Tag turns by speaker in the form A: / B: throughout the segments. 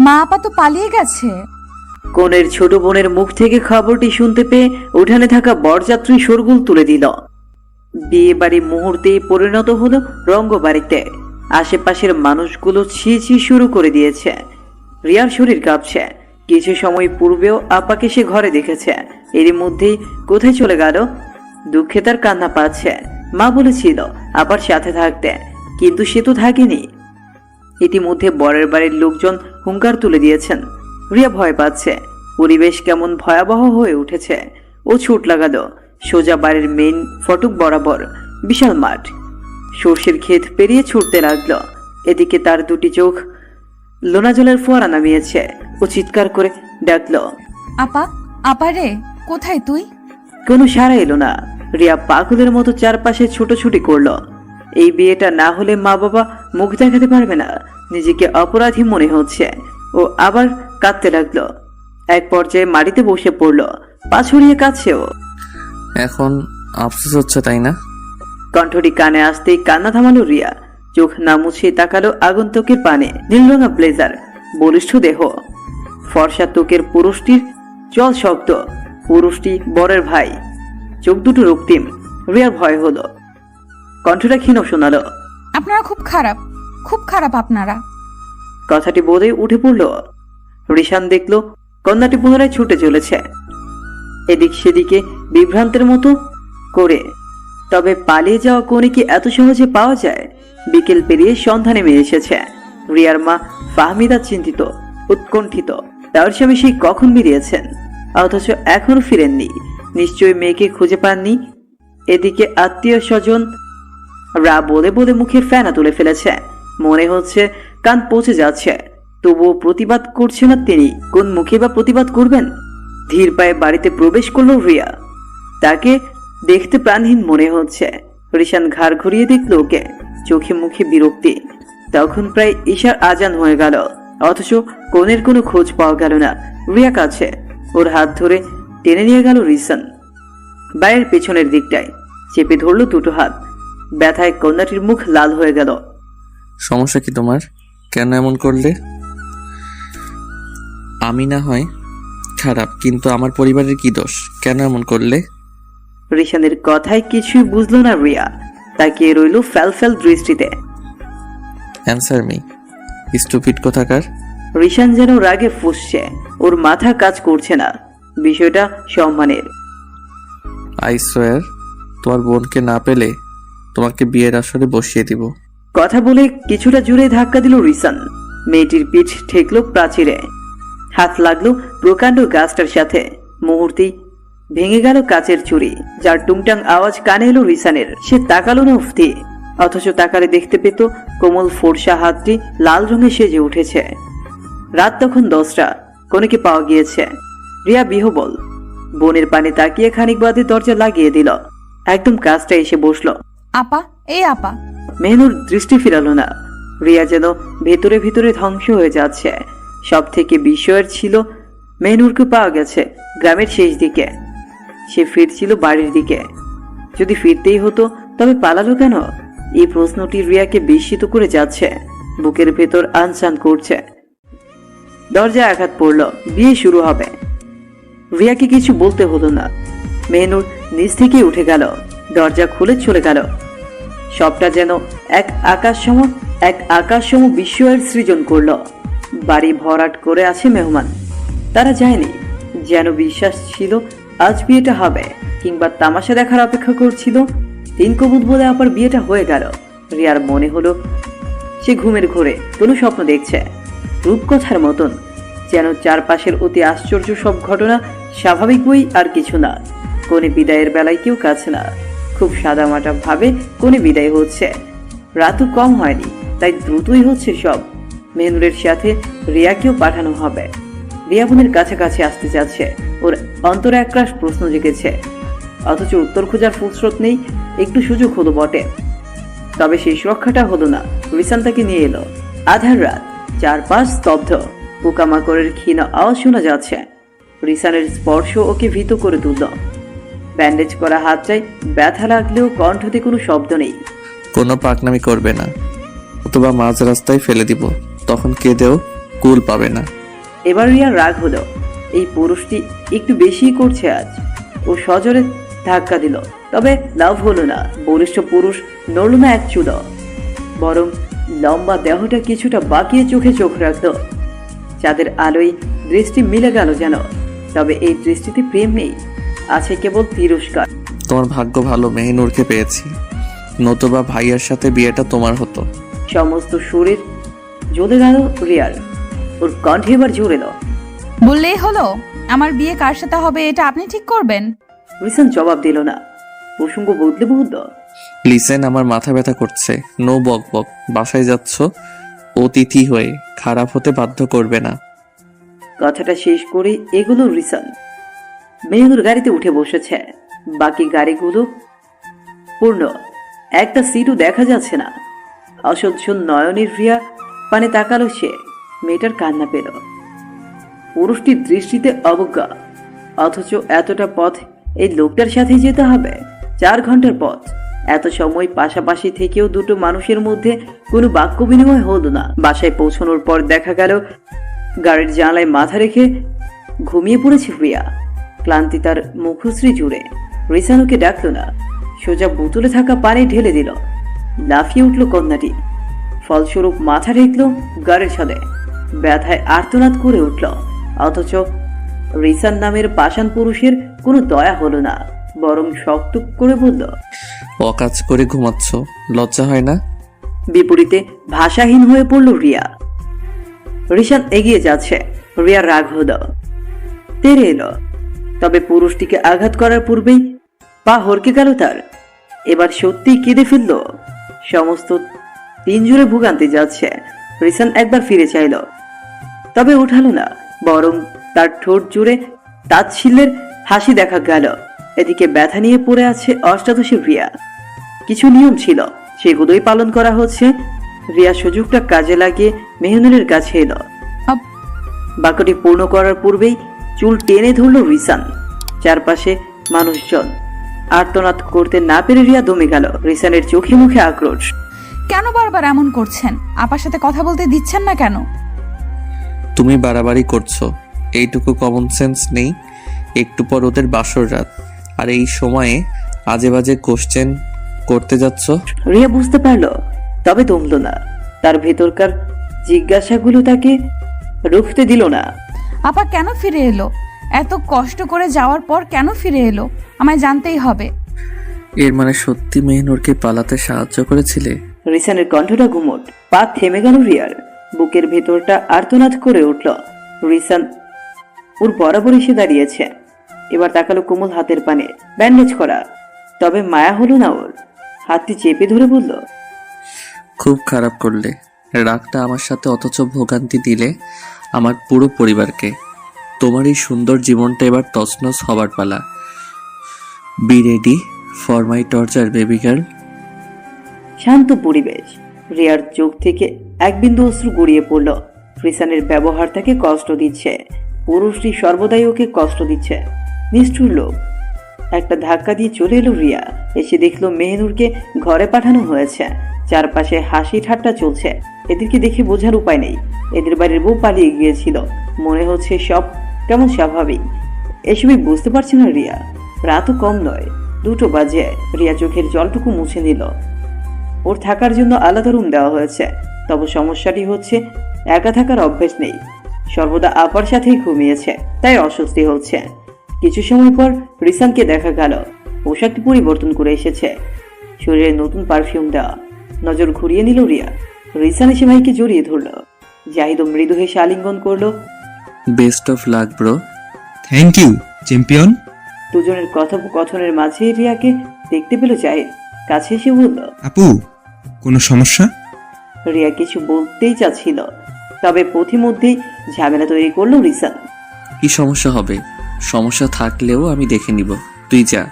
A: মা আপা তো পালিয়ে গেছে।
B: কনের ছোট বোনের মুখ থেকে খবরটি শুনতে পেয়ে উঠানে থাকা বরযাত্রী শোরগোল তুলে দিল। বিয়ে বাড়ি মুহূর্তেই পরিণত হলো রঙ্গবাড়িতে। আশেপাশের মানুষগুলো ছি ছি শুরু করে দিয়েছে। রিয়ার শরীর কাঁপছে। কিছু সময় পূর্বেও আপাকে সে ঘরে দেখেছে, এরই মধ্যেই কোথায় চলে গেল? দুঃখে তার কান্না পাচ্ছে। মা বলেছিল আপার সাথে থাকতে, কিন্তু সে তো থাকেনি। ইতিমধ্যে বরের বাড়ির লোকজন হুঙ্কার তুলে দিয়েছেন। রিয়া ভয় পাচ্ছে। পরিবেশ কেমন ভয়াবহ হয়ে উঠেছে। ও ছুট লাগালো সোজা বাড়ির মেইন ফটক বরাবর। বিশাল মাঠ, সর্ষের ক্ষেত পেরিয়ে ছুটতে লাগলো। এদিকে তার দুটি চোখ লোনা জলের ফোয়ারা নামিয়েছে। ও চিৎকার করে ডাকলো,
A: আপা, আপা রে, কোথায় তুই?
B: কোনো সাড়া এলো না। রিয়া পাগলের মতো চারপাশে ছুটোছুটি করলো। এই বিয়েটা না হলে মা বাবা মুখ দেখাতে পারবে না। নিজেকে অপরাধী মনে হচ্ছে। ও আবার কাঁদতে লাগলো। এক পর্যায়ে মাটিতে বসে পড়লো, পা ছড়িয়ে কাঁদছে ও।
C: এখন আফসোস হচ্ছে তাই না?
B: কণ্ঠটি কানে আসতেই কান্না থামালো রিয়া। চোখ না মুছিয়ে তাকালো আগন্তুকের পানে। নীলরঙা ব্লেজার, বলিষ্ঠ দেহ, ফর্সা ত্বকের পুরুষটির চল শব্দ। পুরুষটি বরের ভাই, চোখ দুটো রক্তিম। রিয়ার ভয় হলো। কণ্ঠটা ক্ষীণ শোনালো,
A: আপনারা খুব খারাপ, খুব খারাপ আপনারা।
B: কথাটি বোধে উঠে পড়ল। রিশান দেখলো কন্যাটি পুনরায় ছুটে চলেছে এদিক সেদিকে বিভ্রান্তের মতো করে। তবে পালিয়ে যাওয়া কোনে কি এত সহজে পাওয়া যায়? বিকেল পেরিয়ে সন্ধ্যা নেমে এসেছে। রিয়ার মা ফাহমিদা চিন্তিত, উৎকণ্ঠিত। তার স্বামী সেই কখন বেরিয়েছেন, অথচ এখনো ফিরেননি। নিশ্চয়ই মেয়েকে খুঁজে পাননি। এদিকে আত্মীয় স্বজন রা বলে বলে মুখের ফেনা তুলে ফেলেছে। মনে হচ্ছে কান পচে যাচ্ছে, তবুও প্রতিবাদ করছে না তিনি। কোন মুখে বা প্রতিবাদ করবেন? ধীর পায়ে বাড়িতে প্রবেশ করলো রিয়া। তাকে দেখতে প্রাণহীন মনে হচ্ছে। রিশান ঘাড় ঘুরিয়ে দেখল ওকে, চোখে মুখে বিরক্তি। তখন প্রায় ঈশার আজান হয়ে গেল, অথচ কোনের কোনো খোঁজ পাওয়া গেল না। রিয়া কাছে, ওর হাত ধরে টেনে নিয়ে গেল রিশান। বাড়ির পেছনের দিকটায় চেপে ধরল দুটো হাত। ব্যথায় কন্যাটির মুখ লাল হয়ে গেল।
C: সমস্যা কি তোমার? কেন এমন করলে? আমি না হয় খারাপ, কিন্তু আমার পরিবারের কি দোষ? কেন এমন করলে?
B: রিশানের কথায় কিছুই বুঝলো না রিয়া। তাকিয়ে রইল ফ্যাল দৃষ্টিতে।
C: অ্যান্সার মি, স্টুপিড কোথাকার।
B: রিশান যেন রাগে ফুঁসছে। ওর মাথা কাজ করছে না। বিষয়টা সম্মানের।
C: আই সোয়ার, তোমার বোনকে না পেলে তোমাকে বিয়ের আসরে বসিয়ে দিব।
B: কথা বলে কিছুটা জোরে ধাক্কা দিল রিশান। মেয়েটির পিঠ ঠেকলো প্রাচীরে। হাত লাগলো প্রকাণ্ড গাছটার সাথে। মুহূর্তেই ভেঙে গেল কাচের চুড়ি, যার টুংটাং আওয়াজ কানে এলো রিশানের। সে তাকালো না উফতি, অথচ তাকালে দেখতে পেত কোমল ফর্সা হাতটি লাল রঙে সেজে উঠেছে। রাত তখন 10টা। কনেকে পাওয়া গিয়েছে। রিয়া বিহবল। বোনের পানে তাকিয়ে খানিক বাদে দরজা লাগিয়ে দিল। একদম কাজটা এসে বসলো।
A: আপা, এই আপা।
B: মেহনুর দৃষ্টি ফিরালো না। রিয়া যেন ভেতরে ভিতরে ধ্বংস হয়ে যাচ্ছে। সব থেকে বিস্ময়ের ছিল মেহনুরকে পাওয়া গেছে গ্রামের শেষ দিকে। সে ফিরছিল বাড়ির দিকে। যদি ফিরতেই হতো তবে পালালো কেন? এই প্রশ্নটি রিয়াকে বিস্মিত করে যাচ্ছে। বুকের ভেতর আনচান করছে। দরজায় আঘাত পড়ল। বিয়ে শুরু হবে। রিয়াকে কিছু বলতে হলো না। মেহনুর নিচ থেকে উঠে গেল, দরজা খুলে চলে গেল। সবটা যেন এক আকাশসম বিস্ময়ের সৃজন করল। বাড়ি ভরাট করে আছে মেহমান। তারা যায়নি। যেন বিশ্বাস ছিল আজ বিয়েটা হবে, কিংবা তামাশা দেখার অপেক্ষা করছিল। 3 কবুল বলে আবার বিয়েটা হয়ে গেল। রিয়ার মনে হলো সে ঘুমের ঘোরে কোনো স্বপ্ন দেখছে, রূপকথার মতন। যেন চারপাশের অতি আশ্চর্য সব ঘটনা স্বাভাবিক বই আর কিছু না। কোনে বিদায়ের বেলায় কেউ কাছে না। খুব সাদামাটা ভাবে কোনে বিদায় হচ্ছে। রাতও কম হয়নি, তাই দ্রুতই হচ্ছে সব। মেহনুরের সাথে রিয়াকেও পাঠানো হবে। রিয়া বোনের কাছাকাছি আসতে যাচ্ছে। ওর অন্তরে একরাশ প্রশ্ন জেগেছে, অথচ উত্তর খোঁজার ফুসরত নেই। একটু সুযোগ হলো বটে, তবে সেই সুরক্ষাটা হলো না। রিশান তাকে নিয়ে এলো। আধার রাত, চারপাশ স্তব্ধ। পোকামাকড়ের ক্ষীণ আওয়াজ শোনা যাচ্ছে। রিশানের স্পর্শ ওকে ভীত করে তুলল। ব্যান্ডেজ করা হাতটায় ব্যথা লাগলেও কণ্ঠতে কোনো শব্দ নেই।
C: কোনো পাকনামি করবে না, অথবা মাঝ রাস্তায় ফেলে দিব, তখন কেঁদেও কুল পাবে না।
B: এবার রিয়ার রাগ হলো, এই পুরুষটি একটু বেশিই করছে আজ। ও সজোরে ধাক্কা দিল, তবে লাভ হলো না। বলিষ্ঠ পুরুষ নড়ল না এক চুলো, বরং লম্বা দেহটা কিছুটা বাঁকিয়ে চোখে চোখ রাখলো। চাঁদের আলোয় দৃষ্টি মিলে গেল যেন, তবে এই দৃষ্টিতে প্রেম নেই, আছে কেবল তিরস্কার।
C: তোমার ভাগ্য ভালো মেহিনুরকে পেয়েছি, নতুবা ভাইয়ার সাথে বিয়েটা তোমার হতো।
B: সমস্ত শরীর জ্বলে গেল রিয়ার, ওর কণ্ঠে এবার জোর এলো।
A: বললেই হলো আমার বিয়ে কার সাথে হবে এটা আপনি ঠিক করবেন।
B: রিসান জবাব দিল না, প্রসঙ্গ বদলে বলল,
C: লিসেন, আমার মাথা ব্যথা করছে, নো বক বক। বাসায় যাচ্ছ অতিথি হয়ে, খারাপ হতে বাধ্য করবে না।
B: কথাটা শেষ করে এগুলো রিসান। মেহুর গাড়িতে উঠে বসেছে, বাকি গাড়িগুলো পূর্ণ, একটা সিটও দেখা যাচ্ছে না। অসহ্য নয়নের রিয়া পানে তাকালো সে, মেয়েটার কান্না পেল। পুরুষটির দৃষ্টিতে অবজ্ঞা, অথচ এতটা পথ এই লোকটার সাথে যেতে হবে, 4 ঘন্টার পথ। এত সময় পাশাপাশি থেকেও দুটো মানুষের মধ্যে কোনো বাক্য বিনিময় হলো না। বাসায় পৌঁছানোর পর দেখা গেল গাড়ির জানালায় মাথা রেখে ঘুমিয়ে পড়েছে রিয়া। ক্লান্তি তার মুখশ্রী জুড়ে। রিসানুকে ডাকলো না, সোজা বোতলে থাকা পানি ঢেলে দিল। লাফিয়ে উঠল কন্যাটি, ফলস্বরূপ মাথা রেখল গাড়ির ছাদে। ব্যথায় আর্তনাদ করে উঠল, অথচ রিসান নামের পাষাণ পুরুষের কোনো দয়া হলো না, বরং শক্ত করে বলল,
C: অকাজ করে ঘুমাচ্ছ, লজ্জা হয় না?
B: বিপরীতে ভাষাহীন হয়ে পড়ল রিয়া। রিসান এগিয়ে যাচ্ছে, রিয়ার রাগ হলো, তেরে এলো। তবে পুরুষটিকে আঘাত করার পূর্বেই পা হরকে গেল তার। এবার সত্যিই কেঁদে ফেলল। সমস্ত 3 জোরে ভোগান্তি যাচ্ছে। রিসান একবার ফিরে চাইল, তবে উঠালো না, বরং তার ঠোঁট জুড়ে তাচ্ছিল্যের হাসি দেখা গেল। এদিকে ব্যথা নিয়ে পড়ে আছে অষ্টাদশী রিয়া। কিছু নিয়ম ছিল, সেগুলোই পালন করা হচ্ছে। রিয়া সুযোগটা কাজে লাগিয়ে মেহনুরের কাছে এলো।
A: আপ-
B: বাক্যটি পূর্ণ করার পূর্বেই চুল টেনে ধরল রিসান। চারপাশে মানুষজন। আর্তনাদ করতে না পেরে রিয়া দমে গেল। রিসানের চোখে মুখে আক্রোশ।
A: কেন বারবার এমন করছেন? আপার সাথে কথা বলতে দিচ্ছেন না কেন?
C: তুমি বাড়াবাড়ি করছো, এইটুকু কমন সেন্স নেই? একটু পর ওদের বাসর রাত, আর এই সময়ে আজে বাজে কোশ্চেন করতে যাচ্ছ।
B: রিয়া বুঝতে পারলো, তবে দমল না। তার ভেতরকার জিজ্ঞাসাগুলো তাকে রুখতে দিল না।
A: আপা কেন ফিরে এলো? এত কষ্ট করে যাওয়ার পর কেন ফিরে এলো? আমায় জানতেই হবে।
C: এর মানে সত্যি মেহিনুরকে পালাতে সাহায্য করেছিলে?
B: রিসানের কণ্ঠটা গুমট, পা থেমে গেল রিয়ার। বুকের ভেতরটা আর্তনাদ করে উঠল। রিসান ওর বরাবর এসে দাঁড়িয়েছে। এবার তাকালো কোমল হাতের পানে, ব্যান্ডেজ করা। তবে মায়া হলো না ওর। হাতটি চেপে ধরে বলল,
C: খুব খারাপ করলে, রাগটা আমার সাথে, অথচ ভোগান্তি দিলে আমার পুরো পরিবারকে। তোমার এই সুন্দর জীবনটা এবার তছনছ হবার পালা। Be ready for my torture baby girl.
B: শান্ত পরিবেশ। রিয়ার চোখ থেকে এক বিন্দু অশ্রু গড়িয়ে পড়ল। রিসানের ব্যবহার তাকে কষ্ট দিচ্ছে। পুরুষটি সর্বদাই ওকে কষ্ট দিচ্ছে। নিষ্ঠুর লোক। একটা ধাক্কা দিয়ে চলে এলো রিয়া। এসে দেখলো মেহনুরকে ঘরে পাঠানো হয়েছে। চারপাশে হাসি ঠাট্টা চলছে। এদেরকে দেখে বোঝার উপায় নেই, এদের বাড়ির বউ পালিয়ে গিয়েছিল। মনে হচ্ছে সব কেমন স্বাভাবিক। এসবই বুঝতে পারছে না রিয়া। রাতও কম নয়, 2টো বাজে। রিয়া চোখের জলটুকু মুছে নিল। ওর থাকার জন্য আলাদা রুম দেওয়া হয়েছে, তবে সমস্যাটি হচ্ছে একা থাকার অভ্যেস নেই। সর্বদা আপার সাথেই ঘুমিয়েছে, তাই অস্বস্তি হচ্ছে। কিছু সময় পর রিসানকে দেখা গেল। পোশাকটি পরিবর্তন করে এসেছে, শরীরে নতুন পারফিউম দেওয়া। নজর ঘুরিয়ে নিল রিয়া। রিসান এসে ভাইকে জড়িয়ে ধরল। জাহিদ মৃদু হেসে আলিঙ্গন করলো।
C: Best of luck bro.
D: Thank you champion.
B: দুজনের কথোপকথনের মাঝে রিয়াকে দেখতে পেল জাহিদ। কাছে এসে বলল,
D: আপু, কোনো সমস্যা?
B: রিয়া কিছু বলতেই চাচ্ছিল, তবে পথিমধ্যেই ঝামেলা তৈরি করলো রিসান।
C: কি সমস্যা হবে? সমস্যা থাকলেও আমি দেখে নিব, তুই যা।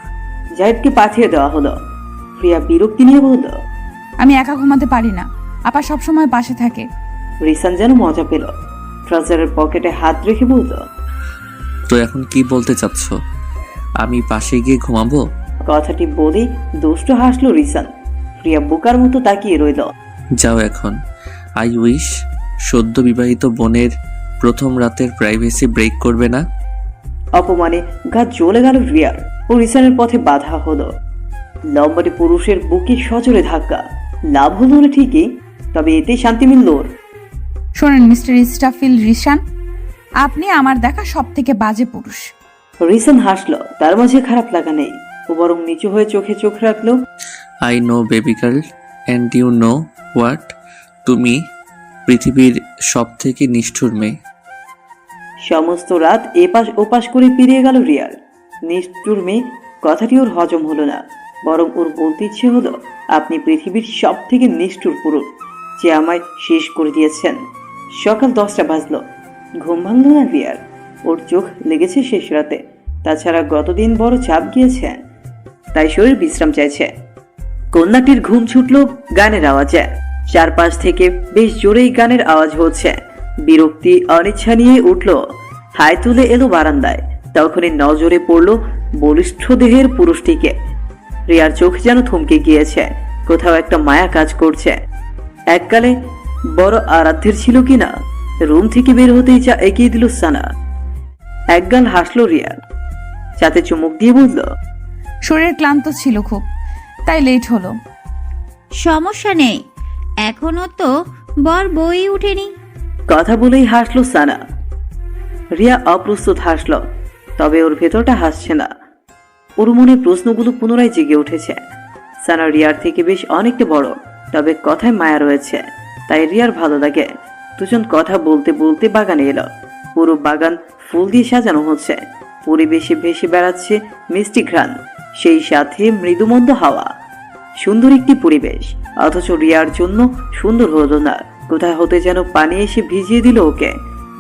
B: জাহিদকে পাঠিয়ে দেওয়া হলো। রিয়া বিরক্তি নিয়ে বলল,
A: আমি একা ঘুমাতে পারি না, আপা সবসময় পাশে থাকে।
B: রিসান যেন মজা পেল। ট্রাউজারের পকেটে হাত রেখে বলল,
C: তো এখন কি বলতে চাচ্ছ? আমি পাশে গিয়ে ঘুমাবো?
B: কথাটি বলেই দুষ্ট হাসলো রিসান। রিয়া বোকার মতো তাকিয়ে রইল।
C: যাও এখন। আই উইশ সদ্য বিবাহিত বোনের প্রথম রাতের প্রাইভেসি ব্রেক করবে না।
B: অপমানে গা জ্বলে গেল রিয়ার ও রিসানের পথে বাধা হলো। লম্বাটে পুরুষের বুকে সজোরে ধাক্কা। লাভ হলো না ঠিকই, তবে এতে শান্তি মিলল ওর।
A: শোনেন মিস্টার ইস্টাফিল রিশান, আপনি আমার দেখা সব থেকে বাজে পুরুষ।
B: রিসান হাসলো, তার মাঝে খারাপ লাগা নেই। ও বরং নিচু হয়ে চোখে চোখ রাখলো।
C: I know baby girl and you know what, তুমি পৃথিবীর সব থেকে নিষ্ঠুর মেয়ে।
B: সমস্ত রাত এপাশ ওপাশ করে পেরিয়ে গেল রিয়ার। নিষ্ঠুর মেয়ে কথাটি ওর হজম হলো না, বরং ওর বলতে ইচ্ছে হলো, আপনি পৃথিবীর সব থেকে নিষ্ঠুর পুরুষ, যে আমায় শেষ করে দিয়েছেন। সকাল 10টা বাজলো, ঘুম ভাঙল না রিয়ার। ওর চোখ লেগেছে শেষ রাতে। তাছাড়া গতদিন বড় চাপ গিয়েছে, তাই শরীর বিশ্রাম চাইছে। কন্যাটির ঘুম ছুটল গানের আওয়াজে। চারপাশ থেকে বেশ জোরেই গানের আওয়াজ হচ্ছে। বিরক্তি অনিচ্ছা নিয়ে উঠল, হাই তুলে এলো বারান্দায়। তখনই নজরে পড়ল বলিষ্ঠ দেহের পুরুষটিকে। রিয়ার চোখ যেন থমকে গিয়েছে, কোথাও একটা মায়া কাজ করছে। এককালে বড় আরাধ্যের ছিল কিনা। রুম থেকে বের হতেই চা এগিয়ে দিল সানা। একগাল হাসলো রিয়া, চাতে চুমুক দিয়ে বলল,
A: শরীর ক্লান্ত ছিল খুব, তাই লেট হলো।
E: সমস্যা নেই, এখনো তো বর বই উঠেনি।
B: কথা বলেই হাসলো সানা। রিয়া অপ্রস্তুত হাসল, তবে ওর ভেতরটা হাসছে না। ওর মনে প্রশ্নগুলো পুনরায় জেগে উঠেছে। সানা রিয়ার থেকে বেশ অনেকটা বড়, তবে কথায় মায়া রয়েছে, তাই রিয়ার ভালো লাগে। দুজন কথা বলতে বলতে বাগানে এলো। পুরো বাগান ফুল দিয়ে সাজানো হচ্ছে। পরিবেশে ভেসে বেড়াচ্ছে মিষ্টি ঘ্রাণ, সেই সাথে মৃদুমন্দ হাওয়া। সুন্দর একটি পরিবেশ, অথচ রিয়ার জন্য সুন্দর হলো না। কোথায় হতে যেন পানি এসে ভিজিয়ে দিল ওকে।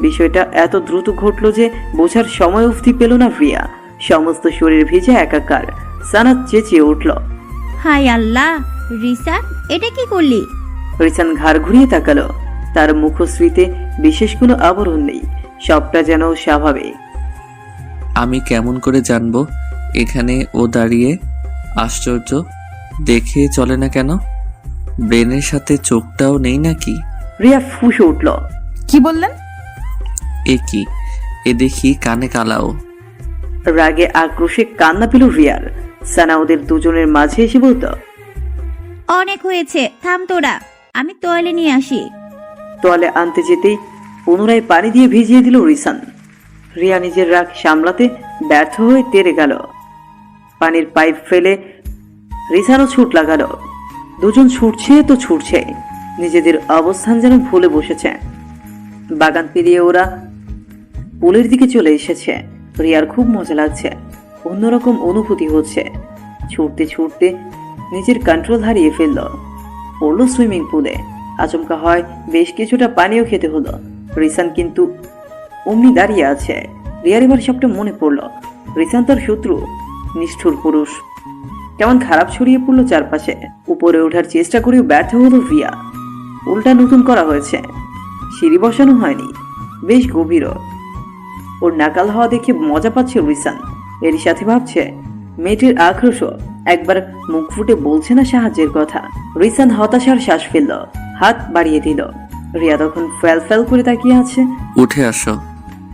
B: বিষয়টা এত দ্রুত ঘটলো যে বোঝার সময় অবধি পেল না রিয়া। সমস্ত শরীর ভিজে একাকার। সানা চেঁচিয়ে উঠল,
E: হাই আল্লাহ, রিসান এটা কি করলি?
B: রিসান ঘাড় ঘুরিয়ে তাকালো। তার মুখশ্রীতে বিশেষ কোনো আবরণ নেই, সবটা যেন স্বাভাবিক।
C: আমি কেমন করে জানবো এখানে ও দাঁড়িয়ে? আশ্চর্য, দেখে চলে না কেন? ব্রেনের সাথে চোখটাও নেই নাকি?
B: রিয়া ফুঁসে উঠল,
A: কি বললেন?
C: এ কি, এ দেখি কানে কালাও।
B: রাগে আক্রোশে কান্না পেল রিয়ার। সানা ওদের দুজনের মাঝে এসে বলত,
E: অনেক হয়েছে, থাম তোরা, আমি তোয়ালে নিয়ে আসি।
B: তোয়ালে আনতে যেতেই পুনরায় পানি দিয়ে ভিজিয়ে দিল রিসান। রিয়া নিজের রাগ সামলাতে ব্যর্থ হয়ে তেড়ে গেল। পানির পাইপ ফেলে রিসানও ছুট লাগালো। দুজন ছুটছে তো ছুটছে, নিজেদের অবস্থান যেন ভুলে বসেছে। বাগান পেরিয়ে ওরা পুলের দিকে চলে এসেছে। রিয়ার খুব মজা লাগছে, অন্যরকম অনুভূতি হচ্ছে। ছুটতে ছুটতে নিজের কন্ট্রোল হারিয়ে ফেলল, পড়ল সুইমিং পুলে। আচমকা হয় বেশ কিছুটা পানিও খেতে হলো। রিসান কিন্তু অমনি দাঁড়িয়ে আছে। রিয়ার এবার সবটা মনে পড়ল। রিসান তার শত্রু, নিষ্ঠুর পুরুষ। কেমন খারাপ ছড়িয়ে পড়লো চারপাশে। উপরে ওঠার চেষ্টা করেও ব্যর্থ হলো রিয়া। উল্টা নতুন করা হয়েছে, সিঁড়ি বসানো হয়নি, বেশ গভীরও। ওর নাকাল হওয়া দেখে মজা পাচ্ছে রিসান। এরই সাথে ভাবছে মেয়েটির আক্রোশ একবার মুখ ফুটে বলছে না সাহায্যের কথা। রিসান হতাশার শ্বাস ফেলল, হাত বাড়িয়ে দিল। রিয়া তখন ফ্যাল ফ্যাল করে তাকিয়ে আছে।
C: উঠে আসো।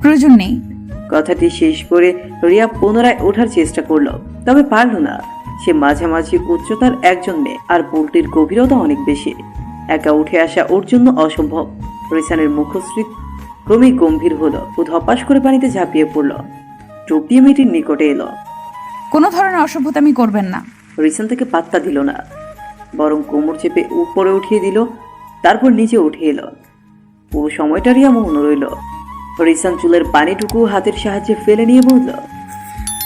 A: প্রয়োজন নেই।
B: কথাটি শেষ করে রিয়া পুনরায় ওঠার চেষ্টা করলো, তবে পারল না। সে মাঝামাঝি উচ্চতার একজন মেয়ে, আর পুলটির গভীরতা অনেক বেশি। একা উঠে আসা ওর জন্য অসম্ভব। রিসানের মুখশ্রী ক্রমে গম্ভীর হলো। ও ধপাস করে পানিতে ঝাঁপিয়ে পড়ল। টুপ দিয়ে মেয়েটির নিকটে এলো।
A: কোনো ধরনের অসভ্যতামি করবেন না।
B: রিসান থেকে পাত্তা দিল না, বরং কোমর চেপে উপরে উঠিয়ে দিল, তারপর নিচে উঠে এলো। পুরো সময়টা রিয়া মৌন রইল। রিসান চুলের পানিটুকু হাতের সাহায্যে ফেলে নিয়ে বলল,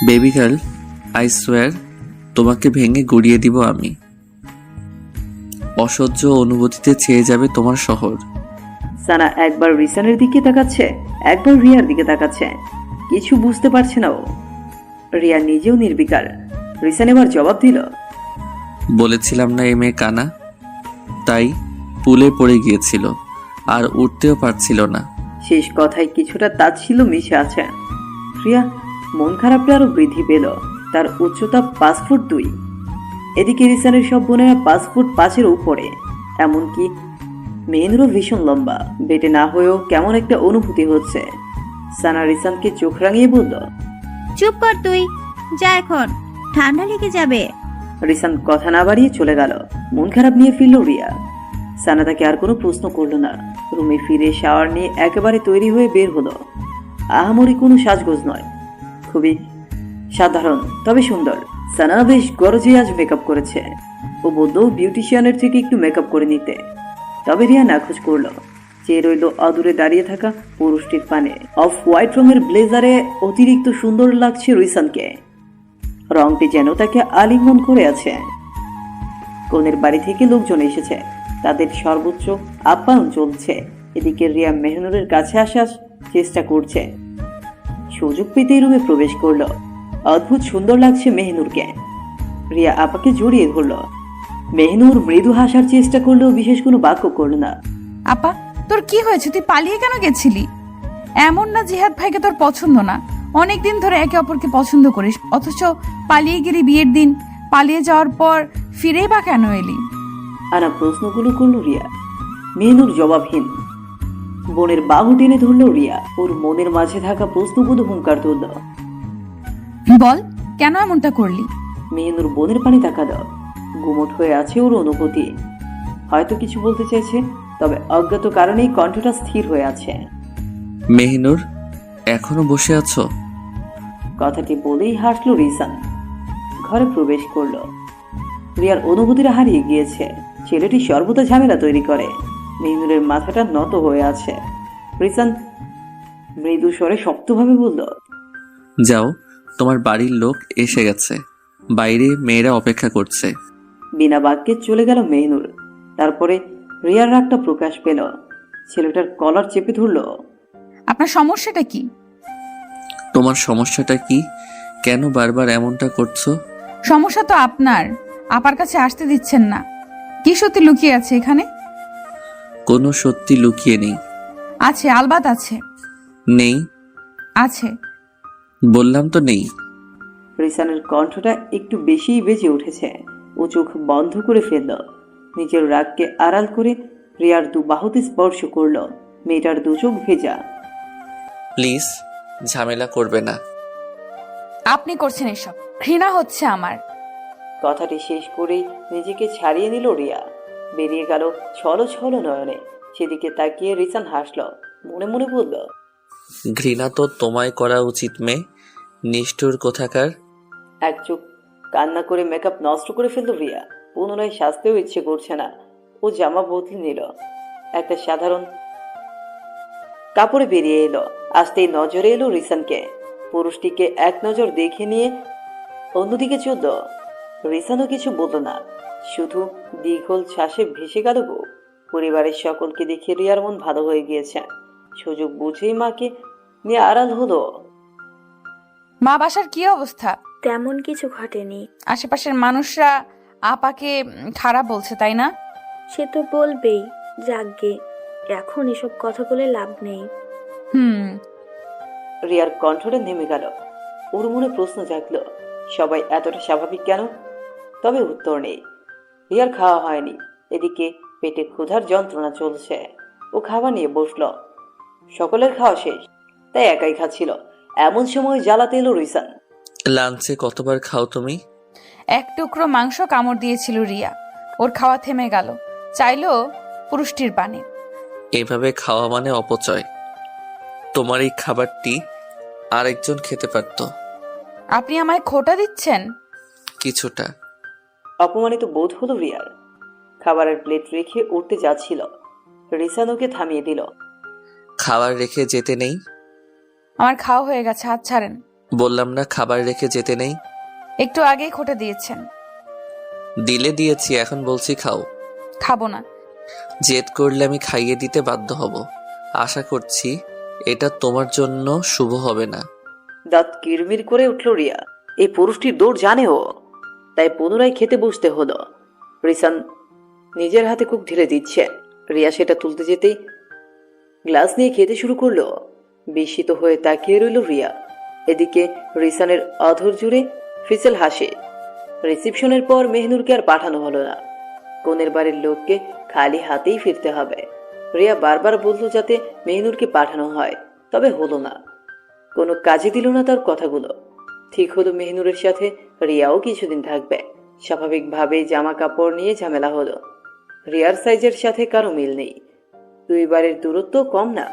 C: বেবি গার্ল, আই সোয়ার তোমাকে ভেঙে গুড়িয়ে দিব আমি। অসহ্য অনুভূতিতে ছেয়ে যাবে তোমার শহর।
B: সানা একবার রিসানের দিকে তাকাচ্ছে, একবার রিয়ার দিকে তাকাচ্ছে। কিছু বুঝতে পারছে না ও। রিয়া নিজেও নির্বিকার। রিসান এবার জবাব দিল,
C: বলেছিলাম না এই মেয়ে কানা, তাই পুলে পড়ে গিয়েছিল আর উঠতেও পারছিল না।
B: শেষ কথায় কিছুটা তাচ্ছিল্য মিশে আছে। রিয়া মন খারাপটা আরো বৃদ্ধি পেল। তার উচ্চতা 5 ফুট 2। এদিকে রিসানের সব বোনেরা 5 ফুট 5-এর উপরে। এমনকি মেহেনুরও ভীষণ লম্বা, বেটে না হয়েও কেমন একটা অনুভূতি হচ্ছে। সানা রিসানকে চোখ রাঙিয়ে বলল।
E: চুপ কর তুই, যা এখন, ঠান্ডা লেগে যাবে।
B: রিসান কথা না বাড়িয়ে চলে গেল। মন খারাপ নিয়ে ফিরল রিয়া। সানা তাকে আর কোনো প্রশ্ন করলো না। রুমে ফিরে শাওয়ার নিয়ে একেবারে তৈরি হয়ে বের হলো। আহামরি কোনো সাজগোজ নয়, খুবই সাধারণ তবে সুন্দর। সানা বেশ গরজে আজ মেকআপ করেছে। ও বলল বিউটিশিয়ানের থেকে একটু মেকআপ করে নিতে, তবে রিয়া নাখোশ করলো। চেয়ে রইল অদূরে দাঁড়িয়ে থাকা পুরুষটির পানে। অফ হোয়াইট রঙের ব্লেজারে অতিরিক্ত সুন্দর লাগছে রিসানকে। রংটি যেন তাকে আলিঙ্গন করে আছে। কনের বাড়ি থেকে লোকজন এসেছে, তাদের সর্বোচ্চ আপ্যায়ন চলছে। এদিকে রিয়া মেহনুরের কাছে আসার চেষ্টা করছে। সুযোগ পেতেই রুমে প্রবেশ করলো। অদ্ভুত সুন্দর লাগছে মেহনুরকে। রিয়া আপাকে জড়িয়ে ধরল। মেহনুর মৃদু হাসার চেষ্টা করলেও বিশেষ কোনো বাক্য করল না।
A: আপা, তোর কি হয়েছে? তুই পালিয়ে কেন গেছিলি? এমন না জিহাদ ভাইকে তোর পছন্দ না, অনেকদিন ধরে একে অপরকে পছন্দ করিস, অথচ পালিয়ে গেলি বিয়ের দিন। পালিয়ে যাওয়ার পর ফিরেই বা কেন এলি?
B: আনা প্রশ্নগুলো করলো রিয়া। মেহনুর জবাবহীন। বোনের বাহু টেনে ধরল রিয়া। ওর মনের মাঝে থাকা প্রশ্নগুলো হুঙ্কার তুলল।
A: বল, কেন এমনটা করলি?
B: মেহনুর বোনের পানে তাকালো। গুমট হয়ে আছে ওর অনুভূতি। হয়তো কিছু বলতে চাইছে, তবে অজ্ঞাত কারণেই কণ্ঠটা স্থির হয়ে আছে।
C: মেহিনুর, এখনো বসে আছো?
B: কথাটি বলেই হাসলো রিসান। ঘরে প্রবেশ করলো। রিয়ার অনুভূতিটা হারিয়ে গিয়েছে। ছেলেটি সর্বদা ঝামেলা তৈরি করে। মেহনুরের মাথাটা নত হয়ে আছে। রিসান মৃদু স্বরে শক্তভাবে বলল,
C: যাও, তোমার বাড়ির লোক এসে গেছে, বাইরে মেয়েরা অপেক্ষা করছে।
B: বিনা বাক্যে চলে গেল মেহনুর। তারপরে রিয়ার রাগটা প্রকাশ পেল। ছেলেটার কলার চেপে ধরল।
A: আপনার সমস্যাটা কি?
C: তোমার সমস্যাটা কি? কেন বারবার এমনটা করছো?
A: সমস্যা তো আপনার, আপার কাছে আসতে দিচ্ছেন না। কি সত্যি লুকিয়ে আছে এখানে?
C: কোনো সত্যি লুকিয়ে নেই।
A: আছে, আলবাত আছে।
C: নেই।
A: আছে।
C: বললাম তো নেই।
B: রিসানের কণ্ঠটা একটু বেশিই বেজে উঠেছে। ও চোখ বন্ধ করে ফেলল। নিজের রাগকে আড়াল করে রিয়ার দু বাহুতে স্পর্শ করল। মেয়েটার দু চোখ ভেজা।
C: প্লিজ ঝামেলা করবে না।
A: আপনি করছেন এসব, ঘৃণা হচ্ছে আমার।
B: কথাটি শেষ করেই নিজেকে ছাড়িয়ে নিল রিয়া। বেরিয়ে গেল ছলো ছলো নয়নে। সেদিকে তাকিয়ে রিসান হাসল। মনে মনে বলল,
C: ঘৃণা তো তোমায় করা উচিত মেয়ে, নিষ্ঠুর কোথাকার।
B: এক চোখ কান্না করে মেকআপ নষ্ট করে ফেলল রিয়া। পুনরায় সাজতেও ইচ্ছে করছে না। ও জামা বদলে নিল। একটা সাধারণ কাপড়ে বেরিয়ে এলো। আসতেই নজরে এলো রিসানকে। পুরুষটিকে এক নজর দেখে নিয়ে অন্যদিকে চলল। রিসানও কিছু বলল না, শুধু দীঘল শ্বাসে ভেসে গেল বউ। পরিবারের সকলকে দেখে রিয়ার মন ভালো হয়ে গিয়েছে। সুযোগ বুঝেই মাকে নিয়ে আড়াল হলো।
A: মা, বাসার কি অবস্থা?
F: তেমন কিছু ঘটেনি।
A: আশেপাশের মানুষরা আপাকে খারাপ বলছে, তাই না?
F: সে তো বলবেই, যাকগে, এখন এসব কথা বলে লাভ নেই।
B: রিয়ার কণ্ঠটা নেমে গেল। ওর মনে প্রশ্ন জাগলো, সবাই এতটা স্বাভাবিক কেন? তবে উত্তর নেই। রিয়ার খাওয়া হয়নি। এদিকে পেটে ক্ষুধার যন্ত্রণা চলছে। ও খাবার নিয়ে বসলো। সকলের খাওয়া শেষ, তাই একাই খাচ্ছিল। এমন সময় জ্বালাতে এলো রিসান।
C: লাঞ্চে কতবার খাও তুমি?
A: এক টুকরো মাংস কামড় দিয়েছিল রিয়া। ওর খাওয়া থেমে গেল। চাইলো পুরুষটির পানে।
C: এভাবে খাওয়া মানে অপচয়। তোমার এই খাবারটি আরেকজন খেতে পারত।
A: আপনি আমায় খোটা দিচ্ছেন?
C: কিছুটা।
B: অপমানিত বোধ হলো রিয়ার। খাবারের প্লেট রেখে উঠতে যাচ্ছিল। রিসান ওকে থামিয়ে দিল।
C: খাবার রেখে যেতে নেই।
A: আমার খাওয়া হয়ে গেছে, হাত ছাড়েন।
C: বললাম না খাবার রেখে যেতে নেই।
A: একটু আগেই খোটা দিয়েছেন।
C: দিয়েছি, এখন বলছি খাও।
A: খাবো না।
C: জেদ করলে আমি খাইয়ে দিতে বাধ্য হব। আশা করছি এটা তোমার জন্য শুভ হবে না।
B: দাঁত কিরমির করে উঠল রিয়া। এই পুরুষটির দৌড় জানে ও, তাই পুনরায় খেতে বসতে হলো। রিসান নিজের হাতে কুক ঢেলে দিচ্ছে। রিয়া সেটা তুলতে যেতেই গ্লাস নিয়ে খেতে শুরু করলো। বিস্মিত হয়ে তাকিয়ে রইল রিয়া। এদিকে রিসানের অধর জুড়ে ফিসেল হাসে। রিসিপশনের পর মেহনুরকে আর পাঠানো হলো না। কনের বাড়ির লোককে খালি হাতেই ফিরতে হবে। রিয়া বারবার বলল যাতে মেহনুরকে পাঠানো হয়, তবে হলো না। কোনো কাজে দিল না তার কথাগুলো। ঠিক হলো মেহনুরের সাথে রিয়াও কিছুদিন থাকবে। স্বাভাবিকভাবেই জামা কাপড় নিয়ে ঝামেলা হলো। রিয়ার সাইজের সাথে কারো মিল নেই, 2 বারের দূরত্ব কম না।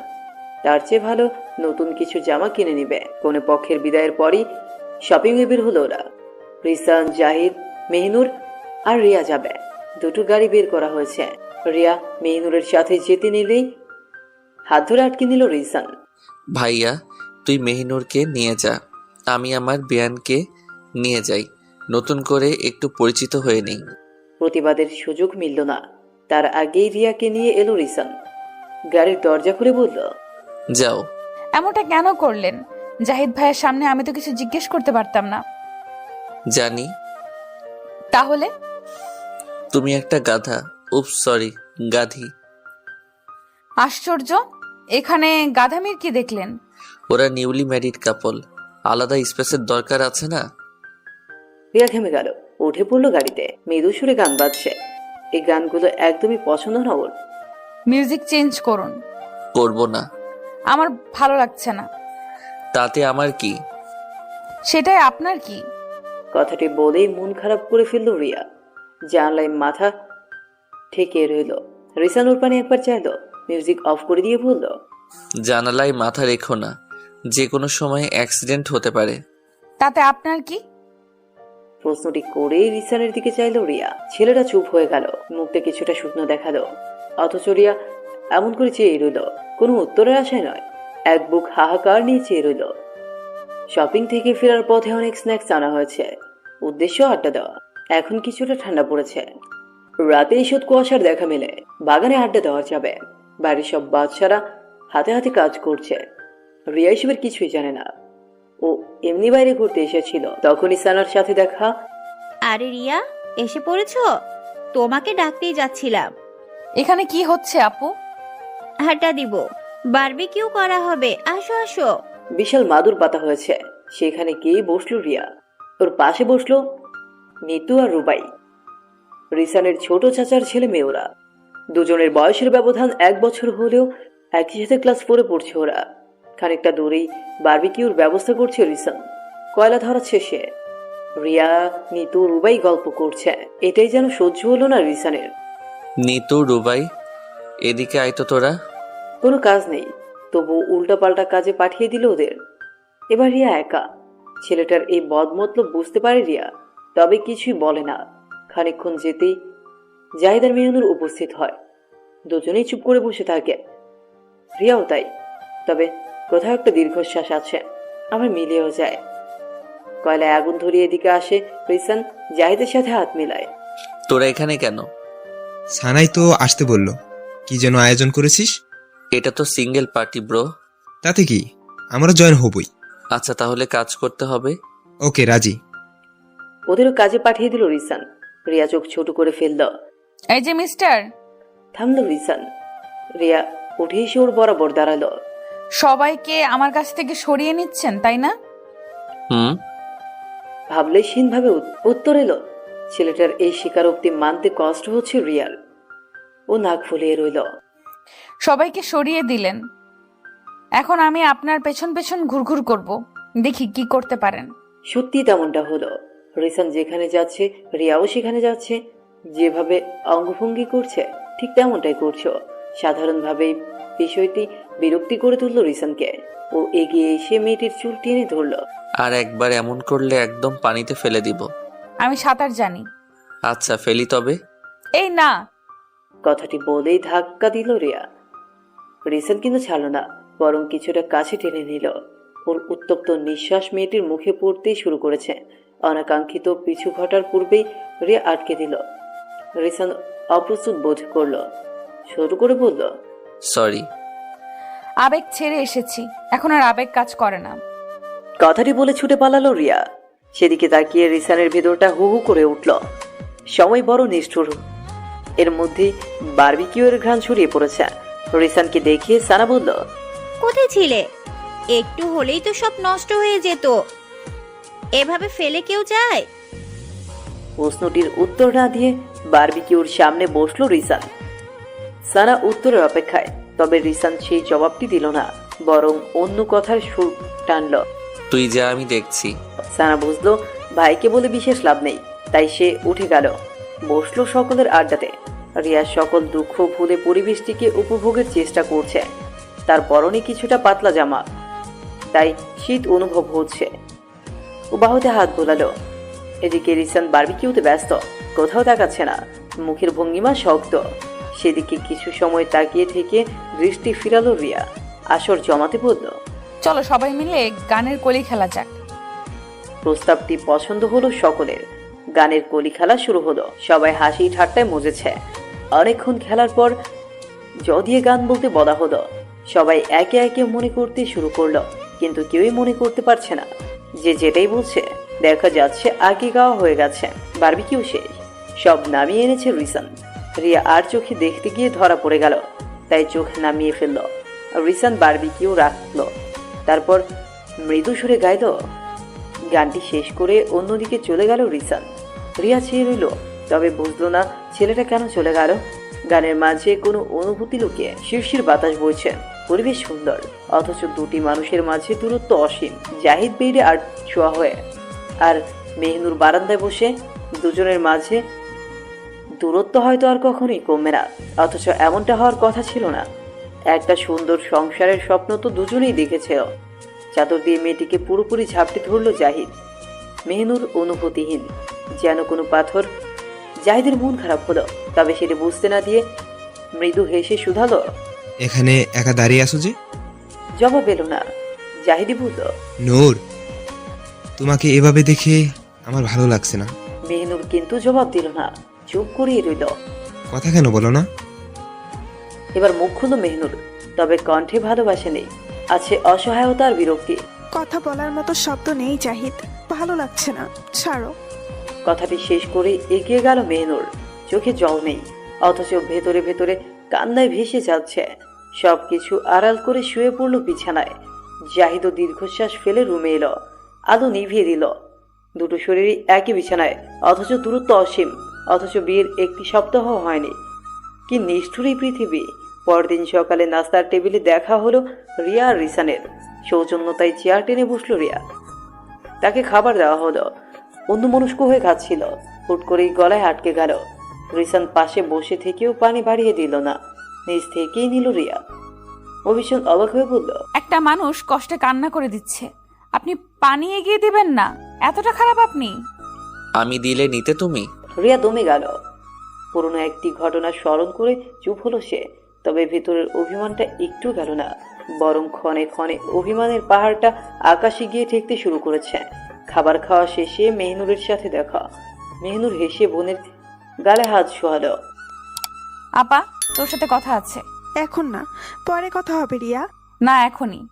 B: তার চেয়ে ভালো নতুন কিছু জামা কিনে নিবে। কোনো পক্ষের বিদায়ের পরই শপিং এ বের হলো ওরা। রিসান, জাহিদ, মেহনুর আর রিয়া যাবে। 2টো গাড়ি বের করা হয়েছে। রিয়া মেহনুরের সাথে যেতে নিলেই হাত ধরে আটকে নিল রিসান।
C: ভাইয়া, তুই মেহিনুরকে নিয়ে যা, আমি আমার বিয়ানকে নিয়ে যাই, নতুন করে একটু পরিচিত হয়ে নেই।
B: প্রতিবাদের সুযোগ মিলল না। তার আগেই রিয়াকে নিয়ে এলো রিসান। গাড়ির দরজা খুলে বলল,
C: যাও।
A: এমনটা কেন করলেন? জাহিদ ভাইয়ের সামনে আমি তো কিছু জিজ্ঞেস করতে পারতাম না।
C: জানি
A: তাহলে?
C: তুমি একটা গাধা। উপস, সরি, গাধি।
A: আশ্চর্য, এখানে গাধামির কি দেখলেন?
C: ওরা নিউলি ম্যারিড কাপল, আলাদা স্পেসের দরকার আছে না?
B: রিয়া থেমে গেল, উঠে পড়লো গাড়িতে। মৃদু সুরে গান বাজছে। এই গানগুলো একদমই পছন্দ না ওর।
A: মিউজিক চেঞ্জ করুন।
C: করব না।
A: আমার ভালো লাগছে না।
C: তাতে আমার কি?
A: সেটাই আপনার কি?
B: কথাটি বলেই মন খারাপ করে ফেলল রিয়া। জানলায় মাথা ঠেকে রইল। রিসান ওর পানে একবার চাইল, মিউজিক অফ করে দিয়ে বলল,
C: জানালায় মাথা রেখো না, যে কোনো সময় অ্যাক্সিডেন্ট হতে পারে।
A: তাতে আপনার কি?
B: প্রশ্নটি করেই রিসানের দিকে চাইল রিয়া। ছেলেটা চুপ হয়ে গেল, মুখটা কিছুটা শুকনো দেখালো। অথচ রিয়া এমন করে চেয়ে রইল, কোনো উত্তরের আশায় নয়, এক বুক হাহাকার নিয়ে চেয়ে রইল। শপিং থেকে ফেরার পথে অনেক স্ন্যাক্স আনা হয়েছে, উদ্দেশ্য আড্ডা দেওয়া। এখন কিছুটা ঠান্ডা পড়েছে, রাতে ঈষৎ কুয়াশার দেখা মেলে। বাগানে আড্ডা দেওয়া যাবে। বাড়ির সব বাচ্চারা হাতে হাতে কাজ করছে। রিয়া এসবের কিছুই জানে না। ও এমনি বাইরে ঘুরতে এসেছিল, তখনই সানার সাথে দেখা।
E: আরে রিয়া, এসে পড়েছো? তোমাকে ডাকতেই যাচ্ছিলাম।
A: এখানে কি হচ্ছে আপু?
E: আড্ডা দিব, বারবিকিউ করা হবে, আসো আসো।
B: বিশাল মাদুর পাতা হয়েছে, সেখানে গিয়ে বসলো রিয়া। ওর পাশে বসলো নিতু আর রুবাই, রিসানের ছোট চাচার ছেলে মেয়ে ওরা। দুজনের বয়সের ব্যবধান 1 বছর হলেও একই সাথে ক্লাস 4-এ পড়ছে ওরা। খানিকটা দূরেই বারবিকিউর ব্যবস্থা করছে রিসান। কয়লা ধরাচ্ছে সে। রিয়া, নিতু, রুবাই গল্প করছে। এটাই যেন সহ্য হলো না রিসানের।
C: নিতু, রুবাই, এদিকে আইতো তোরা।
B: কোনো কাজ নেই, তবু উল্টাপাল্টা কাজে পাঠিয়ে দিল ওদের। এবার রিয়া একা। ছেলেটার এই বদমতলব বুঝতে পারে রিয়া, তবে কিছুই বলে না। খানিকক্ষণ যেতেই জাহিদ আর মেহনুর উপস্থিত হয়। দুজনেই চুপ করে বসে থাকে, রিয়াও তাই। তবে কোথাও একটা দীর্ঘশ্বাস আছে, আমার মিলিয়েও যায়। কয়লায় আগুন ধরিয়ে এদিকে আসে রিসান, জাহিদের সাথে হাত মিলায়।
C: তোরা এখানে কেন?
D: সানাই তো আসতে বলল। কি যেন আয়োজন করেছিস?
C: এটা তো সিঙ্গেল পার্টি ব্রো।
D: তাতে কি, আমরা জয়েন হবই।
C: আচ্ছা, তাহলে কাজ করতে হবে।
D: ওকে, রাজি।
B: ওদেরও কাজে পাঠিয়ে দিল রিসান। রিয়া চোখ ছোট করে ফেলল।
A: এই যে মিস্টার।
B: থামল রিসান। রিয়া উঠে এসে ওর বরাবর দাঁড়ালো।
A: সবাইকে আমার কাছ থেকে সরিয়ে নিচ্ছেন, তাই না?
C: হুম।
B: ভাবলেশহীনভাবে উত্তর এলো। ছেলেটার এই স্বীকারোক্তি মানতে কষ্ট হচ্ছে রিয়ার। ও নাক ফুলিয়ে রইল।
A: সবাইকে সরিয়ে দিলেন, এখন আমি আপনার পেছন পেছন ঘুরঘুর করব, দেখি কি করতে পারেন।
B: সত্যি তেমনটা হলো। রিসান যেখানে যাচ্ছে রিয়াও সেখানে যাচ্ছে। যেভাবে অঙ্গভঙ্গি করছে ঠিক তেমনটাই করছো। সাধারণভাবেই বিষয়টি বিরক্তি করে তুলল রিসানকে। ও এগিয়ে এসে মেয়েটির চুল টেনে ধরল।
C: আর একবার এমন করলে একদম পানিতে ফেলে দিব।
A: আমি সাঁতার জানি।
C: আচ্ছা, ফেলি তবে।
A: এই না।
B: কথাটি বলেই ধাক্কা দিল রিয়া। রিসান কিন্তু ছাড়ল না, বরং কিছুটা কাছে টেনে নিল। ওর উত্তপ্ত নিঃশ্বাস মেয়েটির মুখে পড়তেই শুরু করেছে। অনাকাঙ্ক্ষিত পিছু ঘটার পূর্বেই রিয়া আটকে দিল। রিসান অপ্রস্তুত বোধ করল, ছোট করে বলল,
C: সরি।
A: আবেগ ছেড়ে এসেছি, এখন আর আবেগ কাজ করে না।
B: কথাটি বলে ছুটে পালালো রিয়া। সেদিকে তাকিয়ে রিসানের ভেতরটা হু হু করে উঠল। সময় বড় নিষ্ঠুর। এর মধ্যে বারবিকিউয়ের ঘ্রাণ ছড়িয়ে পড়েছে। রিসানকে দেখে সানা বলল,
E: কোথায় ছিলে? একটু হলেই তো সব নষ্ট হয়ে যেত। এভাবে ফেলে কেউ যায়?
B: প্রশ্নটির উত্তর না দিয়ে বারবিকিউর সামনে বসলো রিসান। সানা উত্তরের অপেক্ষায়, তবে রিসান সেই জবাবটি দিল না, বরং অন্য কথার সুর টানল।
C: তুই যা, আমি দেখছি।
B: সানা বুঝলো ভাইকে বলে বিশেষ লাভ নেই, তাই সে উঠে গেল, বসলো সকলের আড্ডাতে। রিয়া সকল দুঃখ ভুলে পরিবেশটিকে উপভোগের চেষ্টা করছে। তার পরনে কিছুটা পাতলা জামা, তাই শীত অনুভব হচ্ছে। ও বাহুতে হাত বোলালো। এদিকে রিসান বারবিকিউতে ব্যস্ত, কোথাও তাকাচ্ছে না, মুখের ভঙ্গিমা শক্ত। সেদিকে কিছু সময় তাকিয়ে থেকে দৃষ্টি ফিরালো রিয়া। আসর জমাতে বলল,
A: চলো সবাই মিলে গানের কলি খেলা যাক।
B: প্রস্তাবটি পছন্দ হলো সকলের। গানের কলি খেলা শুরু হলো। সবাই হাসি ঠাট্টায় মজেছে। অনেকক্ষণ খেলার পর যদিয়ে গান বলতে বলা হলো। সবাই একে একে মনে করতে শুরু করলো, কিন্তু কেউই মনে করতে পারছে না। যে যেটাই বলছে দেখা যাচ্ছে আগে গাওয়া হয়ে গেছে। বারবিকিউ শেষ, সব নামিয়ে এনেছে রিসান। রিয়া আর চোখে দেখতে গিয়ে ধরা পড়ে গেল, তাই চোখ নামিয়ে ফেলল। রিসান বারবিকিউ রাখলো, তারপর মৃদু সুরে গাইল। গানটি শেষ করে অন্যদিকে চলে গেল রিসান। রিয়া চেয়ে রইল, তবে বুঝলো না ছেলেটা কেন চলে গেল। গানের মাঝে কোনো অনুভূতি লুকিয়ে শিরশির বাতাস বইছে, পরিবেশ সুন্দর, অথচ দুটি মানুষের মাঝে দূরত্ব অসীম। জাহিদ বেইরে আর ছোঁয়া হয়ে, আর মেহনুর বারান্দায় বসে। দুজনের মাঝে দূরত্ব হয়তো আর কখনোই কমবে না, অথচ এমনটা হওয়ার কথা ছিল না। একটা সুন্দর সংসারের স্বপ্ন তো দুজনেই দেখেছিল। চাদর দিয়ে মেয়েটিকে পুরোপুরি ঝাপটে ধরল জাহিদ। মেহনুর অনুভূতিহীন, যেন কোনো পাথর। জাহিদের মন খারাপ হলো, তবে সেটা বুঝতে না দিয়ে মৃদু হেসে শুধালো।
D: এখানে একা দাঁড়িয়ে আছো যে?
B: জবাব এলো না। জাহিদি বলল,
D: নূর, তোমাকে এভাবে দেখে আমার ভালো লাগছে না।
B: মেহনুর কিন্তু জবাব দিল না, চুপ করিয়ে রইল।
D: কথা কেন বলো না?
B: এবার মুখ খুলল মেহনুর, তবে কণ্ঠে ভালোবাসা নেই, আছে অসহায়তা আর বিরক্তি।
G: কথা বলার মতো শব্দ নেই জাহিদ, ভালো লাগছে না, ছাড়ো।
B: কথাটি শেষ করে এগিয়ে গেল মেহনুর। চোখে জল নেই, অথচ ভেতরে ভেতরে কান্নায় ভেসে যাচ্ছে। সবকিছু আড়াল করে শুয়ে পড়ল বিছানায়। জাহিদও দীর্ঘশ্বাস ফেলে রুমে এলো, আলো নিভিয়ে দিল। দুটো শরীরই একই বিছানায়, অথচ দূরত্ব অসীম। অথচ বিয়ের একটি সপ্তাহ হয়নি। কি নিষ্ঠুর এই পৃথিবী। পরদিন সকালে নাস্তার টেবিলে দেখা হলো রিয়া আর রিসানের। সৌজন্যতায় চেয়ার টেনে বসলো রিয়া, তাকে খাবার দেওয়া হলো। অন্যমনস্ক হয়ে খাচ্ছিল, হুট করেই গলায় আটকে গেল। রিসান পাশে বসে থেকেও পানি বাড়িয়ে দিল না, নিজ থেকেই নিল রিয়া। ও ভীষণ অবাক হয়ে বলল,
A: একটা মানুষ কষ্টে কান্না করে দিচ্ছে, আপনি পানি এগিয়ে দিবেন না? এতটা খারাপ আপনি?
C: আমি দিলে নিতে তুমি?
B: রিয়া দমে গেল। পুরনো একটি ঘটনা স্মরণ করে চুপ হলো সে, তবে ভেতরের অভিমানটা একটু গেল না, বরং ক্ষণে ক্ষণে অভিমানের পাহাড়টা আকাশে গিয়ে ঠেকতে শুরু করেছে। খাবার খাওয়া শেষে মেহনুরের সাথে দেখা। মেহনুর হেসে বোনের গালে হাত শোয়ালো।
A: আপা, তোর সাথে কথা আছে।
G: এখন না, পরে কথা হবে রিয়া।
A: না, এখনই।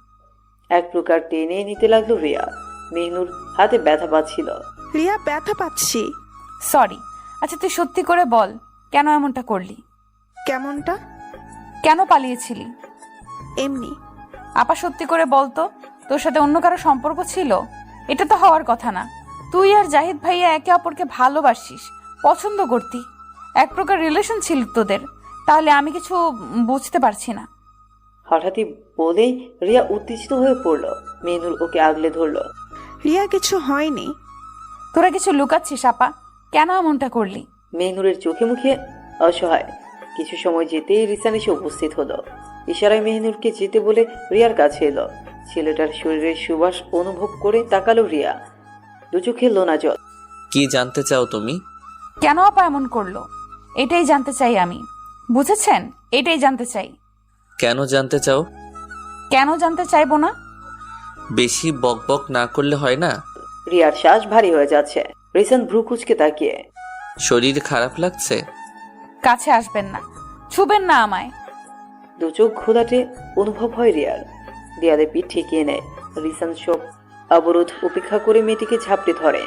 B: এক প্রকার টেনে নিতে লাগলো রিয়া। মেহনুর হাতে ব্যথা পাচ্ছিল।
G: রিয়া, ব্যথা পাচ্ছি।
A: সরি। আচ্ছা তুই সত্যি করে বল, কেন এমনটা করলি?
G: কেমনটা?
A: কেন পালিয়েছিলি?
G: এমনি।
A: আপা সত্যি করে বলতো, তোর সাথে অন্য কারো সম্পর্ক ছিল? এটা তো হওয়ার কথা না। তুই আর জাহিদ ভাইয়া একে অপরকে ভালোবাসিস, পছন্দ করতি, এক প্রকার রিলেশন ছিল তোদের। তাহলে আমি কিছু বুঝতে পারছি না।
B: হঠাৎই বলেই রিয়া উত্তেজিত হয়ে পড়ল। মেহনুর ওকে আগলে ধরলো।
G: রিয়া, কিছু হয়নি।
A: তোরা কিছু লুকাচ্ছিস আপা, কেন এমনটা করলি?
B: মেহনুরের চোখে মুখে অসহায়। কিছু সময় যেতেই রিসান এসে উপস্থিত হলো। ইশারায় মেহনুরকে যেতে বলে রিয়ার কাছে এলো। ছেলেটার শরীরের সুবাস অনুভব করে তাকালো রিয়া, দু চোখে লোনা জল।
C: কি জানতে চাও তুমি?
A: কেন আপা এমন করলো, এটাই জানতে চাই আমি। বুঝেছেন? এটাই জানতে চাই।
C: কেন জানতে চাও?
A: কেন জানতে চাইবো না?
C: বেশি বকবক না করলে হয় না?
B: রিয়ার শ্বাস ভারী হয়ে যাচ্ছে। রিসান ভ্রু কুচকে তাকিয়ে,
C: শরীর খারাপ লাগছে?
A: কাছে আসবেন না, ছুবেন না আমায়।
B: দু চোখ ঘোলাটে অনুভব হয় রিয়ার। দেয়ালে পিঠ ঠেকিয়ে নেয়। রিসান সব অবরোধ উপেক্ষা করে মেয়েটিকে ঝাপটে ধরে।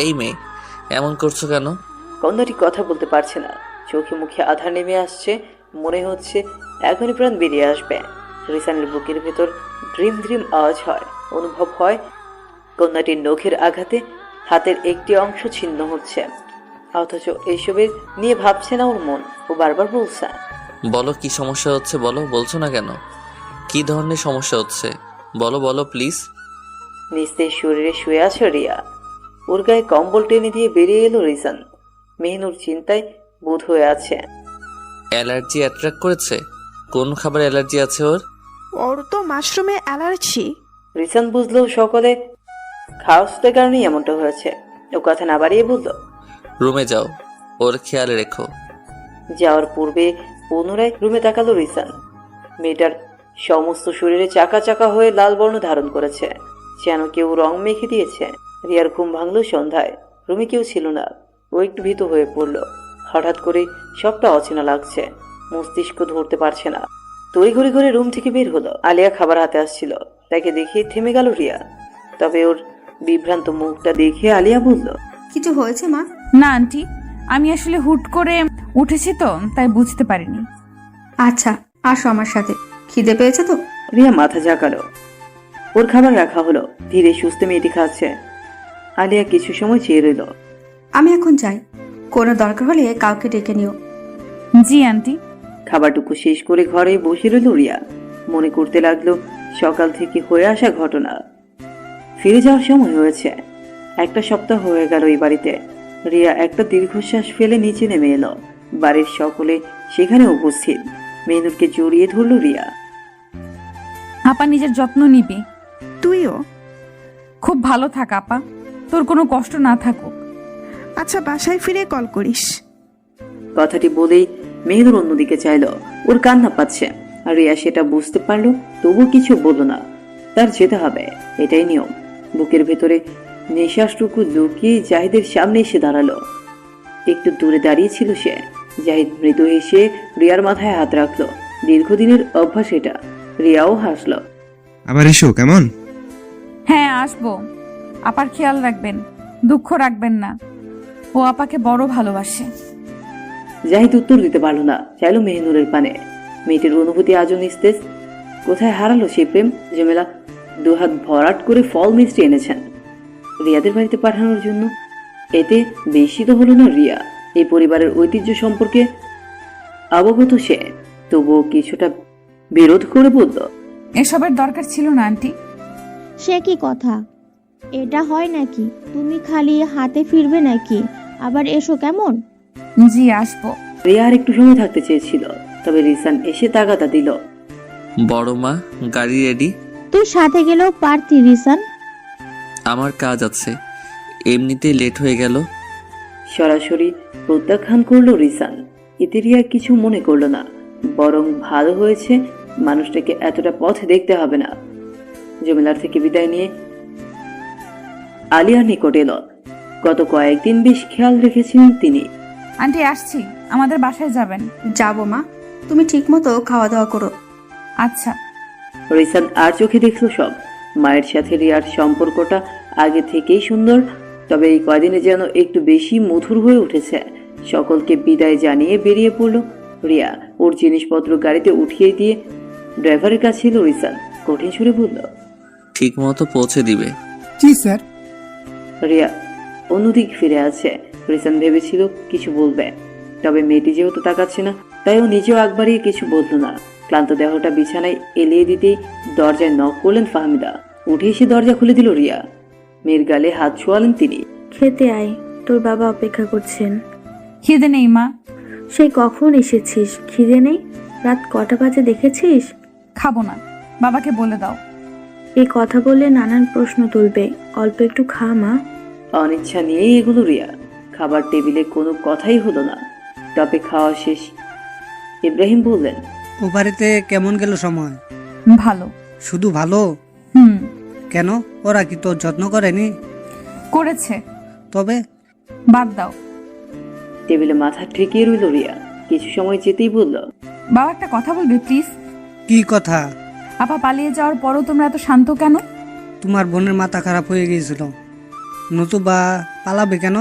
C: এই মেয়ে, এমন করছো কেন?
B: কন্যাটি কথা বলতে পারছে না, চোখে মুখে আধার নেমে আসছে। মনে হচ্ছে এখনই প্রাণ বেরিয়ে আসবে। রিসানের বুকের ভেতর ড্রিম ড্রিম আওয়াজ হয়। অনুভব হয় কন্যাটির নখের আঘাতে হাতের একটি অংশ ছিন্ন হচ্ছে, অথচ এইসবের নিয়ে ভাবছে না ওর মন। ও বারবার বলছে,
C: বলো কি সমস্যা হচ্ছে, বলো। বলছো না কেন? কি ধরনের সমস্যা হচ্ছে বলো, বলো প্লিজ।
B: নিস্তেজ শরীরে শুয়ে আছে রিয়া। ওর গায়ে কম্বল টেনে দিয়ে বেরিয়ে এলো রিসান। মেহনুর চিন্তায় বোধ হয়ে আছে।
C: অ্যালার্জি অ্যাট্রাক্ট করেছে? কোন খাবার অ্যালার্জি আছে ওর?
G: ওর তো মাশরুমে অ্যালার্জি।
B: রিসান বুঝলো সকলে খাওয়ার কারণেই এমনটা হয়েছে। ও কথা না বাড়িয়ে বলল,
C: রুমে যাও, ওর খেয়াল রেখো।
B: যাওয়ার পূর্বে পুনরায় রুমে তাকালো রিসান। মেয়েটার সমস্ত শরীরে চাকা চাকা হয়ে লাল বর্ণ ধারণ করেছে, যেন কেউ রং মেখে দিয়েছে। রিয়ার ঘুম ভাঙলো সন্ধ্যায়। রুমে কেউ ছিল না। ও একটু ভীত হয়ে পড়ল। হঠাৎ করে সবটা অচেনা লাগছে, মস্তিষ্ক ধরতে পারছে না। তড়িঘড়ি করে রুম থেকে বের হলো। আলিয়া খাবার হাতে আসছিল, তাকে দেখে থেমে গেল রিয়া। তবে ওর বিভ্রান্ত মুখটা দেখে আলিয়া বলল,
H: কিছু হয়েছে মা?
A: না আন্টি, আমি আসলে হুট করে উঠেছি তো, তাই বুঝতে পারিনি।
H: আচ্ছা, আসো আমার সাথে। খিদে পেয়েছে তো?
B: রিয়া মাথা ঝাঁকালো। ওর খাবার রাখা হলো। ধীরে সুস্থে মেয়েটি খাচ্ছে। আলিয়া কিছু সময় চেয়ে রইল।
H: আমি এখন যাই, কোনো দরকার হলে কাউকে ডেকে নিও।
A: জি আন্টি।
B: খাবারটুকু শেষ করে ঘরে বসে রইল রিয়া। মনে করতে লাগলো সকাল থেকে হয়ে আসা ঘটনা। ফিরে যাওয়ার সময় হয়েছে। একটা সপ্তাহ হয়ে গেল এই বাড়িতে। রিয়া একটা দীর্ঘশ্বাস ফেলে নিচে নেমে এলো। বাড়ির সকলে সেখানে উপস্থিত। মেহনুরকে জড়িয়ে ধরল রিয়া।
A: আপা নিজের যত্ন নিবি।
G: তুইও।
A: খুব ভালো থাক আপা, তোর কোনো কষ্ট না থাকুক।
G: আচ্ছা, বাসায় ফিরে কল করিস।
B: কথাটি বলেই মেহনুর অন্যদিকে চাইল। ওর কান্না পাচ্ছে। আর রিয়া সেটা বুঝতে পারলো, তবু কিছু বলল না। তার যেতে হবে, এটাই নিয়ম। বুকের ভেতরে নিঃশ্বাসটুকু লুকিয়ে জাহিদের সামনে এসে দাঁড়ালো। একটু দূরে দাঁড়িয়ে ছিল সে। জাহিদ মৃদু হেসে রিয়ার মাথায় হাত রাখলো। দীর্ঘদিনের অভ্যাস এটা। রিয়াও হাসলো।
D: আবার এসো কেমন?
A: হ্যাঁ আসবো। আপার খেয়াল রাখবেন, দুঃখ রাখবেন না। ও আপাকে বড় ভালোবাসে।
B: জাহিদ উত্তর দিতে পারলো না, চাইলো মেহনুরের পানে। মেয়েটির অনুভূতি আজও নিস্তেজ। কোথায় হারালো সেই প্রেম? জমেলা দুহাত ভরাট করে ফল মিষ্টি এনেছেন রিয়াদের বাড়িতে পাঠানোর জন্য। এতে বেশি তো হলো না রিয়া। এই পরিবারের ঐতিহ্য সম্পর্কে অবগত সে, তবুও কিছুটা বিরোধ করে বলল,
A: এসবের দরকার ছিল না আন্টি।
E: সে কি কথা? এটা হয় নাকি? তুমি খালি হাতে ফিরবে নাকি? আবার এসো কেমন?
A: জি আসবো।
B: রিয়া আর একটু সময় থাকতে চেয়েছিল, তবে রিসান এসে তাগাদা দিল।
C: বড় মা, গাড়ি রেডি।
E: তুই সাথে গেলেও পারতি রিসান।
C: আমার কাজ আছে, এমনিতেই লেট হয়ে গেল।
B: সরাসরি প্রত্যাখ্যান করলো রিসান। এতে রিয়া কিছু মনে করলো না, বরং ভালো হয়েছে। মানুষটাকে এতটা পথ দেখতে হবে না। জমিলার থেকে বিদায় নিয়ে আলিয়ার নিকট এলো। গত কয়েকদিন বেশ খেয়াল রেখেছিলেন তিনি।
A: আন্টি আসছি, আমাদের বাসায় যাবেন।
H: যাবো মা, তুমি ঠিক মতো খাওয়া দাওয়া করো।
A: আচ্ছা।
B: রিসান আর চোখে দেখলো সব। মায়ের সাথে রিয়ার সম্পর্কটা আগে থেকেই সুন্দর, তবে এই কয়দিনে যেন একটু বেশি মধুর হয়ে উঠেছে। সকলকে বিদায় জানিয়ে বেরিয়ে পড়ল রিয়া। ওর জিনিসপত্র গাড়িতে উঠিয়ে দিয়ে ড্রাইভারের কাছে এলো রিসান। কঠিন সুরে বলল,
C: ঠিক মতো পৌঁছে দিবে।
I: জি স্যার।
B: রিয়া অন্যদিক ফিরে আছে। রিসান ভেবেছিল কিছু বলবে, তবে মেয়েটি যেহেতু তাকাচ্ছে না, তাই ও নিজেও আগ বাড়িয়ে কিছু বলল না। ক্লান্ত দেহটা বিছানায় এলিয়ে দিতেই দরজায় নক করলেন ফাহমিদা। উঠে এসে দরজা খুলে দিল রিয়া। মেয়ের গালে হাত ছোঁয়ালেন তিনি।
F: খেতে আয়, তোর বাবা অপেক্ষা করছেন।
A: খিদে নেই মা।
F: সেই কখন এসেছিস? খিদে নেই? রাত কটা বাজে দেখেছিস?
A: খাবো না, বাবাকে বলে দাও।
F: এই কথা বললে নানান প্রশ্ন তুলবে। অল্প একটু খা মা।
B: অনিচ্ছা নিয়েই এগুলো রিয়া। খাবার টেবিলে কোনো কথাই হলো না। তবে খাওয়া শেষ। ইব্রাহিম বললেন,
I: ও বাড়িতে কেমন গেল সময়?
A: ভালো।
I: শুধু ভালো?
A: হুম।
I: কেন, ওরা কি তোর যত্ন করেনি?
A: করেছে।
I: তবে
A: বাদ দাও।
B: টেবিলে মাথা ঠেকিয়ে রইল রিয়া। কিছু সময় যেতেই বলল,
A: বাবা একটা কথা বলবে প্লিজ?
I: কি কথা?
A: আপা পালিয়ে যাওয়ার পরও তোমরা এত শান্ত কেন?
I: তোমার বোনের মাথা খারাপ হয়ে গিয়েছিল, নতুবা পালাবে কেন?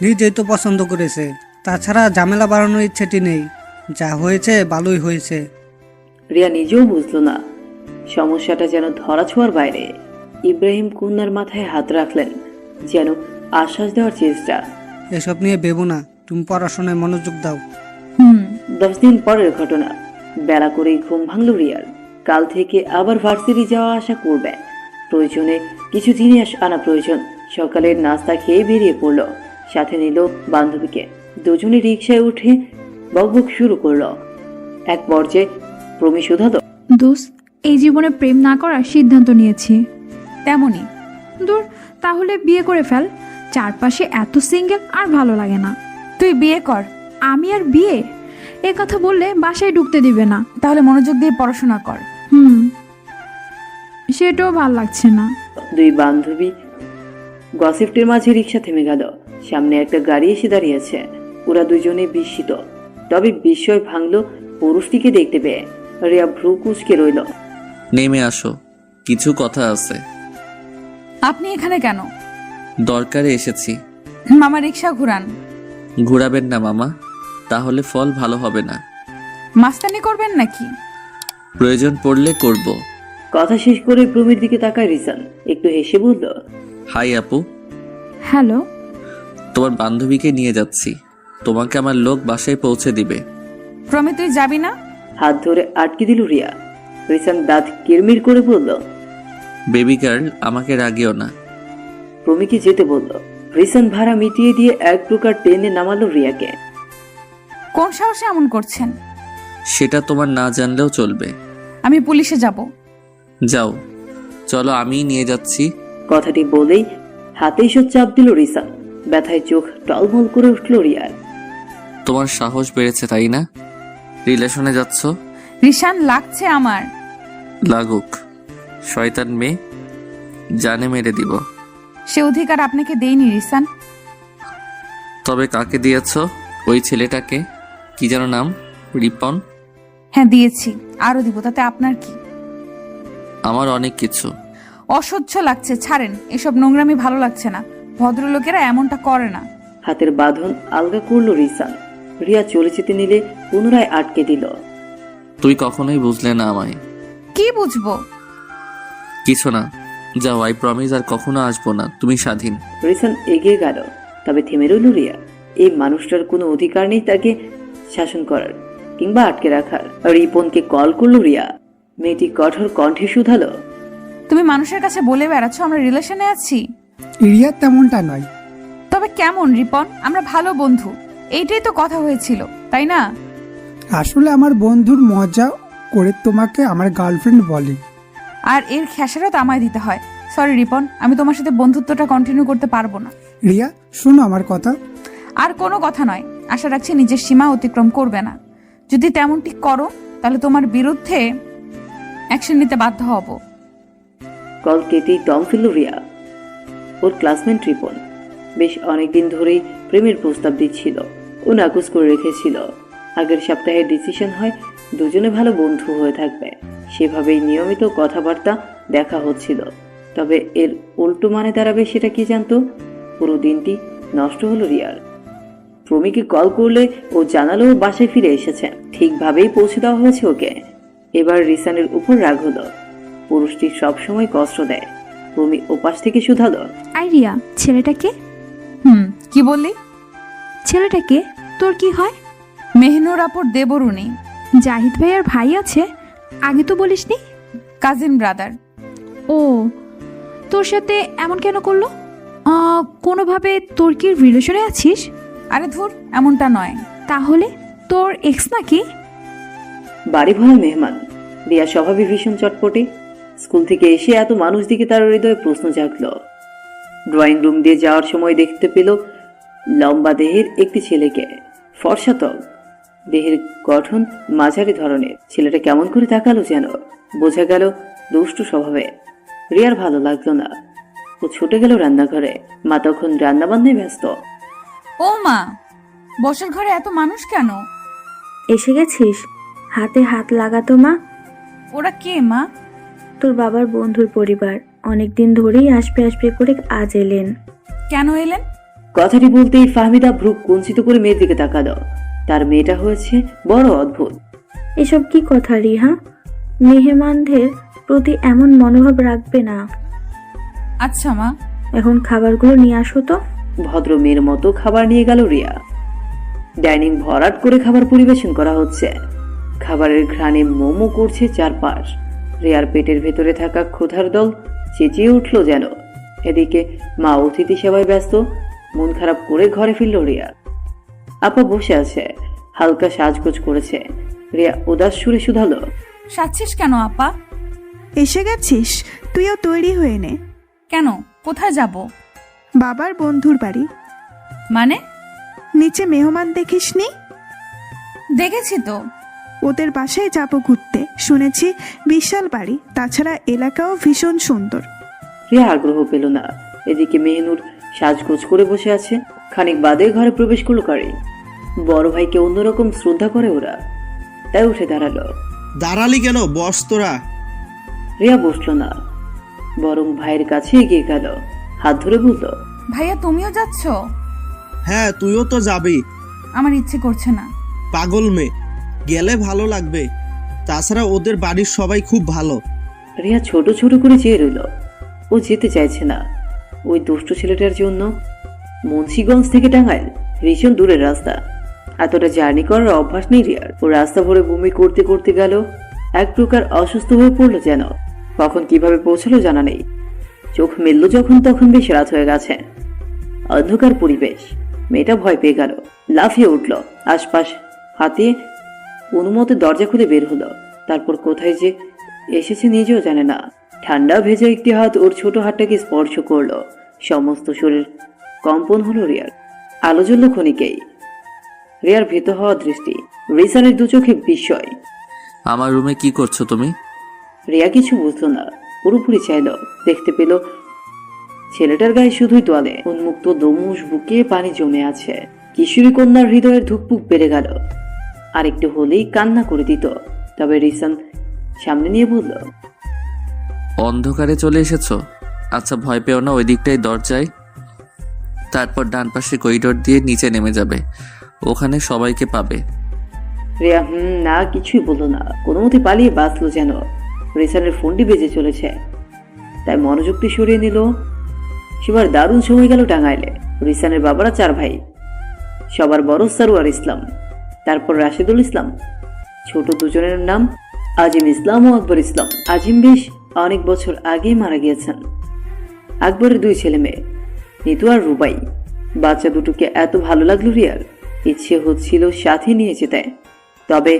I: নিজেই তো পছন্দ করেছে। তাছাড়া ঝামেলা বাড়ানোর ইচ্ছেটি নেই। যা হয়েছে ভালোই হয়েছে।
B: রিয়া নিজেও বুঝলো না, সমস্যাটা যেন ধরা ছোঁয়ার বাইরে। ইব্রাহিম কন্যার মাথায় হাত রাখলেন, যেন আশ্বাস দেওয়ার চেষ্টা।
I: এসব নিয়ে ভেবো না, তুমি পড়াশোনায় মনোযোগ দাও।
B: 10 দিন পরের ঘটনা। বেলা করেই ঘুম ভাঙল রিয়ার। কাল থেকে আবার ভার্সিটি যাওয়া আসা করবে। প্রয়োজনে কিছু জিনিস আনা প্রয়োজন। সকালের নাস্তা খেয়ে বেরিয়ে পড়ল। সাথে নিল বান্ধবীকে। দুজনে রিকশায় উঠে বকবক শুরু করলো। এক পর্যায়ে প্রমি শুধালো,
J: দোস্ত, এই জীবনে প্রেম না করার সিদ্ধান্ত নিয়েছি।
A: তেমনই।
J: দূর, তাহলে বিয়ে করে ফেল। চারপাশে এত সিঙ্গেল আর ভালো লাগে না।
A: তুই বিয়ে কর।
J: আমি আর বিয়ে? এ কথা বললে বাসায় ঢুকতে দিবে না।
A: তাহলে মনোযোগ দিয়ে পড়াশোনা কর।
J: সেটাও ভাল লাগছে না।
B: দুই বান্ধবী গসিপটির মাঝে রিকশা থেমে গেল। সামনে একটা গাড়ি এসে দাঁড়িয়েছে। ওরা দুজনে বিস্মিত। তবে বিস্ময় ভাঙল পুরুষটিকে দেখতে পেয়ে। রিয়া ভ্রু কুঁচকে রইল।
C: নেমে আসো, কিছু কথা আছে।
A: আপনি এখানে কেন?
C: দরকারে এসেছি।
A: মামা রিক্সা ঘুরান।
C: ঘোরাবেন না মামা, তাহলে ফল ভালো হবে না।
A: মাস্তানি করবেন নাকি?
C: প্রয়োজন পড়লে করব।
B: কথা শেষ করে প্রমির দিকে তাকায় রিসান। একটু হেসে বলল,
C: হাই আপু।
J: হ্যালো।
C: তোমার বান্ধবীকে নিয়ে যাচ্ছি। তোমাকে আমার লোক বাসায় পৌঁছে দিবে।
A: প্রমি, তুই যাবি না?
B: হাত ধরে আটকে দিল রিয়া। রিসান দাঁত কিরমির করে বলল,
C: বেবি গার্ল, আমাকে রাগিও না।
B: প্রমিকে যেতে বলল। রিসান ভাড়া মিটিয়ে দিয়ে এক প্রকার টেনে নামালো রিয়াকে।
A: কোন সাহসে এমন করছেন?
C: সেটা তোমার না জানলেও চলবে।
A: আমি পুলিশে যাব।
C: যাও, চলো আমিই নিয়ে যাচ্ছি।
B: কথাটি বলেই হাতে এসব চাপ দিল রিসান। ব্যথায় চোখ টলমল করে উঠল রিয়ার।
C: তোমার সাহস বেড়েছে তাই না? রিলেশনে যাচ্ছ?
A: রিশান, লাগছে আমার।
C: লাগুক, শয়তান মেয়ে, জানে মেরে দিব।
A: সে অধিকার আপনাকে দেইনি রিসান।
C: তবে কাকে দিয়েছ? ওই ছেলেটাকে, কি যেন নাম, রিপন?
A: হ্যাঁ দিয়েছি, আরো দিব, তাতে আপনার কি?
C: আমার অনেক কিছু।
A: অসহ্য লাগছে, ছাড়েন। এসব নোংরামি ভালো লাগছে না। ভদ্রলোকেরা এমনটা করে না।
B: হাতের বাঁধন আলগা করলো রিসান। রিয়া চলে যেতে নিলে পুনরায় আটকে দিল।
C: তুই কখনোই বুঝলে না আমায়।
A: কি বুঝবো?
C: কিছু না, যাও। আই প্রমিস আর কখনো আসবো না। তুমি স্বাধীন।
B: রিসান এগিয়ে গেল। তবে থেমে রইল রিয়া। এই মানুষটার কোনো অধিকার নেই তাকে শাসন করার কিংবা আটকে রাখার। রিপনকে কল করলো রিয়া। মেয়েটি কঠোর কণ্ঠে শুধালো,
A: তুমি মানুষের কাছে বলে বেড়াচ্ছ আমরা রিলেশনে আছি।
K: রিয়া তেমনটা নয়।
A: তবে কেমন রিপন? আমরা ভালো বন্ধু, এইটাই তো কথা হয়েছিল, তাই না?
K: আসলে আমার বন্ধুর মজা করে তোমাকে আমার গার্লফ্রেন্ড বলে।
A: আর এর খেসারত আমায় দিতে হয়। সরি রিপন, আমি তোমার সাথে বন্ধুত্বটা কন্টিনিউ করতে পারবো না।
K: রিয়া, শোনো আমার কথা।
A: আর কোনো কথা নয়। আশা রাখছি নিজের সীমা অতিক্রম করবে না। যদি তেমনটি করো তাহলে তোমার বিরুদ্ধে অ্যাকশন নিতে বাধ্য হব।
B: কল কেটেই দম ফেলল রিয়া। ওর ক্লাসমেট রিপন বেশ অনেকদিন ধরেই প্রেমের প্রস্তাব দিচ্ছিল। ও নাকচ করে রেখেছিল। আগের সপ্তাহে ডিসিশন হয় দুজনে ভালো বন্ধু হয়ে থাকবে। সেভাবেই নিয়মিত কথাবার্তা দেখা হচ্ছিল। তবে এর উল্টো মানে দাঁড়াবে সেটা কি জানতো? পুরো দিনটি নষ্ট হলো রিয়ার। প্রমিকে কল করলে ও জানালো বাসায় ফিরে এসেছে। ঠিকভাবেই পৌঁছে দেওয়া হয়েছে ওকে। এবার রিসানের উপর রাগ হলো। পুরুষটি সবসময় কষ্ট দেয়। প্রমি ওপাশ থেকে শুধালো,
J: আইরিয়া, ছেলেটাকে?
A: কি বললি?
J: ছেলেটাকে তোর কি হয়?
A: মেহনুর আপুর দেবরুনি।
J: জাহিদ ভাইয়ার ভাই আছে? আগে তো বলিসনি।
A: Cousin brother.
J: ও, তোর সাথে এমন কেন করলো? কোনোভাবে তোর কি রিলেশনে আছিস?
A: আরে ধুর, এমনটা নয়।
J: তাহলে তোর এক্স নাকি?
B: বাড়ি ভরা মেহমান। রিয়া স্বভাবে ভীষণ চটপটে। স্কুল থেকে এসে এত মানুষ দিকে তার হৃদয়ে প্রশ্ন জাগলো। ড্রয়িং রুম দিয়ে যাওয়ার সময় দেখতে পেল লম্বা দেহের একটি ছেলেকে। ফর্সা ত্বক, দেহের গঠন মাঝারি ধরনের। ছেলেটা কেমন করে তাকালো যেন। বোঝা গেল দুষ্টু স্বভাবে। রিয়ার ভালো লাগলো না। ও ছুটে গেল রান্নাঘরে। মা তখন রান্নাবান্নায় ব্যস্ত।
A: ও মা, বসার ঘরে এত মানুষ কেন?
F: এসে গেছিস? হাতে হাত লাগাতো মা।
A: ওরা কে মা?
F: তোর বাবার বন্ধুর পরিবার। অনেকদিন ধরেই আসবে আসবে করে আজ এলেন।
A: কেন এলেন?
B: কথাটি বলতেই ফাহমিদা ভ্রু কুঞ্চিত করে মেয়ের দিকে তাকালো। তার মেয়েটা হয়েছে বড় অদ্ভুত।
F: এসব কি কথা রিহা? মেহমানদের প্রতি এমন মনোভাব রাখবে না।
A: আচ্ছা মা।
F: এখন খাবারগুলো নিয়ে আসো তো।
B: ভদ্র মেয়ের মতো খাবার নিয়ে গেল রিয়া। ডাইনিং ভরাট করে খাবার পরিবেশন করা হচ্ছে। খাবারের ঘ্রাণে মোমো করছে চারপাশ। রিয়ার পেটের ভেতরে থাকা ক্ষুধার দল চেঁচিয়ে উঠল যেন। এদিকে মা অতিথি সেবায় ব্যস্ত। মন খারাপ করে ঘরে ফিরল রিয়া। আপা বসে আছে, হালকা সাজগোজ করেছে। রিয়া উদাস সুরে শুধালো,
A: সাচ্ছিস কেন আপা?
G: এসে গেছিস, তুইও তৈরি হয়ে নে।
A: কেন, কোথায় যাব?
G: বাবার বন্ধুর বাড়ি।
A: মানে?
G: নিচে মেহমান দেখিসনি?
A: দেখেছি তো।
G: ওদের বাসায় যাব ঘুরতে, শুনেছি বিশাল বাড়ি, তাছাড়া এলাকাও ভীষণ সুন্দর।
B: রিয়া আগ্রহ পেল না। এদিকে মেহনুর সাজগোজ করে বসে আছে। খানিক বাদে ঘরে প্রবেশ করলো কারি। বড় ভাইকে অন্যরকম শ্রদ্ধা করে ওরা, তাই উঠে দাঁড়ালো।
L: দাঁড়ালি কেন, বস তোরা।
B: রিয়া বসলো না, বরং ভাইয়ের কাছে এগিয়ে গেল, হাত ধরে বলল,
A: ভাইয়া তুমিও যাচ্ছ?
L: হ্যাঁ, তুইও তো যাবি।
A: আমার ইচ্ছে করছে না।
L: পাগল মেয়ে, গেলে ভালো লাগবে। তাছাড়া ওদের বাড়ির সবাই খুব ভালো।
B: রিয়া ছোট ছোট করে চেয়ে রইল। ও যেতে চাইছে না ওই দুষ্ট ছেলেটার জন্য। মুন্সিগঞ্জ থেকে টাঙ্গাইল ভীষণ দূরের রাস্তা। এতটা জার্নি করার অভ্যাস নেই রিয়ার। ও রাস্তা ভরে বমি করতে করতে গেল। এক প্রকার অসুস্থ হয়ে পড়লো যেন। কখন কিভাবে পৌঁছালো জানা নেই। চোখ মেলল যখন তখন বেশ রাত হয়ে গেছে। অন্ধকার পরিবেশ। মেয়েটা ভয় পেয়ে গেল, লাফিয়ে উঠল, আশপাশ হাতিয়ে অনুমতে দরজা খুলে বের হলো। তারপর কোথায় যে এসেছে নিজেও জানে না। ঠান্ডা ভেজা একটি হাত ওর ছোট হাতটাকে স্পর্শ করলো। সমস্ত শরীর কম্পন হলো রিয়ার। আলো জ্বলল ক্ষণিকেই। রিয়ার ভীত হওয়া দৃষ্টি, রিসানের দু চোখে বিস্ময়।
C: আমার রুমে কি করছো তুমি?
B: রিয়া কিছু বুঝলো না, পুরোপুরি চাইল। দেখতে পেল ছেলেটার গায়ে শুধুই তোয়ালে, উন্মুক্ত দমুষ বুকে পানি জমে আছে। কিশোরী কন্যার হৃদয়ের ধুকপুক বেড়ে গেল। আর একটু হলেই কান্না করে দিত। তবে রিসান সামনে নিয়ে বলল,
C: অন্ধকারে চলে এসেছো? আচ্ছা, ভয় পেও না, ওই দিকটাই দরজায়, তারপর ডান পাশে করিডোর দিয়ে নিচে নেমে যাবে, ওখানে সবাইকে পাবে।
B: রিয়া না কিছুই বলল না, কোনো মতে পালিয়ে বাঁচলো যেন। রিসানের ফোনটি বেজে চলেছে, তাই মনোযোগটি সরিয়ে নিল। সেবার দারুণ সময় গেল টাঙ্গাইলে। রিসানের বাবারা 4 ভাই। সবার বড় সারোয়ার ইসলাম, তারপর রাশেদুল ইসলাম, ছোট দুজনের নাম আজিম ইসলাম ও আকবর ইসলাম। আজিম বেশ অনেক বছর আগেই মারা গিয়েছেন। আকবরের 2 ছেলে মেয়ে, নিতু আর রুবাই। বাচ্চা দুটোকে এত ভালো লাগলো রিয়ার, ইচ্ছে হচ্ছিল সাথে নিয়ে যেতে। তবে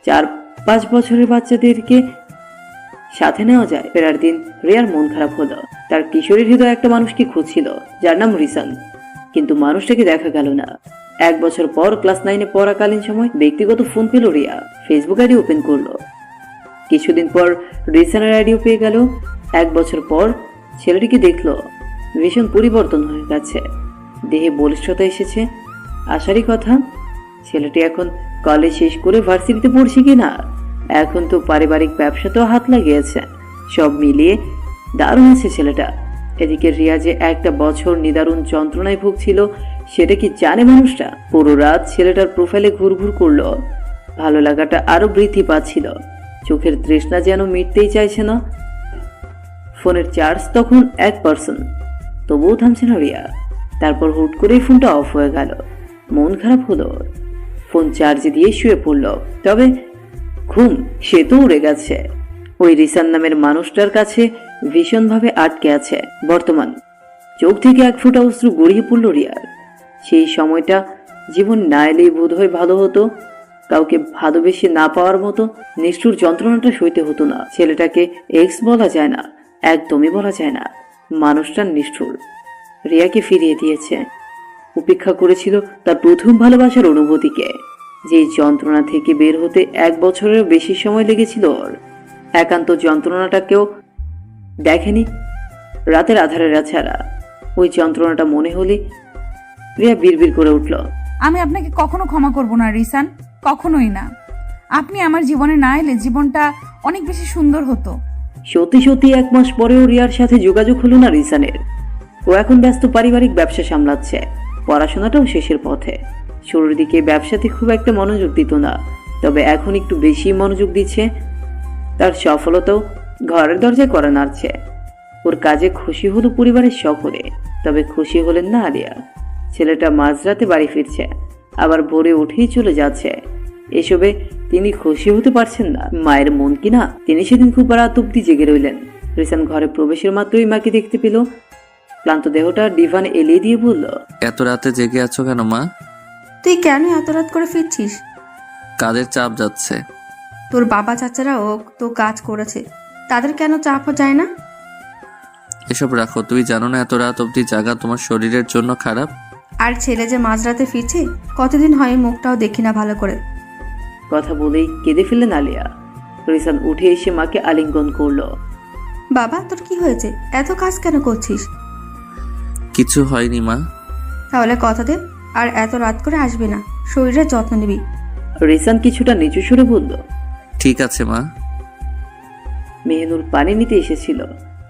B: 4-5 বছরের বাচ্চাদেরকে সাথে নেওয়া যায়? ফেরার দিন রিয়ার মন খারাপ হলো। তার কিশোরীর হৃদয় একটা মানুষকে খুঁজছিল, যার নাম রিসান, কিন্তু মানুষটাকে দেখা গেল না। 1 বছর পর ক্লাস 9-এ পড়াকালীন সময় ব্যক্তিগত ফোন পেল রিয়া। ফেসবুক আইডি ওপেন করলো। কিছুদিন পর রিসানের আইডিও পেয়ে গেল। 1 বছর পর ছেলেটিকে দেখলো, ভীষণ পরিবর্তন হয়ে গেছে। দেহে বলিষ্ঠতা এসেছে। আশারই কথা, ছেলেটি এখন কলেজ শেষ করে ভার্সিটিতে পড়ছে কিনা। এখন তো পারিবারিক ব্যবসাতেও হাত লাগিয়েছে। সব মিলিয়ে দারুণ আছে ছেলেটা। এদিকে রিয়া যে একটা বছর নিদারুণ যন্ত্রণায় ভুগছিল, সেটা কি জানে মানুষটা? পুরো রাত ছেলেটার প্রোফাইলে ঘুরঘুর করলো। ভালো লাগাটা আরো বৃদ্ধি পাচ্ছিল। চোখের তৃষ্ণা যেন মিটতেই চাইছে না। ফোনের চার্জ তখন 1%, তবুও থামছে না রিয়া। তারপর হুট করেই ফোনটা অফ হয়ে গেল। মন খারাপ হলো। ফোন চার্জে দিয়ে শুয়ে পড়ল। তবে ঘুম সে তো উড়ে গেছে। ওই রিসান নামের মানুষটার কাছে ভীষণভাবে আটকে আছে বর্তমান। চোখ থেকে 1 ফোঁটা অশ্রু গড়িয়ে পড়ল রিয়ার। সেই সময়টা জীবন না এলেই বোধহয় ভালো হতো। কাউকে ভালোবেসে না পাওয়ার মতো নিষ্ঠুর যন্ত্রণাটা সইতে হতো না। ছেলেটাকে এক্স বলা যায় না, একদমই বলা যায় না। মানুষটা নিষ্ঠুর। রিয়াকে ফিরিয়ে দিয়েছে। উপেক্ষা করেছিল তার প্রথম ভালোবাসার অনুভূতিকে। যেই যন্ত্রণা থেকে বের হতে 1 বছরেরও বেশি সময় লেগেছিল ওর। একান্ত যন্ত্রণাটাকেও দেখেনি রাতের আধারেরা ছাড়া। ওই যন্ত্রণাটা মনে হলে রিয়া বিড়বিড় করে উঠল,
A: আমি আপনাকে কখনো ক্ষমা করব না রিসান, কখনোই না। আপনি আমার জীবনে না এলে জীবনটা অনেক বেশি সুন্দর হতো।
B: সত্যি সত্যি 1 মাস পরেও রিয়ার সাথে যোগাযোগ হলো না রিসানের। ও এখন ব্যস্ত পারিবারিক ব্যবসা সামলাচ্ছে। পড়াশোনাটাও শেষের পথে। শুরুর দিকে ব্যবসাতে খুব একটা মনোযোগ দিত না, তবে এখন একটু বেশি মনোযোগ দিচ্ছে। তার সফলতাও ঘরের দরজায় করা নাড়ছে। ওর কাজে খুশি হলো পরিবারের সকলে, তবে খুশি হলেন না আলিয়া। ছেলেটা মাঝরাতে বাড়ি ফিরছে, আবার ভোরে উঠেই চলে যাচ্ছে। এসবে তিনি খুশি হতে পারছেন না। মায়ের মন কিনা, তিনি সেদিন খুব রাত অব্দি জেগে রইলেন। রিসান ঘরে প্রবেশের মাত্রই মাকে দেখতে পেল। ক্লান্ত দেহটা ডিভান এলিয়ে দিয়ে বলল,
C: এত রাতে জেগে আছো কেন মা?
H: তুই কেন এত রাত করে ফিরছিস?
C: কাজের চাপ যাচ্ছে।
H: তোর বাবা চাচারাও তো কাজ করেছে, তাদের কেন চাপ যায় না?
C: এসব রাখো, তুই জানো না এত রাত অবধি জাগা তোমার শরীরের জন্য খারাপ?
H: আর ছেলে যে মাঝরাতে ফিরছে, কতদিন হয় মুখটাও দেখি না ভালো করে।
B: কথা বলেই কেঁদে ফেললেন আলিয়া। রিসান উঠে এসে মাকে আলিঙ্গন করলো।
H: বাবা তোর কি হয়েছে? এত কাজ কেন করছিস?
C: কিছু হয়নি মা।
H: তাহলে কথা দে আর এত রাত করে আসবি না, শরীরের যত্ন নিবি।
B: রিসান কিছুটা নিচু সুরে বলল,
C: ঠিক আছে মা।
B: মেহনুর পানি নিতে এসেছিল।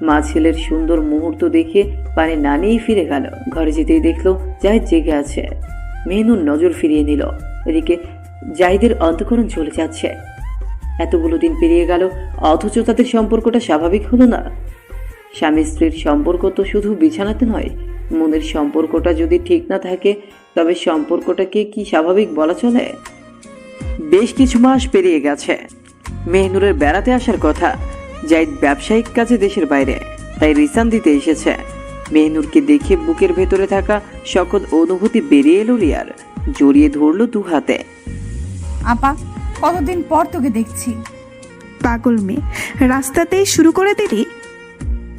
B: মা ছেলের সুন্দর মুহূর্ত দেখে পানি না নিয়েই ফিরে গেল। ঘরে যেতেই দেখলো জাহিদ জেগে আছে। মেহনুর নজর ফিরিয়ে নিল। এদিকে জাহিদের অন্তঃকরণ চলে যাচ্ছে। এতগুলো দিন পেরিয়ে গেল, অথচ তাদের সম্পর্কটা স্বাভাবিক হলো না। স্বামী স্ত্রীর সম্পর্ক তো শুধু বিছানাতে নয়, মনের সম্পর্কটা যদি ঠিক না থাকে তবে সম্পর্কটাকে কি স্বাভাবিক বলা চলে? বেশ কিছু মাস পেরিয়ে গেছে। মেহনুরের বেড়াতে আসার কথা। জাহিদ ব্যবসায়িক কাজে দেশের বাইরে, তাই রিসান দিতে এসেছে। মেহনুরকে দেখে বুকের ভেতরে থাকা সকল অনুভূতি বেরিয়ে এলো রিয়ার। জড়িয়ে ধরলো দু হাতে।
A: আপা, কতদিন পর তোকে দেখছি।
G: পাগল মেয়ে, রাস্তাতেই শুরু করে দিলি?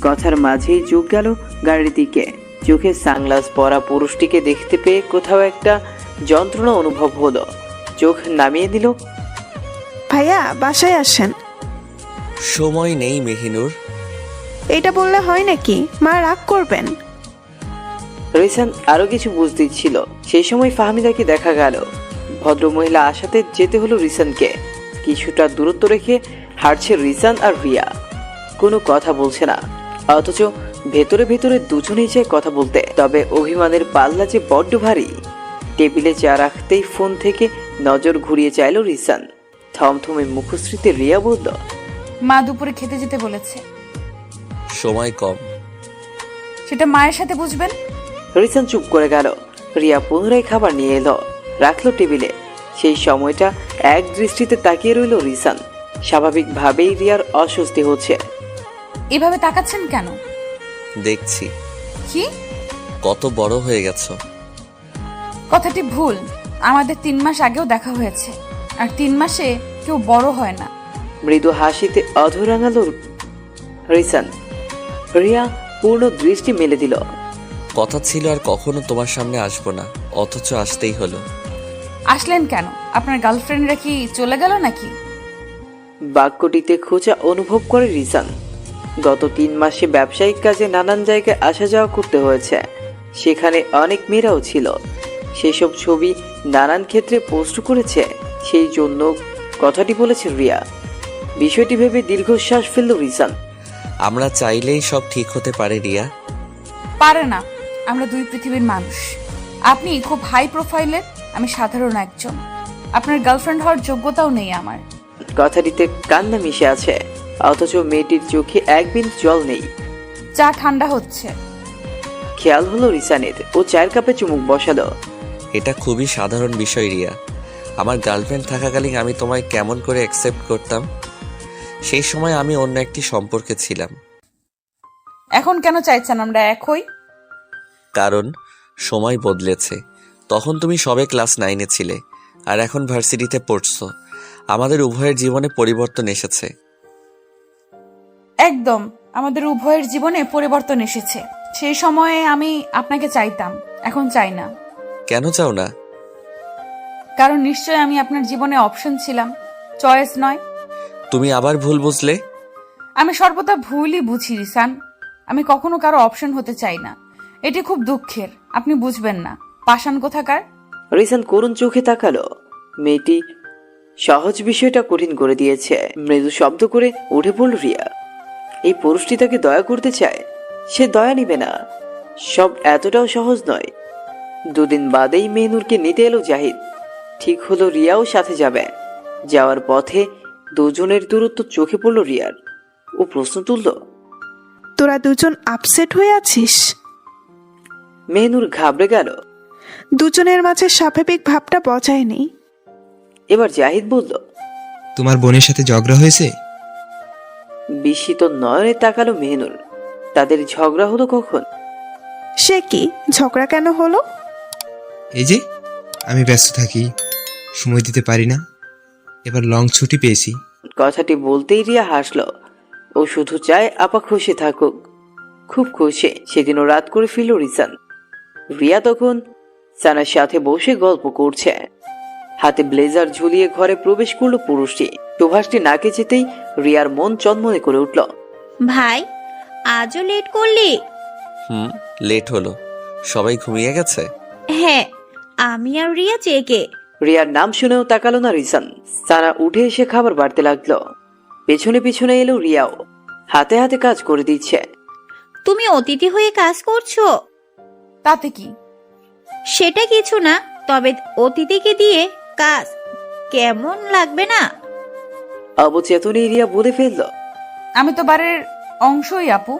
B: কথার মাঝেই চোখ গেল গাড়ির দিকে। চোখে সানগ্লাস পরা পুরুষটিকে দেখতে পেয়ে কোথাও একটা যন্ত্রণা অনুভব হলো। চোখ নামিয়ে দিল।
G: ভাইয়া বাসায় আসেন।
C: সময় নেই মেহিনুর।
G: এটা বললে হয় নাকি? মা রাগ করবেন।
B: রিসান আরো কিছু বুঝতে ছিল। সেই সময় ফাহমিদাকে দেখা গেল। ভদ্রমহিলা আসাতে যেতে হলো রিসানকে। কিছুটা দূরত্ব রেখে হাঁটছে রিসান আর রিয়া। কোনো কথা বলছে না, অথচ ভেতরে ভেতরে দুজনেই চায় কথা বলতে। তবে অভিমানের পাল্লা যে বড্ড ভারী। টেবিলে চা রাখতেই ফোন থেকে নজর ঘুরিয়ে চাইল রিসান। থমথমে মুখশ্রীতে রিয়া বলল,
A: মা দুপুরে খেতে যেতে বলেছে।
C: সময় কম।
A: সেটা মায়ের সাথে বুঝবেন।
B: রিসান চুপ করে গেল। রিয়া পুনরায় খাবার নিয়ে এলো, রাখলো টেবিলে। সেই সময়টা এক দৃষ্টিতে তাকিয়ে রইল রিসান। স্বাভাবিকভাবেই রিয়ার অস্বস্তি হচ্ছে।
A: এভাবে তাকাচ্ছেন কেন?
C: দেখছি
A: কি?
C: কত বড় হয়ে গেছো।
A: কথাটি ভুল। আমাদের 3 মাস আগেও দেখা হয়েছে, আর 3 মাসে কেউ বড় হয় না।
B: মৃদু হাসিতে অধর রাঙালো রিসান। রিয়া পূর্ণ দৃষ্টি মেলে দিল।
C: কথা ছিল আর কখনো তোমার সামনে আসবো না, অথচ আসতেই হলো।
A: আসলেন কেন? আপনার গার্লফ্রেন্ডরা কি চলে গেল নাকি?
B: বাক্যটিতে খোঁচা অনুভব করে রিসান। গত 3 মাসে ব্যবসায়িক কাজে নানান জায়গায় আসা যাওয়া করতে হয়েছে। সেখানে অনেক মেয়েরাও ছিল। সেসব ছবি নানান ক্ষেত্রে পোস্ট করেছে, সেই জন্য কথাটি বলেছে রিয়া। বিষয়টি ভেবে দীর্ঘশ্বাস ফেলল রিসান।
C: আমরা চাইলেই সব ঠিক হতে পারে রিয়া।
A: পারে না। আমরা 2 পৃথিবীর মানুষ। আপনি খুব হাই প্রোফাইলের, আমি সাধারণ একজন। আপনার গার্লফ্রেন্ড হওয়ার যোগ্যতাও নেই আমার।
B: কথাটিতে কান্না মিশে আছে, অথচ মেয়েটির চোখে এক বিন্দু জল নেই।
A: চা ঠান্ডা হচ্ছে।
B: খেয়াল হলো রিসানের। ও চায়ের কাপে চুমুক বসালো।
C: এটা খুবই সাধারণ বিষয় রিয়া। আমার গার্লফ্রেন্ড থাকাকালীন আমি তোমায় কেমন করে অ্যাকসেপ্ট করতাম? সেই সময় আমি অন্য একটি সম্পর্কে ছিলাম।
A: এখন কেন চাইছেন আমরা এক হই?
C: কারণ সময় বদলেছে। তখন তুমি সবে ক্লাস 9-এ ছিলে, আর এখন ভার্সিটিতে পড়ছো। আমাদের উভয়ের জীবনে পরিবর্তন এসেছে।
A: একদম, আমাদের উভয়ের জীবনে পরিবর্তন এসেছে। সেই সময়ে আমি আপনাকে চাইতাম, এখন চাই না।
C: কেন চাও না?
A: কারণ নিশ্চয় আমি আপনার জীবনে অপশন ছিলাম, চয়েস নয়।
C: তুমি আবার ভুল বুঝলে।
A: আমি সর্বদা ভুলই বুঝি রিসান। আমি কখনো কারো অপশন হতে চাই না। এটি খুব দুঃখের, আপনি বুঝবেন না। পাষাণ কোথাকার।
B: রিসান করুণ চোখে তাকালো। মেয়েটি সহজ বিষয়টা কঠিন করে দিয়েছে। মৃদু শব্দ করে উঠে পড়ল রিয়া। এই পুরুষটি তাকে দয়া করতে চায়, সে দয়া নিবে না। সব এতটাও সহজ নয়। 2 দিন বাদেই মেহনুরকে নিতে এলো জাহিদ। ঠিক হলো রিয়াও সাথে যাবে। যাওয়ার পথে দুজনের দূরত্ব চোখে পড়ল রিয়ার। ও প্রশ্ন তুলল,
G: তোরা দুজন আপসেট হয়ে আছিস?
B: মেহনুর ঘাবড়ে গেল।
G: দুজনের মাঝে স্বাভাবিক ভাবটা বজায় নেই।
B: এবার জাহিদ বলল।
D: তোমার বোনের সাথে ঝগড়া হয়েছে?
B: বিস্মিত নয়নে তাকালো মেহনুর। তাদের ঝগড়া হলো কখন?
G: সে কি, ঝগড়া কেন হলো?
D: এই যে আমি ব্যস্ত থাকি, সময় দিতে পারি না, এবার লং ছুটি পেয়েছি।
B: কথাটি বলতেই রিয়া হাসলো। ও শুধু চায় আপা খুশি থাকুক। খুব খুশি। সেদিনও রাত করে ফিরল রিসান। রিয়া তখন সানার সাথে বসে গল্প করছে। হাতে ব্লেজার ঝুলিয়ে ঘরে প্রবেশ করলো পুরুষটি। সুভাষটি নাকে যেতেই রিয়ার মন চনমনে করে উঠল।
E: ভাই, আজও লেট করলি?
C: লেট হলো, সবাই ঘুমিয়ে গেছে।
E: হ্যাঁ, আমি আর রিয়া চেকে।
B: রিয়ার নাম শুনেও তাকালো না রিসান। সানা উঠে এসে খাবার বাড়তে লাগলো। পেছনে পেছনে এলো রিয়াও, হাতে হাতে কাজ করে দিচ্ছে।
E: তুমি অতিথি হয়ে কাজ করছো?
A: তাতে কি?
E: সেটা কিছু না, তবে অতিথিকে দিয়ে কাজ কেমন লাগবে না?
B: অবচেতনে রিয়া বলে ফেলল।
A: আমি তো বাড়ির অংশই আপু।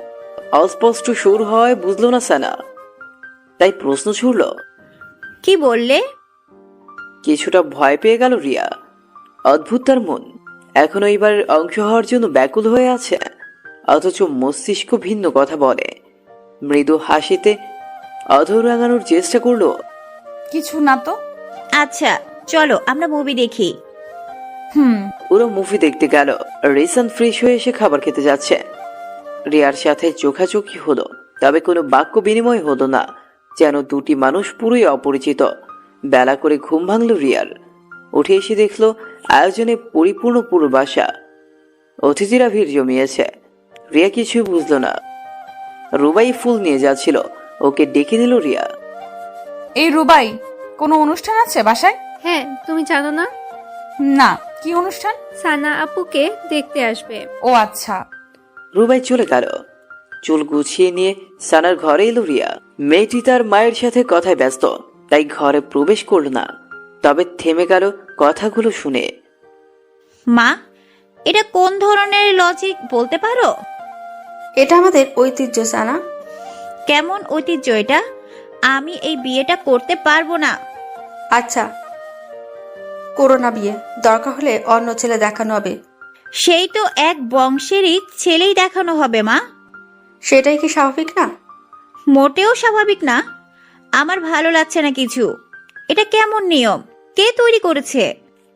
B: অস্পষ্ট সুর হয় বুঝলো না সানা, তাই প্রশ্ন ছুড়ল।
E: কি বললে?
B: কিছুটা ভয় পেয়ে গেল রিয়া। অদ্ভুত তার মন, এখনো এবার অংশ হওয়ার জন্য ব্যাকুল হয়ে আছে, অথচ মস্তিষ্ক ভিন্ন কথা বলে। মৃদু হাসিতে অধর রাঙানোর চেষ্টা করলো।
A: কিছু না তো।
E: আচ্ছা চলো আমরা মুভি দেখি।
B: ওরা মুভি দেখতে গেল। রিসান ফ্রেশ হয়ে এসে খাবার খেতে যাচ্ছে। রিয়ার সাথে চোখাচোখি হলো, তবে কোনো বাক্য বিনিময় হলো না, যেন দুটি মানুষ পুরোই অপরিচিত। বেলা করে ঘুম ভাঙল রিয়ার। উঠে এসে দেখলো আয়োজনে পরিপূর্ণ পুরো বাসা। অতিথিরা ভিড় জমিয়েছে। রিয়া কিছুই বুঝলো না। রুবাই ফুল নিয়ে যাচ্ছিল, ওকে ডেকে নিল রিয়া।
A: এই রুবাই, কোনো অনুষ্ঠান আছে বাসায়?
F: হ্যাঁ, তুমি জানো না?
A: না, কি অনুষ্ঠান?
F: সানা আপুকে দেখতে আসবে।
A: ও আচ্ছা।
B: রুবাই চলে গেল। চুল গুছিয়ে নিয়ে সানার ঘরে এলো রিয়া। মেয়েটি তার মায়ের সাথে কথায় ব্যস্ত, তাই ঘরে প্রবেশ করল না। তবে থেমে গেল কথাগুলো শুনে।
E: মা, এটা কোন ধরনের লজিক বলতে পারো?
H: এটা আমাদের ঐতিহ্য সানা।
E: কেমন ঐতিহ্য এটা? আমি এই বিয়েটা করতে পারবো না।
H: আচ্ছা, করো না বিয়ে, দরকার হলে অন্য ছেলে দেখানো হবে।
E: সেই তো এক বংশেরই ছেলেই দেখানো হবে মা।
H: সেটাই কি স্বাভাবিক না?
E: মোটেও স্বাভাবিক না। আমার ভালো লাগছে না কিছু। এটা কেমন নিয়ম? কে তৈরি করেছে?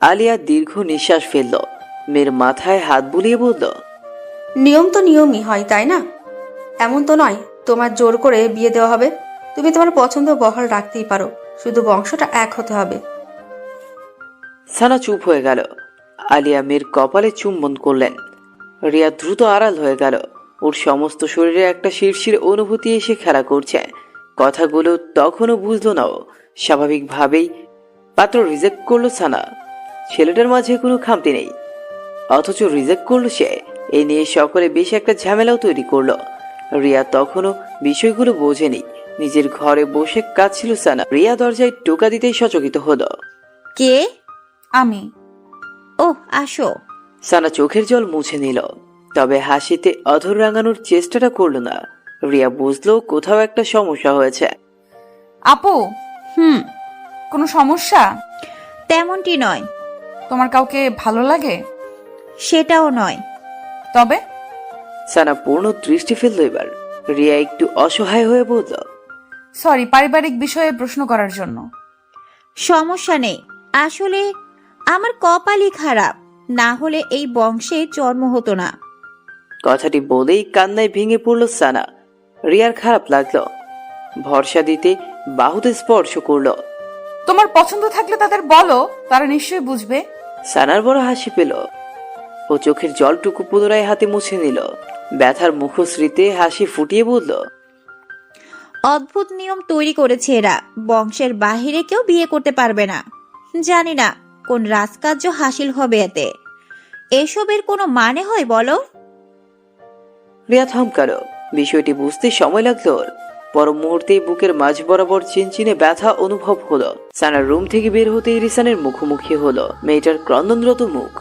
B: আলিয়া দীর্ঘ নিঃশ্বাস ফেলল। মেয়ের মাথায় হাত বুলিয়ে বলল।
H: নিয়ম তো নিয়মই হয়, তাই না? এমন তো নয় তোমার জোর করে বিয়ে দেওয়া হবে। তুমি তোমার পছন্দ বহাল রাখতেই পারো, শুধু বংশটা এক হতে হবে।
B: সানা চুপ হয়ে গেল। আলিয়া মেয়ের কপালে চুম্বন করলেন। রিয়া দ্রুত আড়াল হয়ে গেল। ওর সমস্ত শরীরে একটা শিরশির অনুভূতি এসে খেলা করছে। কথাগুলো তখনও বুঝলো না ও। স্বাভাবিকভাবেই পাত্র রিজেক্ট করলো সানা। ছেলেটার মাঝে কোনো খামতি নেই, অথচ রিজেক্ট করলো সে। এই নিয়ে সকলে বেশ একটা ঝামেলাও তৈরি করলো। রিয়া তখনও বিষয়গুলো বোঝেনি। নিজের ঘরে বসে কাঁদছিল সানা। রিয়া দরজায় টোকা দিতেই সচকিত হলো।
E: কে?
A: আমি।
E: ওহ, আসো।
B: সানা চোখের জল মুছে নিল, তবে হাসিতে অধর রাঙানোর চেষ্টাটা করলো না। রিয়া বুঝলো কোথাও একটা সমস্যা হয়েছে।
A: আপু, কোনো সমস্যা?
E: তেমনটি নয়।
A: তোমার কাউকে ভালো লাগে?
E: সেটাও নয়।
A: তবে?
B: সানা পূর্ণ দৃষ্টি ফেললো এবার। রিয়া একটু অসহায় হয়ে বলল।
A: সরি, পারিবারিক বিষয়ে প্রশ্ন করার জন্য।
E: সমস্যা নেই। আসলে আমার কপালই খারাপ, না হলে এই বংশে জন্ম হতো না।
B: কথাটি বলেই কান্নায় ভেঙে পড়ল সানা। রিয়ার খারাপ লাগলো। ভরসা দিতে বাহুতে স্পর্শ করলো।
A: তোমার পছন্দ থাকলে তাদের বলো, তারা নিশ্চয়ই বুঝবে।
B: সানার বড় হাসি পেল। ও চোখের জলটুকু পুনরায় হাতে মুছে নিল। ব্যথার মুখশ্রীতে হাসি ফুটিয়ে বলল।
E: অদ্ভুত নিয়ম তৈরি করেছে এরা। বংশের বাহিরে কেউ বিয়ে করতে পারবে না। জানি না কোন রাজকার্য হাসিল হবে এতে। এসবের কোনো মানে হয় বলো?
B: রিয়া থমকালো। বিষয়টি বুঝতে সময় লাগলো ওর। পর মুহূর্তেই বুকের মাঝ বরাবর চিনচিনে ব্যথা অনুভব হলো। সানার রুম থেকে বের হতেই রিসানের মুখোমুখি হলো মেয়েটার ক্রন্দনরত মুখ।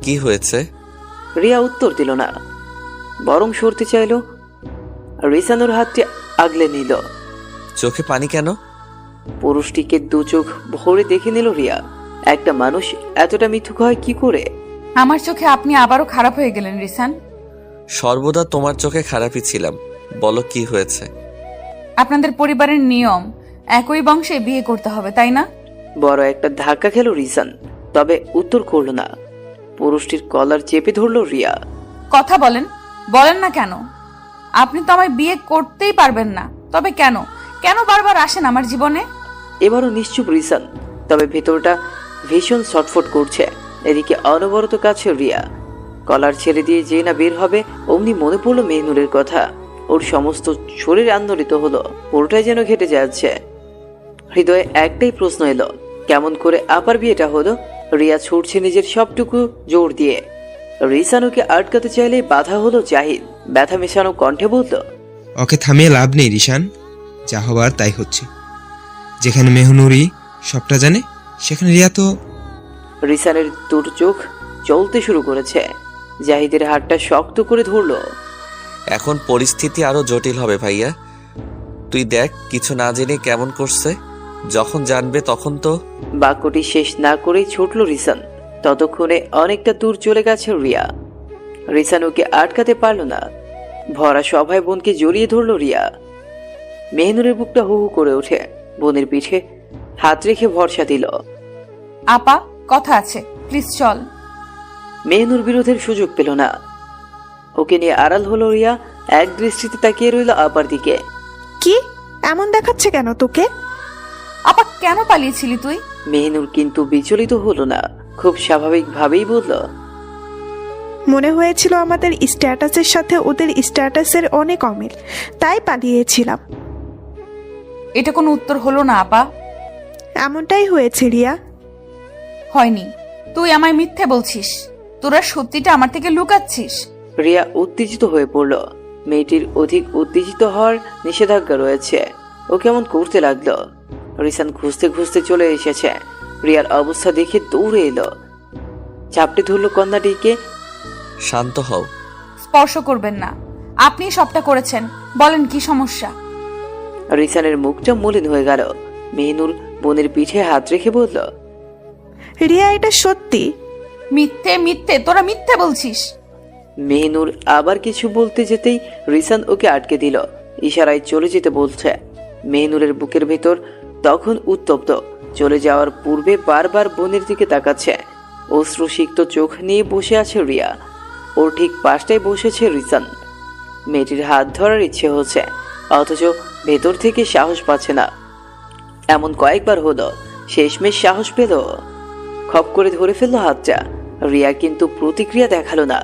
C: কি হয়েছে?
B: রিয়া উত্তর দিল না, বরং সরতে চাইল। রিসান ওর হাতটি আগলে নিল।
C: চোখে পানি কেন?
B: পুরুষটিকে দু চোখ ভরে দেখে নিল রিয়া। একটা মানুষ এতটা মিথ্যুক হয় কি করে?
A: আমার চোখে আপনি আবারও খারাপ হয়ে গেলেন রিসান।
C: সর্বদা তোমার চোখে খারাপই ছিলাম। বলো কি হয়েছে?
A: আপনাদের পরিবারের নিয়ম একই বংশে বিয়ে করতে হবে, তাই না?
B: বড় একটা ধাক্কা খেল রিসান, তবে উত্তর করলো না। পুরুষটির কলার চেপে ধরলো রিয়া।
A: কথা বলেন, বলেন না কেন? আপনি তো আমায় বিয়ে করতেই পারবেন না, তবে কেন কেন বারবার আসেন আমার জীবনে?
B: এবারও নিশ্চুপ রিসান, তবে ভেতরটা ভীষণ ছটফট করছে। এদিকে অনবরত কাছে রিয়া। কলার ছেড়ে দিয়ে যে না বের হবে অমনি মনে পড়লো মেহনুরের কথা। ওর সমস্ত শরীর আন্দোলিত হলো, পুরোটাই যেন ঘেটে যাচ্ছে। হৃদয়ে একটাই প্রশ্ন এলো, কেমন করে আপার বিয়েটা হলো? রিয়া ছুটছে নিজের সবটুকু জোর দিয়ে। রিসানুকে আটকাতে চাইলে বাধা হলো জাহিদ। ব্যথা মেশানো কণ্ঠে বলল,
D: ওকে থামিয়ে লাভ নেই রিশান, যা হবার তাই হচ্ছে। যেখানে মেহনুরি সবটা জানে সেখানে রিয়া তো।
B: রিসানের দুটো চোখ চলতে শুরু করেছে। জাহিদের হাতটা শক্ত করে ধরলো।
C: এখন পরিস্থিতি আরো জটিল হবে ভাইয়া। তুই দেখ কিছু না জেনে কেমন করছে, যখন জানবে তখন তো।
B: বাক্যটি শেষ না করেই ছুটল রিসান। ততক্ষণে অনেকটা দূর চলে গেছে রিয়া। রিসান ওকে আটকাতে পারল না। ভরা সভায় বোনকে জড়িয়ে ধরল রিয়া। মেহনুরের বুকটা হু হু করে ওঠে। বোনের পিঠে হাত রেখে ভরসা দিল।
A: আপা, কথা আছে, প্লিজ চল।
B: মেহনুর বিরোধের সুযোগ পেল না। ওকে নিয়ে আড়াল হলো রিয়া। এক দৃষ্টিতে তাকিয়ে রইল আপার দিকে।
G: কি এমন দেখাচ্ছে কেন তোকে?
A: আপা, কেন পালিয়েছিলি তুই?
B: মেহনুর কিন্তু বিচলিত হলো না, খুব স্বাভাবিকভাবেই বলল,
G: মনে হয়েছিল আমাদের স্ট্যাটাসের সাথে ওদের স্ট্যাটাসের অনেক অমিল, তাই পালিয়েছিলাম।
A: এটা কোনো উত্তর হলো না আপা।
G: এমনটাই হয়েছে রিয়া।
A: হয়নি, তুই আমায় মিথ্যে বলছিস। তোরা সত্যিটা আমার থেকে লুকাচ্ছিস।
B: রিয়া উত্তেজিত হয়ে পড়ল। মেয়েটির অধিক উত্তেজিত হওয়ার নিষেধাজ্ঞা রয়েছে। ও কেমন করতে লাগলো। রিসান খুঁজতে খুঁজতে চলে এসেছে। রিয়ার অবস্থা দেখে দৌড়ে এলো, চাপটে ধরল কন্যাটিকে।
C: শান্ত হও।
A: স্পর্শ করবেন না, আপনি সবটা করেছেন। বলেন কি সমস্যা?
B: রিসানের মুখটা মলিন হয়ে গেল। মেহনুর বোনের পিঠে হাত রেখে বলল,
G: রিয়া এটা সত্যি।
A: মিথ্যে মিথ্যে, তোরা মিথ্যে বলছিস।
B: মেহনুর আবার কিছু বলতে যেতেই রিসান ওকে আটকে দিল। ইশারায় চলে যেতে বলছে। মেহনুরের বুকের ভেতর তখন উত্তপ্ত। চলে যাওয়ার পূর্বে বারবার বোনের দিকে তাকাচ্ছে। অশ্রুসিক্ত চোখ নিয়ে বসে আছে রিয়া। ওর ঠিক পাশটায় বসেছে রিসান। মেয়েটির হাত ধরার ইচ্ছে হচ্ছে, অথচ ভেতর থেকে সাহস পাচ্ছে না। এমন কয়েকবার হলো, শেষমেশ সাহস পেল। খপ করে ধরে ফেললো হাতটা। রিয়া কিন্তু প্রতিক্রিয়া দেখালো না।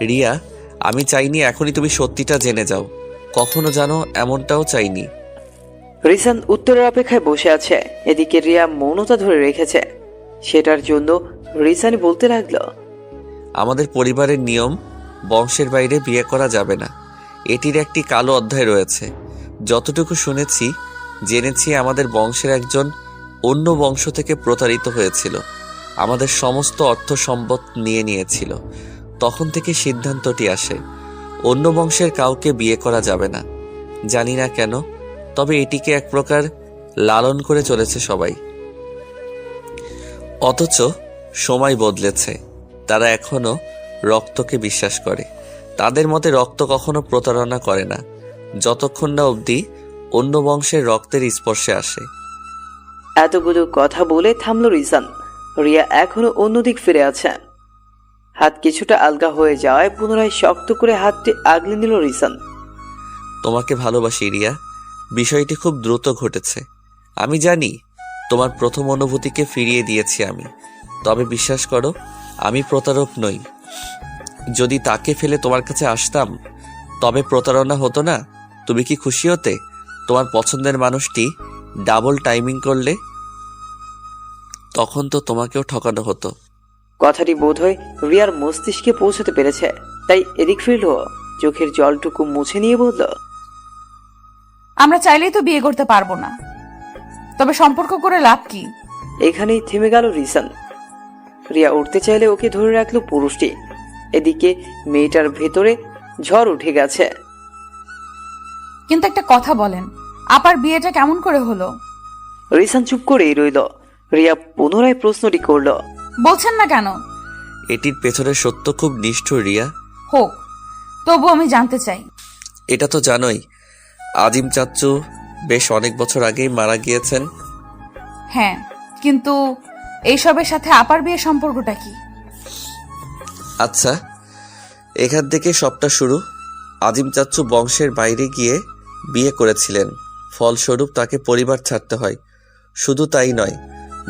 C: রিয়া, আমি চাইনি এখনই তুমি সত্যিটা জেনে যাও, কখনো জানো এমনটাও চাইনি।
B: রিসান উত্তরের অপেক্ষায় বসে আছে। এদিকে রিয়া মৌনতা ধরে রেখেছে। সেটার জন্য রিসানি বলতে লাগলো,
C: আমাদের পরিবারের নিয়ম, বংশের বাইরে বিয়ে করা যাবে না। এটির একটি কালো অধ্যায় রয়েছে। যতটুকু শুনেছি জেনেছি, আমাদের বংশের একজন অন্য বংশ থেকে প্রতারিত হয়েছিল। আমাদের সমস্ত অর্থ সম্পদ নিয়ে নিয়েছিল। তখন থেকে সিদ্ধান্তটি আসে, অন্য বংশের কাউকে বিয়ে করা যাবে না। জানি না কেন, তবে এটিকে এক প্রকার লালন করে চলেছে সবাই। অথচ সময় বদলেছে, তারা এখনো রক্তকে বিশ্বাস করে। তাদের মতে রক্ত কখনো প্রতারণা করে না, যতক্ষণ না অবধি অন্য বংশের রক্তের স্পর্শে আসে।
B: এতগুলো কথা বলে থামলো রিসান। রিয়া এখনো অন্যদিক ফিরে আছে। হাত কিছুটা আলগা হয়ে যাওয়ায় পুনরায় শক্ত করে হাতটি আগলে নিল রিসান।
C: তোমাকে ভালোবাসি রিয়া, বিষয়টি খুব দ্রুত ঘটেছে। আমি জানি তোমার প্রথম অনুভূতিকে ফিরিয়ে দিয়েছি আমি, তবে বিশ্বাস করো আমি প্রতারক নই। যদি তাকে ফেলে তোমার কাছে আসতাম তবে প্রতারণা হতো না। তুমি কি খুশি হতে তোমার পছন্দের মানুষটি ডাবল টাইমিং করলে? তখন তো তোমাকেও ঠকানো হতো।
B: কথাটি বোধহয় রিয়ার মস্তিষ্কে পৌঁছতে পেরেছে, তাই এদিক ফিরল। চোখের জলটুকু মুছে নিয়ে বলল,
A: আমরা চাইলেই তো বিয়ে করতে পারবো না, তবে সম্পর্ক করে লাভ কি?
B: এখানেই থেমে গেল রিসান। রিয়া উঠতে চাইলে ওকে ধরে রাখলো পুরুষটি। এদিকে মেয়েটার ভেতরে ঝড় উঠে গেছে।
A: কিন্তু একটা কথা বলেন, আপার বিয়েটা কেমন করে হলো?
B: রিসান চুপ করেই রইল। রিয়া পুনরায় প্রশ্নটি করল।
A: বলছেন না কেন?
C: এটির পেছনে সত্য খুব নিষ্ঠুর রিয়া।
A: হোক, তবু আমি জানতে চাই।
C: এটা তো জানোই, আজিম চাচ্চু বেশ অনেক বছর আগেই মারা গিয়েছেন।
A: হ্যাঁ, কিন্তু এইসবের সাথে আপার বিয়ের সম্পর্কটা কি?
C: আচ্ছা, এখান থেকে সবটা শুরু। আজিম চাচ্চু বংশের বাইরে গিয়ে বিয়ে করেছিলেন, ফলস্বরূপ তাকে পরিবার ছাড়তে হয়। শুধু তাই নয়,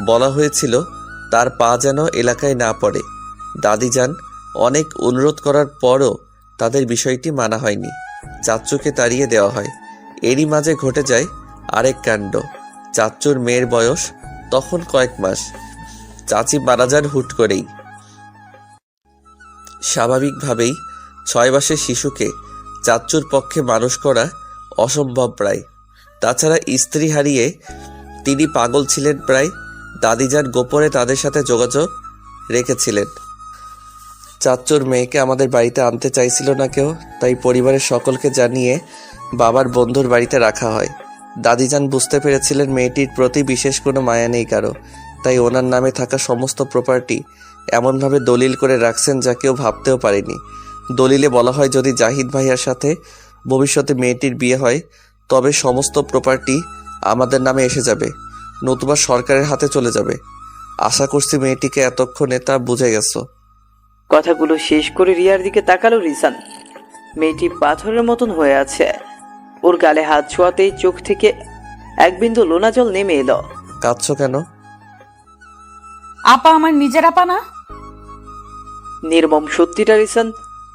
C: বলা হয়েছিল তার পা যেন এলাকায় না পড়ে। দাদিজান অনেক অনুরোধ করার পরও তাদের বিষয়টি মানা হয়নি, চাচ্চুকে তাড়িয়ে দেওয়া হয়। এরই মাঝে ঘটে যায় আরেক কাণ্ড। চাচ্চুর মেয়ের বয়স তখন কয়েক মাস, চাচি মারা যান হুট করেই। স্বাভাবিকভাবেই 6 মাসের শিশুকে চাচ্চুর পক্ষে মানুষ করা অসম্ভব প্রায়। তাছাড়া স্ত্রী হারিয়ে তিনি পাগল ছিলেন প্রায়। দাদিজান গোপনে তাদের সাথে যোগাযোগ রেখেছিলেন। চাচ্চুর মেয়েকে আমাদের বাড়িতে আনতে চাইছিল না কেউ, তাই পরিবারের সকলকে জানিয়ে বাবার বন্ধুর বাড়িতে রাখা হয়। দাদিজান বুঝতে পেরেছিলেন মেয়েটির প্রতি বিশেষ কোনো মায়া নেই কারো, তাই ওনার নামে থাকা সমস্ত প্রপার্টি এমনভাবে দলিল করে রাখছেন যা কেউ ভাবতেও পারেনি। দলিলে বলা হয় যদি জাহিদ ভাইয়ার সাথে ভবিষ্যতে মেয়েটির বিয়ে হয় তবে সমস্ত প্রপার্টি আমাদের নামে এসে যাবে, নতুবা সরকারের হাতে চলে যাবে। আশা করছি মেয়েটিকে এতক্ষণে তা বুঝে গেছো।
B: কথাগুলো শেষ করে রিয়ার দিকে তাকালো রিসান। মেয়েটি পাথরের মতন হয়ে আছে। ওর গালে হাত ছোঁয়াতেই চোখ থেকে এক বিন্দু লোনা জল নেমে এলো।
C: কাঁদছো কেন?
A: আপা আমার নিজের আপা না?
B: নির্মম সত্যিটা রিসান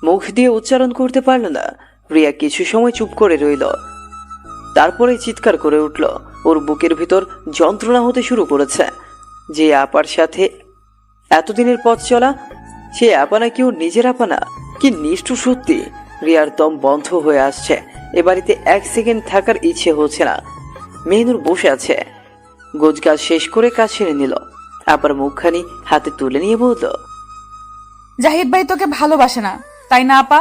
B: মুখ দিয়ে উচ্চারণ করতে পারল না। রিয়া কিছু সময় চুপ করে রইল, তারপরে চিৎকার করে উঠল। ওর বুকের ভিতর যন্ত্রণা হতে শুরু করেছে। যে আপার সাথে এতদিনের পথ চলা, সে আপা নাকি ওর নিজের আপা না? কি নিষ্ঠুর সত্যি! রিয়ার দম বন্ধ হয়ে আসছে। এ বাড়িতে 1 সেকেন্ড থাকার ইচ্ছে হচ্ছে না। মেহনুর বসে আছে, গোজগাছ শেষ করে কাজ সেরে নিল। আপার মুখখানি হাতে তুলে নিয়ে বলল,
A: জাহিদ ভাই তোকে ভালোবাসে না, তাই না আপা?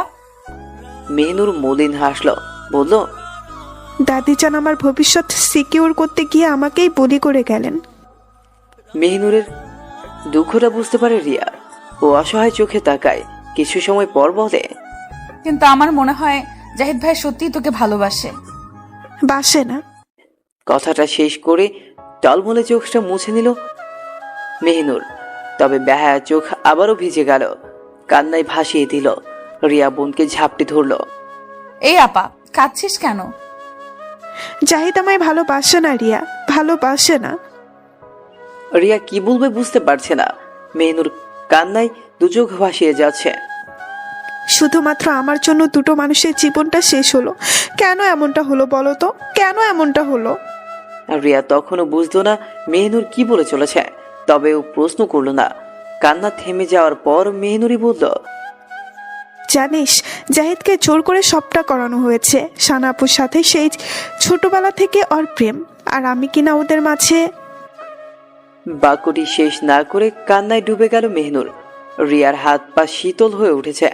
B: মেহনুর মলিন হাসলো, বলল,
G: দাদিজান আমার ভবিষ্যৎ সিকিউর করতে গিয়ে আমাকেই বলি করে গেলেন।
B: মেহনুরের দুঃখটা বুঝতে পারে রিয়া। ও অসহায় চোখে তাকায়, কিছু সময় পর বলে,
A: কিন্তু আমার মনে হয় জাহিদ ভাই সত্যিই তোকে ভালোবাসে।
G: বাসে না।
B: কথাটা শেষ করে টলমলে চোখটা মুছে নিল মেহনুর। তবে বেহায়া চোখ আবারও ভিজে গেল, কান্নায় ভাসিয়ে দিল। রিয়া বোনকে ঝাপটে ধরল।
A: এই আপা, কাঁদছিস কেন?
G: জাহিদ আমায় ভালোবাসে না রিয়া, ভালোবাসে না।
B: রিয়া কি বলবে বুঝতে পারছে না। মেহনুর কান্নায় দু চোখ ভাসিয়ে যাচ্ছে।
G: শুধুমাত্র আমার জন্য দুটো মানুষের জীবনটা শেষ হলো। কেন এমনটা হলো বলো তো, কেন এমনটা হলো?
B: রিয়া তখনও বুঝতো না মেহনুর কি বলে চলেছে, তবে ও প্রশ্ন করলো না। কান্না থেমে যাওয়ার পর মেহনুরই বলল,
G: জানিস জাহিদকে জোর করে সবটা করানো হয়েছে সানাপুর সাথে, সেই ছোটবেলা থেকে ওর প্রেম, আর আমি কিনা ওদের মাঝে।
B: বাক্যটি শেষ না করে কান্নায় ডুবে গেল মেহনুর। রিয়ার হাত পা শীতল হয়ে উঠেছে।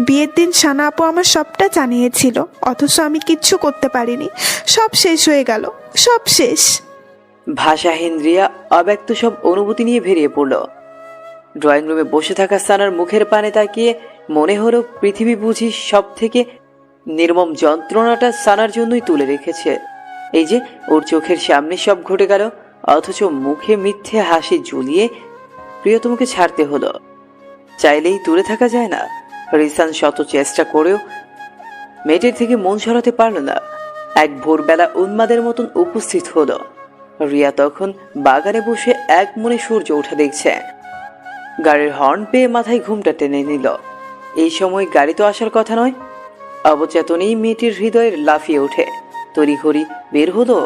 G: বিয়ের দিন সানা আপু আমার সবটা জানিয়েছিল, অথচ আমি কিচ্ছু করতে পারিনি। সব শেষ হয়ে গেল, সব শেষ।
B: ভাষাহীন রিয়া অব্যক্ত সব অনুভূতি নিয়ে বেরিয়ে পড়ল। ড্রয়িং রুমে বসে থাকা সানার মুখের পানে তাকিয়ে মনে হলো পৃথিবী বুঝি সব থেকে নির্মম যন্ত্রণাটা সানার জন্যই তুলে রেখেছে। এই যে ওর চোখের সামনে সব ঘটে গেল, অথচ মুখে মিথ্যে হাসি ঝুলিয়ে প্রিয়তমকে ছাড়তে হলো। চাইলেই দূরে থাকা যায় না। রিসান শত চেষ্টা করেও মেয়েটির থেকে মন সরাতে পারল না। এক ভোরবেলা উন্মাদের মতন উপস্থিত হলো। রিয়া তখন বাগানে বসে এক মনে সূর্য ওঠা দেখছে। গাড়ির হর্ন পেয়ে মাথায় ঘুমটা টেনে নিল। এই সময় গাড়ি তো আসার কথা নয়। অবচেতনেই মেয়েটির হৃদয়ের লাফিয়ে ওঠে। তড়িঘড়ি বের হলো,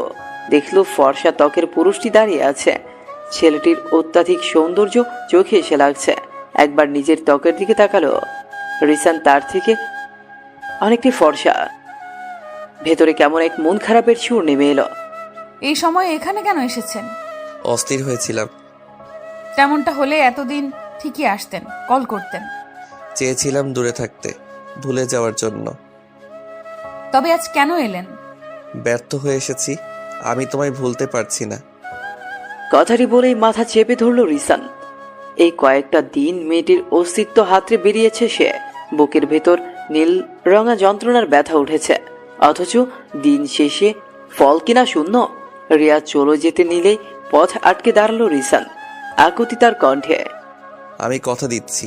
B: দেখল ফর্সা ত্বকের পুরুষটি দাঁড়িয়ে আছে। ছেলেটির অত্যাধিক সৌন্দর্য চোখে এসে লাগছে। একবার নিজের ত্বকের দিকে তাকালো। রিসান তার থেকে অনেকটি ফর্সা। ভেতরে কেমন এক মন খারাপের সুর নেমে এলো।
A: এই সময় এখানে কেন এসেছেন?
C: অস্থির হয়েছিলাম।
A: তেমনটা হলে এতদিন ঠিকই আসতেন, কল করতেন।
C: চেয়েছিলাম দূরে থাকতে, ভুলে যাওয়ার জন্য।
A: তবে আজ কেন এলেন?
C: ব্যর্থ হয়ে এসেছি। আমি তোমায় ভুলতে পারছি না।
B: কথাটি বলেই মাথা চেপে ধরল রিসান। এই কয়েকটা দিন মেয়েটির অস্তিত্ব হাতড়ে বেরিয়েছে সে। বুকের ভেতর নীল রঙা যন্ত্রণার ব্যথা উঠেছে, অথচ দিন শেষে ফল কিনা শূন্য। রিয়া চলে যেতে নিলেই পথ আটকে দাঁড়ালো রিসান আকুতি তার কণ্ঠে।
C: আমি কথা দিচ্ছি,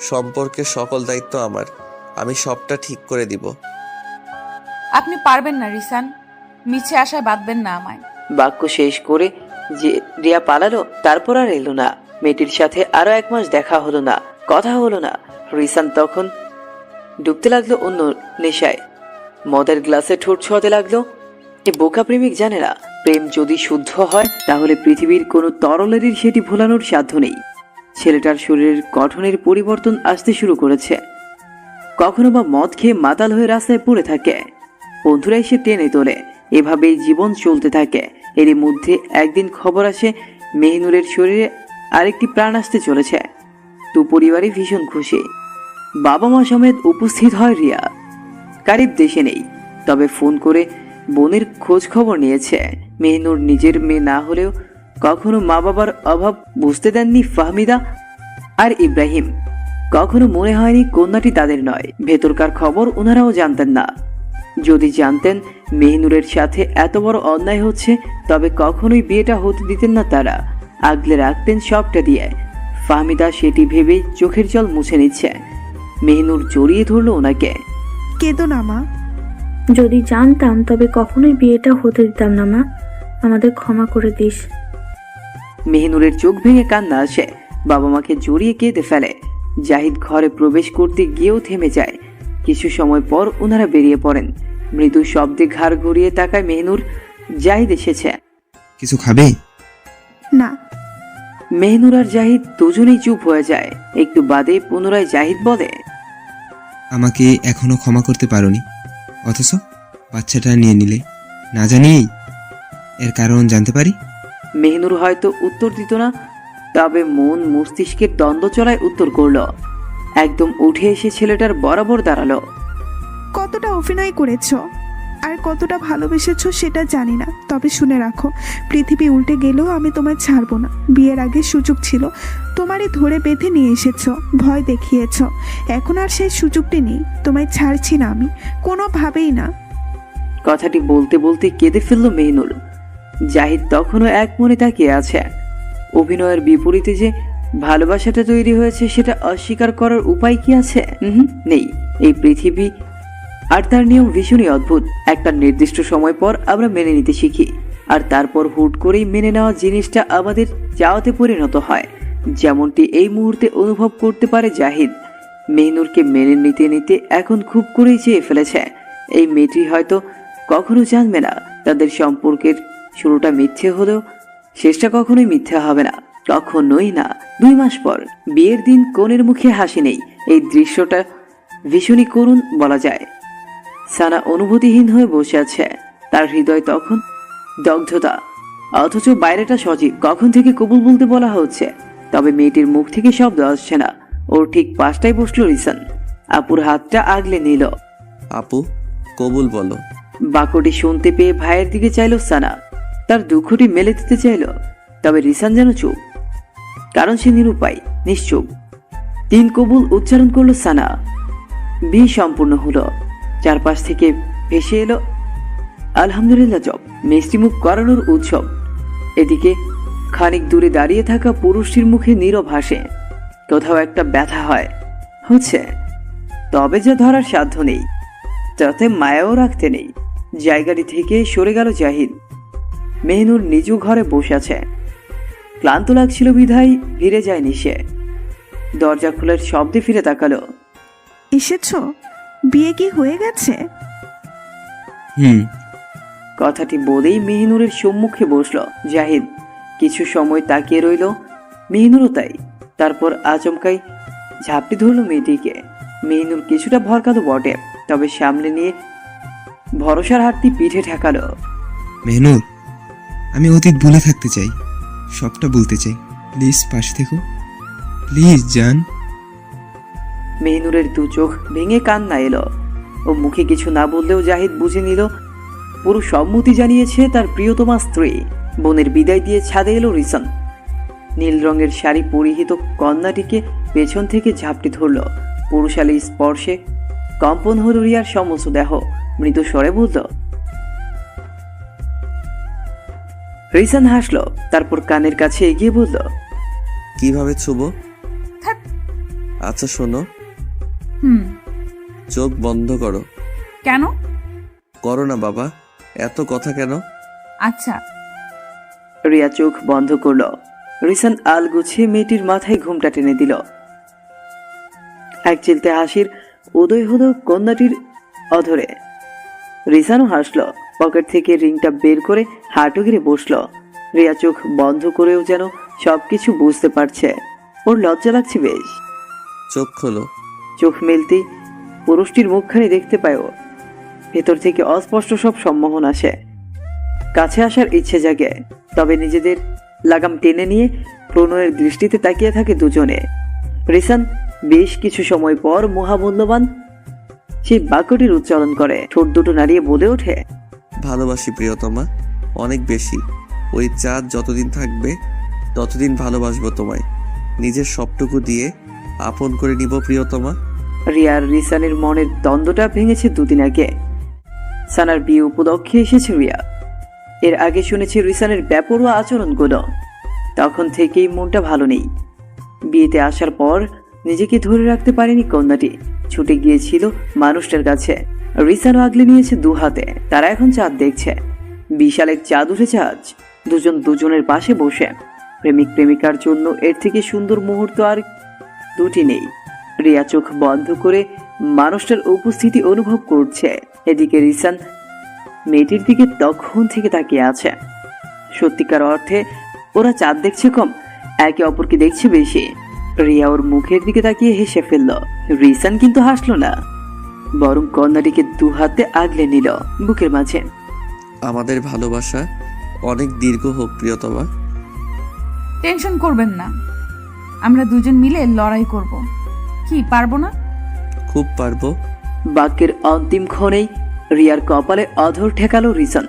C: সম্পর্কের সকল দায়িত্ব আমার। আমি সবটা ঠিক করে দিব।
A: আপনি পারবেন না রিসান, মিছে আশায় বাঁধবেন না আমায়।
B: বাক্য শেষ করে যে রিয়া পালালো, তারপর আর এলো না। মেয়েটির সাথে আরো 1 মাস দেখা হলো না, কথা হলো না। রিসান তখন ডুবতে লাগলো অন্য নেশায়। মদের গ্লাসে ঠোঁট ছোঁয়াতে লাগলো। এ বোকা প্রেমিক জানে না, প্রেম যদি শুদ্ধ হয় তাহলে পৃথিবীর কোনো তরলেরই সেটি ভোলানোর সাধ্য নেই। ছেলেটার শরীরের গঠনের পরিবর্তন আসতে শুরু করেছে। কখনো বা মদ খেয়ে মাতাল হয়ে রাস্তায় পড়ে থাকে, বন্ধুরা এসে টেনে তোলে। এভাবেই জীবন চলতে থাকে। এরই মধ্যে একদিন খবর আসে মেহনুরের শরীরে আরেকটি প্রাণ আসতে চলেছে। তো পরিবারে ভীষণ খুশি। বাবা মা সমেত উপস্থিত হয় রিয়া। কারিব দেশে নেই, তবে ফোন করে বোনের খোঁজ খবর নিয়েছে। মেহনুর নিজের মেয়ে না হলেও কখনো মা বাবার অভাব বুঝতে দেননি ফাহমিদা আর ইব্রাহিম। কখনো মনে হয়নি কন্যাটি তাদের নয়। ভেতরকার খবর ওনারাও জানতেন না। যদি জানতেন মেহনুরের সাথে এত বড় অন্যায় হচ্ছে, তবে কখনোই বিয়েটা হতে দিতেন না তারা। আগলে রাখতেন সবটা দিয়ে। ফাহমিদা সেটি ভেবেই চোখের জল মুছে নিচ্ছে। মেহনুর জড়িয়ে ধরলো ওনাকে।
G: কেঁদো না মা।
F: যদি জানতাম তবে কখনোই বিয়েটা হতে দিতাম না মা, আমাদের ক্ষমা করে দিস।
B: মেহনুরের চোখ ভেঙে কান্না আসে। বাবা মাকে জড়িয়ে কেঁদে ফেলে। জাহিদ ঘরে প্রবেশ করতে গিয়েও থেমে যায়। কিছু সময় পর ওনারা বেরিয়ে পড়েন। মৃদু শব্দে ঘাড় ঘুরিয়ে তাকায় মেহনুর। জাহিদ এসেছে।
D: কিছু খাবে?
G: না।
B: মেহনুর আর জাহিদ দুজনেই চুপ হয়ে যায়। একটু বাদে পুনরায় জাহিদ বলে,
D: আমাকে এখনো ক্ষমা করতে পারোনি, অথচ বাচ্চাটা নিয়ে নিলে। না জানিয়েই এর কারণ জানতে পারি?
B: মেহনুর হয়তো উত্তর দিত না, তবে মন মস্তিষ্কের দ্বন্দ্ব চলায় উত্তর করলো। একদম উঠে এসে ছেলেটার বরাবর দাঁড়ালো।
G: কতটা অভিনয় করেছো আর কতটা ভালোবেসেছো সেটা জানি না, তবে শুনে রাখো, পৃথিবী উল্টে গেলেও আমি তোমায় ছাড়বো না। বিয়ের আগে সুযোগ ছিল, তোমারই ধরে বেঁধে নিয়ে এসেছো, ভয় দেখিয়েছো। এখন আর সেই সুযোগটি নেই। তোমায় ছাড়ছি না আমি, কোনোভাবেই না।
B: কথাটি বলতে বলতে কেঁদে ফেলল মেহনুর। জাহিদ তখনও এক মনে তাকিয়ে আছে। অভিনয়ের বিপরীতে যে ভালোবাসাটা তৈরি হয়েছে সেটা অস্বীকার করার উপায় কি আছে? নেই। এই পৃথিবী আর তার নিয়ম ভীষণই অদ্ভুত। একটা নির্দিষ্ট সময় পর আমরা মেনে নিতে শিখি, আর তারপর হুট করেই মেনে নেওয়া জিনিসটা আমাদের চাওয়াতে পরিণত হয়। যেমনটি এই মুহূর্তে অনুভব করতে পারে জাহিদ। মেহনুরকে মেনে নিতে নিতে এখন খুব করেই চেয়ে ফেলেছে। এই মেয়েটি হয়তো কখনো জানবে না তাদের সম্পর্কের শুরুটা মিথ্যে হলেও শেষটা কখনোই মিথ্যে হবে না, কখনোই না। 2 মাস পর বিয়ের দিন কনের মুখে হাসি নেই। এই দৃশ্যটা ভীষণই করুণ বলা যায়। সানা অনুভূতিহীন হয়ে বসে আছে। তার হৃদয় তখন দগ্ধতা, অথচ বাইরেটা সজীব। কখন থেকে কবুল বলতে বলা হচ্ছে, তবে মেয়েটির মুখ থেকে শব্দ আসছে না। ওর ঠিক পাশটাই বসলো রিসান। আপুর হাতটা আগলে নিল।
C: আপু, কবুল বলো।
B: বাক্যটি শুনতে পেয়ে ভাইয়ের দিকে চাইল সানা। তার দুঃখটি মেলে দিতে চাইল, তবে রিসান যেন চুপ, কারণ সে নিরুপায়, নিশ্চুপ। 3 কবুল উচ্চারণ করলো সানা। বিয়ে সম্পূর্ণ হলো। চারপাশ থেকে ভেসে এলো আলহামদুলিল্লাহ জব, মিষ্টিমুখ করানোর উৎসব। এদিকে খানিক দূরে দাঁড়িয়ে থাকা পুরুষটির মুখে নীরব হাসে। কোথাও একটা ব্যথা হচ্ছে, তবে যা ধরার সাধ্য নেই, তাতে মায়াও রাখতে নেই। জায়গাটি থেকে সরে গেল জাহিদ। মেহনুর নিচু ঘরে বসে আছে। ক্লান্ত লাগছিল বিধায় ফিরে যায়নি সে। দরজা খোলার শব্দে ফিরে তাকালো।
G: এসেছো? বিয়ে কি হয়ে গেছে?
B: কথাটি বলেই মেহনুরের সম্মুখে বসলো জাহিদ। কিছু সময় তাকিয়ে রইল। মেহনুরও তাই। তারপর আচমকাই ঝাপটি ধরলো মেয়েটিকে। মেহনুর কিছুটা ভরকাতো বটে, তবে সামনে নিয়ে ভরসার হাতটি পিঠে ঠেকালো।
D: মেহনুর, আমি অতীত ভুলে থাকতে চাই, সবটা বলতে চাই। প্লিজ পাশে থেকো, প্লিজ জান।
B: মেহনুরের 2 চোখ ভেঙে কান্না এলো। ও মুখে কিছু না বললেও জাহিদ বুঝে নিল পুরো সম্মতি জানিয়েছে তার প্রিয়তমা স্ত্রী। বোনের বিদায় দিয়ে ছাদে এলো রিসান। নীল রঙের শাড়ি পরিহিত কন্যাটিকে পেছন থেকে ঝাপটে ধরল। পুরুষালী স্পর্শে কম্পন হল রিয়ার সমস্ত দেহ। মৃদু স্বরে বলল। রিসান হাসলো, তারপর কানের কাছে এগিয়ে বলল,
C: কিভাবে ছুবো?
A: থাক।
C: আচ্ছা শোনো,
A: হুম।
C: চোখ বন্ধ করো।
A: কেন?
C: করো না বাবা, এত কথা কেন?
A: আচ্ছা।
B: রিয়া চোখ বন্ধ করল। রিসান আল গুছিয়ে মেয়েটির মাথায় ঘুমটা টেনে দিল। এক চিলতে হাসির উদয় হলো কন্যাটির অধরে। রিসানও হাসলো, পকেট থেকে রিংটা বের করে হাঁটু গিরে বসলো। রিয়া চোখ বন্ধ করেও যেন সবকিছু বুঝতে পারছে। ওর লজ্জা লাগছে বেশ।
C: চোখ খোলো।
B: চোখ মেলতেই পুরুষটির মুখখানি দেখতে পায় ও। ভেতর থেকে অস্পষ্ট সব সম্মোহন আসে, কাছে আসার ইচ্ছে জাগে। তবে নিজেদের লাগাম টেনে নিয়ে প্রণয়ের দৃষ্টিতে তাকিয়ে থাকে দুজনে। রিসান বেশ কিছু সময় পর মহামূল্যবান সেই বাক্যটির উচ্চারণ করে, ঠোঁট দুটো নাড়িয়ে বলে ওঠে,
C: ভালোবাসি প্রিয়তমা, অনেক বেশি। ওই চাঁদ যতদিন থাকবে ততদিন ভালোবাসবো তোমায়। নিজের সবটুকু দিয়ে আপন করে নিব প্রিয়তমা।
B: রিয়া আর রিসানের মনের দ্বন্দ্বটা ভেঙেছে দুদিন আগে। সানার বিয়ে উপলক্ষে এসেছে রিয়া। এর আগে শুনেছে রিসানের বেপরোয়া আচরণগুলো। তখন থেকেই মনটা ভালো নেই। বিয়েতে আসার পর নিজেকে ধরে রাখতে পারেনি কন্যাটি, ছুটে গিয়েছিল মানুষটার কাছে। রিসানও আগলে নিয়েছে দু হাতে। তারা এখন চাঁদ দেখছে। বিশাল এক চাঁদ উঠেছে আজ, দুজন দুজনের পাশে বসে। প্রেমিক প্রেমিকার জন্য এর থেকে সুন্দর মুহূর্ত আর দুটি নেই। রিয়া চোখ বন্ধ করে মানুষটার উপস্থিতি অনুভব করছে। এদিকে রিসান মেয়েটির দিকে তখন থেকে তাকিয়ে আছে। সত্যিকার অর্থে ওরা চাঁদ দেখছে কম, একে অপরকে দেখছে বেশি। রিয়া ওর মুখের দিকে তাকিয়ে হেসে ফেলল। রিসান কিন্তু হাসলো না, বরং কন্যাটিকে দু হাতে আগলে নিল বুকের মাঝে।
C: আমাদের ভালোবাসা অনেক দীর্ঘ হোক প্রিয়তমা।
A: টেনশন করবেন না, আমরা দুজন মিলে লড়াই করব। কি পারবো না?
C: খুব পারবো।
B: বাক্যের অন্তিম ক্ষণেই রিয়ার কপালে অধর ঠেকালো রিসান।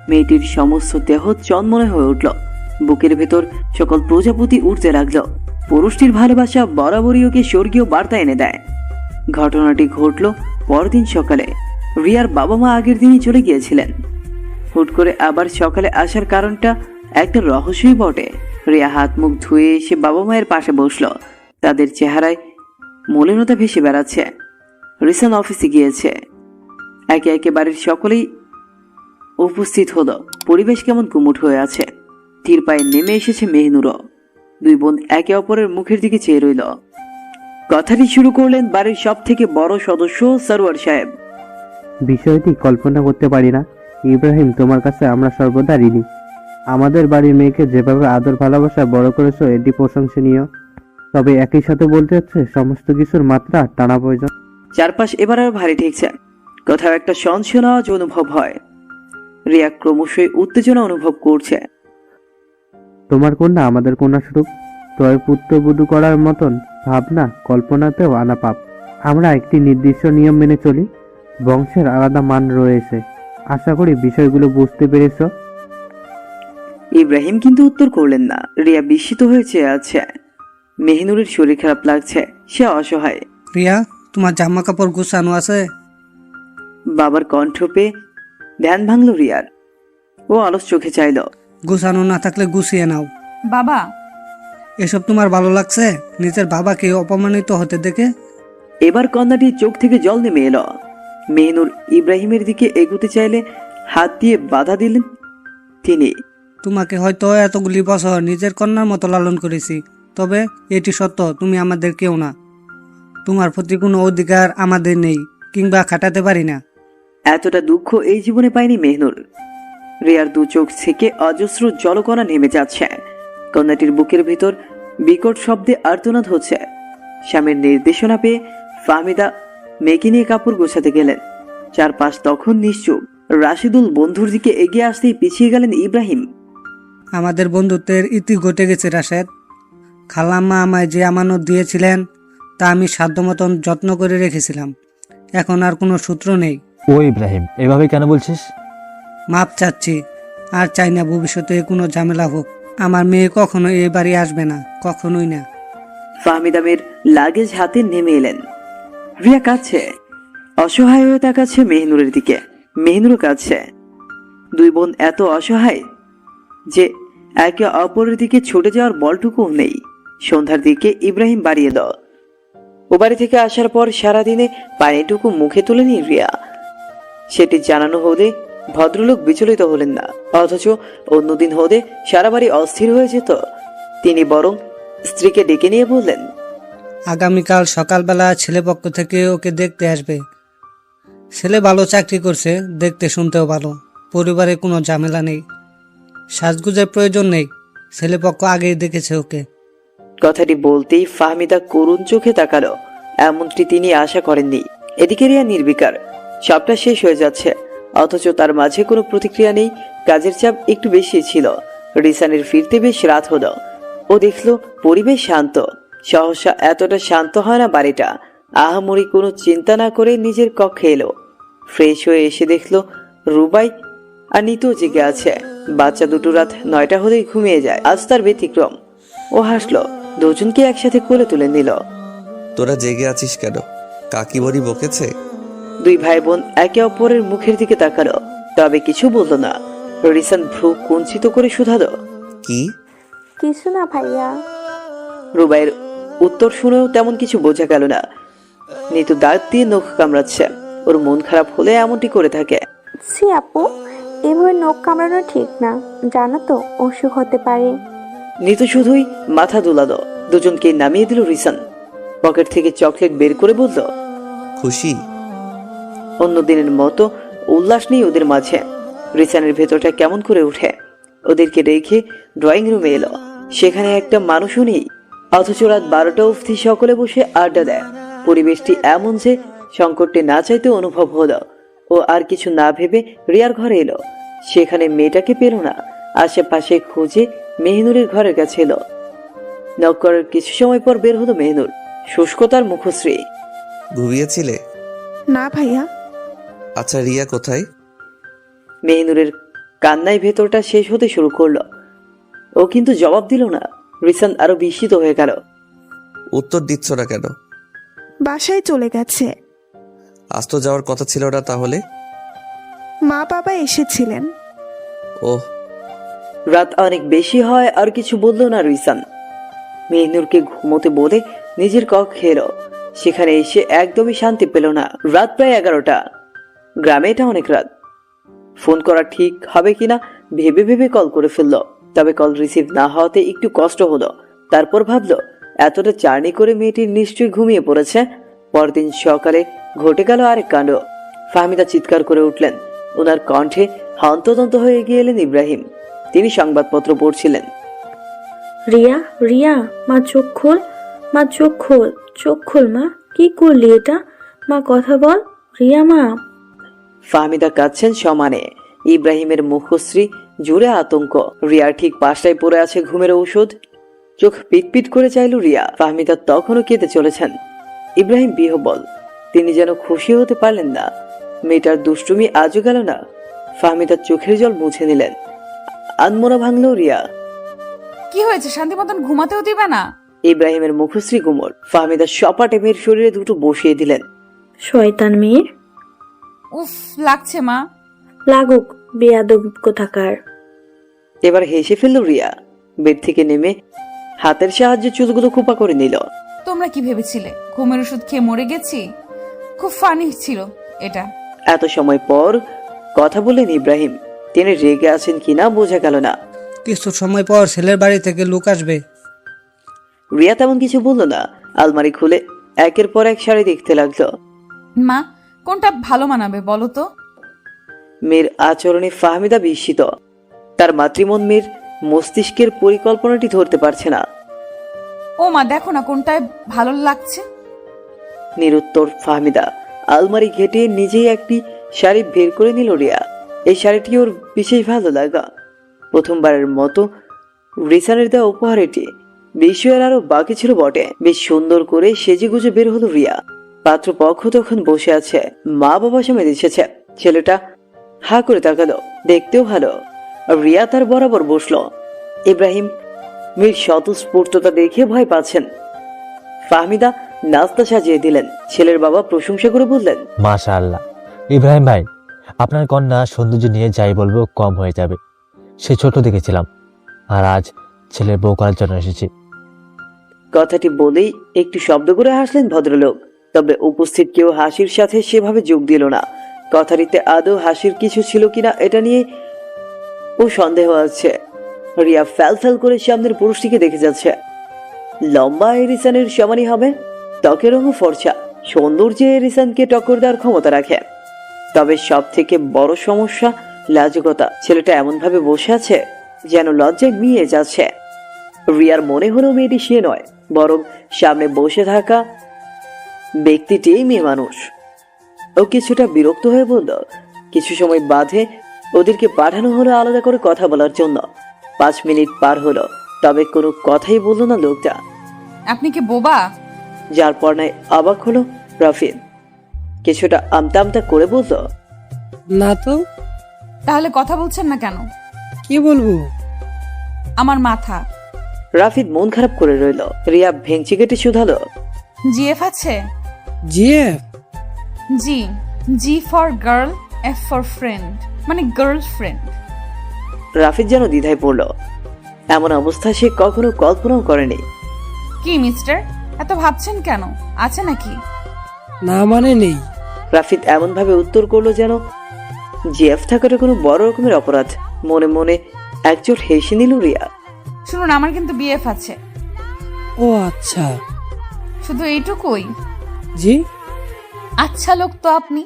B: মেয়েটির সমস্ত দেহ চন্মনে হয়ে উঠল। বুকের ভেতর সকল প্রজাপতি উঠতে লাগলো। পুরুষটির ভালোবাসা বরাবরই ওকে স্বর্গীয় বার্তা এনে দেয়। ঘটনাটি ঘটল পরদিন সকালে। রিয়ার বাবা মা আগের দিনই চলে গিয়েছিলেন। হুট করে আবার সকালে আসার কারণটা একটা রহস্যই বটে। রিয়া হাত মুখ ধুয়ে এসে বাবা মায়ের পাশে বসলো। তাদের চেহারায় মলিনতা ভেসে বেড়াচ্ছে। রিসান অফিসে গিয়েছে। একে একে বাড়ির সকলেই উপস্থিত হলো। পরিবেশ কেমন গুমুট হয়ে আছে। ধীর পায়ে নেমে এসেছে মেহনুরও। দুই বোন একে অপরের মুখের দিকে চেয়ে রইল। কথাটি শুরু করলেন বাড়ির সব থেকে বড় সদস্য সরওয়ার সাহেব।
M: বিষয়টি কল্পনা করতে পারি না ইব্রাহিম, তোমার কাছে আমরা সর্বদা ঋণী। আমাদের বাড়ির মেয়েকে যেভাবে আদর ভালোবাসা বড় করেছো এটি প্রশংসনীয়। তবে একই সাথে বলতে হচ্ছে সমস্ত কিছুর মাত্রা টানা প্রয়োজন।
B: চারপাশ এবার আর ভারী ঠেকছে। কোথাও একটা সনসনা অনুভব হয়। রিয়া ক্রমশই উত্তেজনা অনুভব করছে।
M: তোমার কন্যা আমাদের কন্যা স্বরূপ, তয় পুত্রবধূ করার মতন ভাবনা কল্পনাতেও আনা পাপ। আমরা একটি নির্দিষ্ট নিয়ম মেনে চলি, বংশের আলাদা মান রয়েছে। আশা করি বিষয়গুলো বুঝতে পেরেছ।
B: ইব্রাহিম কিন্তু উত্তর করলেন না। রিয়া বিস্মিত হয়ে চেয়ে আছে। মেহনুরের শরীর খারাপ লাগছে, সে অসহায়।
I: রিয়া, তোমার জামা কাপড় গুছানো আছে?
B: বাবার কণ্ঠ পেয়ে ধ্যান ভাঙল রিয়ার। ও অলস চোখে চাইল।
I: গুছানো না থাকলে গুছিয়ে নাও।
A: বাবা,
I: এসব তোমার ভালো লাগছে? নিজের বাবাকে অপমানিত হতে দেখে?
B: এবার কন্যাটির চোখ থেকে জল নেমে এলো। মেহনুর ইব্রাহিমের দিকে এগুতে চাইলে হাত দিয়ে বাধা দিলেন তিনি।
I: তোমাকে হয়তো এতগুলি বছর নিজের কন্যার মতো লালন করেছি, তবে এটি সত্য, তুমি আমাদের কেউ না। তোমার প্রতি কোনো অধিকার আমাদের নেই, কিংবা খাটাতে পারি না।
B: এতটা দুঃখ এই জীবনে পায়নি মেহনুর। রিয়ার দু চোখ থেকে অজস্র জলকণা নেমে যাচ্ছে। কন্যাটির বুকের ভিতর বিকট শব্দে আর্তনাদ হচ্ছে। স্বামীর নির্দেশনা পেয়ে ফাহমিদা মেয়েকে নিয়ে কাপড় গোছাতে গেলেন। চারপাশ তখন নিশ্চুপ। রাশিদুল বন্ধুর দিকে এগিয়ে আসতেই পিছিয়ে গেলেন ইব্রাহিম।
I: আমাদের বন্ধুত্বের ইতি ঘটে গেছে রাশেদ। খালাম্মা আমায় যে আমানত দিয়েছিলেন তা আমি সাধ্যমতন যত্ন করে রেখেছিলাম। এখন আর কোনো সূত্র নেই।
N: ও ইব্রাহিম, এভাবে কেন বলছিস?
I: মাপ চাচ্ছি। আর চাই না ভবিষ্যতে কোনো ঝামেলা হোক। আমার মেয়ে কখনো এ বাড়ি আসবে না, কখনোই না।
B: ফাহমিদা মেয়ের লাগেজ হাতে নেমে এলেন। রিয়া কাঁদছে, অসহায় হয়ে তাকাচ্ছে মেহনুরের দিকে। মেহনুরও কাঁদছে। দুই বোন এত অসহায় যে একে অপরের দিকে ছুটে যাওয়ার বলটুকুও নেই। সন্ধ্যার দিকে ইব্রাহিম বাড়ি এলো। ও বাড়ি থেকে আসার পর সারাদিনে পানিটুকু মুখে তুলেনি রিয়া। সেটি জানানো হলে ভদ্রলোক বিচলিত হলেন না, অথচ অন্যদিন হলে সারা বাড়ি অস্থির হয়ে যেত। তিনি বরং স্ত্রীকে ডেকে নিয়ে বললেন,
I: আগামীকাল সকালবেলা ছেলেপক্ষ থেকে ওকে দেখতে আসবে। ছেলে ভালো চাকরি করছে, দেখতে শুনতেও ভালো, পরিবারে কোনো ঝামেলা নেই, সাজগুজের প্রয়োজন নেই। ছেলেপক্ষ আগেই দেখেছে ওকে।
B: কথাটি বলতেই ফাহমিদা করুণ চোখে তাকালো। এমনটি তিনি আশা করেননি। এদিকে রিয়া নির্বিকার, সবটা শেষ হয়ে যাচ্ছে, অথচ তার মাঝে কোনো প্রতিক্রিয়া নেই। কাজের চাপ একটু বেশি ছিল। রিসানের ফিরতে বেশ রাত হলো। ও দেখলো পরিবেশ শান্ত। সহসা এতটা শান্ত হয় না বাড়িটা। আহামরি কোনো চিন্তা না করে নিজের কক্ষে এলো। ফ্রেশ হয়ে এসে দেখলো রুবাই আর নিতু জেগে আছে। বাচ্চা দুটো রাত 9টা হলেই ঘুমিয়ে যায়, আজ তার ব্যতিক্রম। ও হাসলো, দুজনকে একসাথে কোলে তুলে নিল।
C: তোরা জেগে আছিস কেন? কাকি বড়ি বকেছে?
B: দুই ভাই বোন একে অপরের মুখের দিকে তাকালো, তবে কিছু বললো না। রিসান ভ্রু কুঞ্চিত করে শুধালো,
C: কি?
F: কিছু না ভাইয়া।
B: রুবাইয়ের উত্তর শুনেও তেমন কিছু বোঝা গেল না। নিতু দাঁত দিয়ে নখ কামড়াচ্ছে। ওর মন খারাপ হলে এমনটি করে থাকে।
F: ছি আপু, এভাবে নখ কামড়ানো ঠিক না, জানো তো অসুখ হতে পারে।
B: নিতু শুধুই মাথা দুলালো। দুজনকে নামিয়ে দিল রিসান। পকেট থেকে চকলেট বের করে বলল,
C: খুশি?
B: অন্য দিনের মতো উল্লাস নেই ওদের মাঝে। রিসানের ভেতরটা কেমন করে উঠে। ওদেরকে রেখে ড্রয়িং রুমে এলো। সেখানে একটা মানুষও নেই, অথচ রাত 12টা অবধি সকলে বসে আড্ডা দেয়। পরিবেশটি এমন যে সংকটটি না চাইতে অনুভব হলো। ও আর কিছু না ভেবে রিয়ার ঘরে এলো। সেখানে মেয়েটাকে পেল না। আশেপাশে খুঁজে মেহনুরের ঘরের কাছে এলো। নক করার কিছু সময় পর বের হলো মেহনুর, শুষ্কতার মুখশ্রী।
C: ঘুমিয়েছিলে?
G: না ভাইয়া।
C: আচ্ছা, রিয়া কোথায়?
B: মেহনুরের কান্নায় ভেতরটা শেষ হতে শুরু করলো। ও কিন্তু জবাব দিল না। রিসান আরো বিস্মিত হয়ে গেল।
C: উত্তর দিচ্ছ না কেন?
G: বাসায় চলে গেছে।
C: আজ তো যাওয়ার কথা ছিল না তাহলে?
G: মা বাবা এসেছিলেন।
C: ওহ,
B: রাত অনেক বেশি হয় আর কিছু বলল না রিসান। মেহনুরকে ঘুমোতে বলে নিজের কক্ষে এলো। সেখানে এসে একদমই শান্তি পেল না। রাত প্রায় 11টা। গ্রামে এটা অনেক রাত। ফোন করা ঠিক হবে কিনা ভেবে ভেবে কল করে ফেললো। তবে কল রিসিভ না হওয়াতে একটু কষ্ট হলো। তারপর ভাবলো এতটা জার্নি করে মেয়েটি নিশ্চয়ই ঘুমিয়ে পড়েছে। পরদিন সকালে ঘটে গেল আরেক কাণ্ড। ফাহমিদা চিৎকার করে উঠলেন। ওনার কণ্ঠে হন্তদন্ত হয়ে এগিয়ে এলেন ইব্রাহিম। তিনি সংবাদপত্র পড়ছিলেন।
F: রিয়া, রিয়া, মা চোখ খোল, মা চোখ খোল, চোখ খোল মা। কি করলি এটা? মা কথা বল, রিয়া মা।
B: ফাহমিদা কাঁদছেন সমানে। ইব্রাহিমের মুখশ্রী জুড়ে আতঙ্ক। রিয়ার ঠিক পাশটায় পড়ে আছে ঘুমের ঔষধ। চোখ পিটপিট করে চাইল রিয়া। ফাহমিদা তখনও কেঁদে চলেছেন। ইব্রাহিম বিহ্বল। তিনি যেন খুশি হতে পারলেন না। মেয়েটার দুষ্টুমি আজও গেল না। ফাহমিদার চোখের জল মুছে নিলেন। আনমনা ভাঙল রিয়া।
A: কি হয়েছে? শান্তি মতন ঘুমাতেও দিবে না?
B: ইব্রাহিমের মুখশ্রী গুমর। ফাহমিদা সপাটে মেয়ের শরীরে দুটো বসিয়ে দিলেন।
F: শয়তান মেয়ে।
A: উফ, লাগছে মা।
F: লাগুক, বেয়াদব কোথাকার।
B: এবার হেসে ফেলল রিয়া। বেড থেকে নেমে হাতের সাহায্যে চুলগুলো খোপা করে নিল।
A: তোমরা কি ভেবেছিলে ঘুমের ওষুধ খেয়ে মরে গেছি? খুব ফানি ছিল এটা।
B: এত সময় পর কথা বললেন ইব্রাহিম। তিনি রেগে আছেন কিনা বোঝা গেল না।
I: কিছু সময় পর ছেলের বাড়ি থেকে লোক আসবে।
B: রিয়া তেমন কিছু বলল না। আলমারি খুলে একের পর এক শাড়ি দেখতে লাগলো।
A: মা, কোনটা ভালো মানাবে বলো তো?
B: মেয়ের আচরণে ফাহমিদা বিস্মিত। তার মাতৃমন মেয়ের মস্তিষ্কের পরিকল্পনাটি ধরতে পারছে না।
A: ও মা, দেখো না কোনটায় ভালো লাগছে।
B: নিরুত্তর ফাহমিদা। আলমারি ঘেটে নিজেই একটি শাড়ি বের করে নিল রিয়া। এই শাড়িটি ওর বিশেষ ভালো লাগা। প্রথমবারের মতো রিসানের দেওয়া উপহার এটি। বিষয়ের আরো বাকি ছিল বটে। বেশ সুন্দর করে সেজে গুজে বের হলো রিয়া। পাত্রপক্ষ তখন বসে আছে। মা বাবা সমেত এসেছে। ছেলেটা হা করে তাকালো, দেখতেও ভালো। রিয়া তার বরাবর বসলো। ইব্রাহিম মেয়ের স্বতঃস্ফূর্ততা দেখে ভয় পাচ্ছেন। ফাহমিদা নাস্তা সাজিয়ে দিলেন। ছেলের বাবা প্রশংসা করে বললেন,
N: মাশাআল্লাহ ইব্রাহিম ভাই, আপনার কন্যা সৌন্দর্য নিয়ে যাই বলবো কম হয়ে যাবে। সে ছোট দেখেছিলাম, আর আজ ছেলের বউ করার জন্য এসেছি।
B: কথাটি বলেই একটু শব্দ করে হাসলেন ভদ্রলোক। তবে উপস্থিত কেউ হাসির সাথে সেভাবে যোগ দিল না। কথাটিতে আদৌ হাসির কিছু ছিল কিনা এটা নিয়ে ও সন্দেহ আছে। রিয়া ফ্যাল ফ্যাল করে সামনের পুরুষটিকে দেখে যাচ্ছে। লম্বা এরিসানের সমানই হবে, ত্বকের রঙও ফর্সা, সৌন্দর্যে এরিসানকে টক্কর দেওয়ার ক্ষমতা রাখে। তবে সব থেকে বড় সমস্যা লাজুকতা। ছেলেটা এমন ভাবে বসে আছে যেন লজ্জায় মিয়ে যাচ্ছে। রিয়ার মনে হলো মেয়েটি সে নয়, বরং সামনে বসে থাকা ব্যক্তিটি মেয়ে মানুষ। ও কিছুটা বিরক্ত হয়ে বলল, কিছু সময় বাদে ওদেরকে পাঠানো হলো আলাদা করে কথা বলার জন্য। 5 মিনিট পার হলো, তবে কোনো কথাই বলল না লোকটা।
A: আপনি কি বোবা?
B: যার পর নাই অবাক হলো রাফিদ। কিছুটা আমতা আমতা করে বলল,
I: না তো।
A: তাহলে কথা বলছেন না কেন?
I: কি বলবো?
A: আমার মাথা।
B: রাফিদ মন খারাপ করে রইল। রিয়া ভেঙচি কেটে শুধালো,
A: জিএফ আছে?
I: GF?
A: G. G for girl, F for friend, মানে গার্লফ্রেন্ড।
B: রাফিদ যেন দ্বিধায় পড়ল। এমন অবস্থা সে কখনো কল্পনাও করেনি।
A: কি মিস্টার, এত ভাবছেন কেন? আছে নাকি?
I: না মানে নেই।
B: রাফিদ এমন ভাবে উত্তর করলো যেন জিএফ থাকাটা কোনো বড় রকমের অপরাধ। মনে মনে একজোট হেসে নিল রিয়া।
A: শুনুন, আমার কিন্তু বিএফ আছে।
I: ও আচ্ছা।
A: শুধু এইটুকুই?
I: জি।
A: আচ্ছা লোক তো আপনি।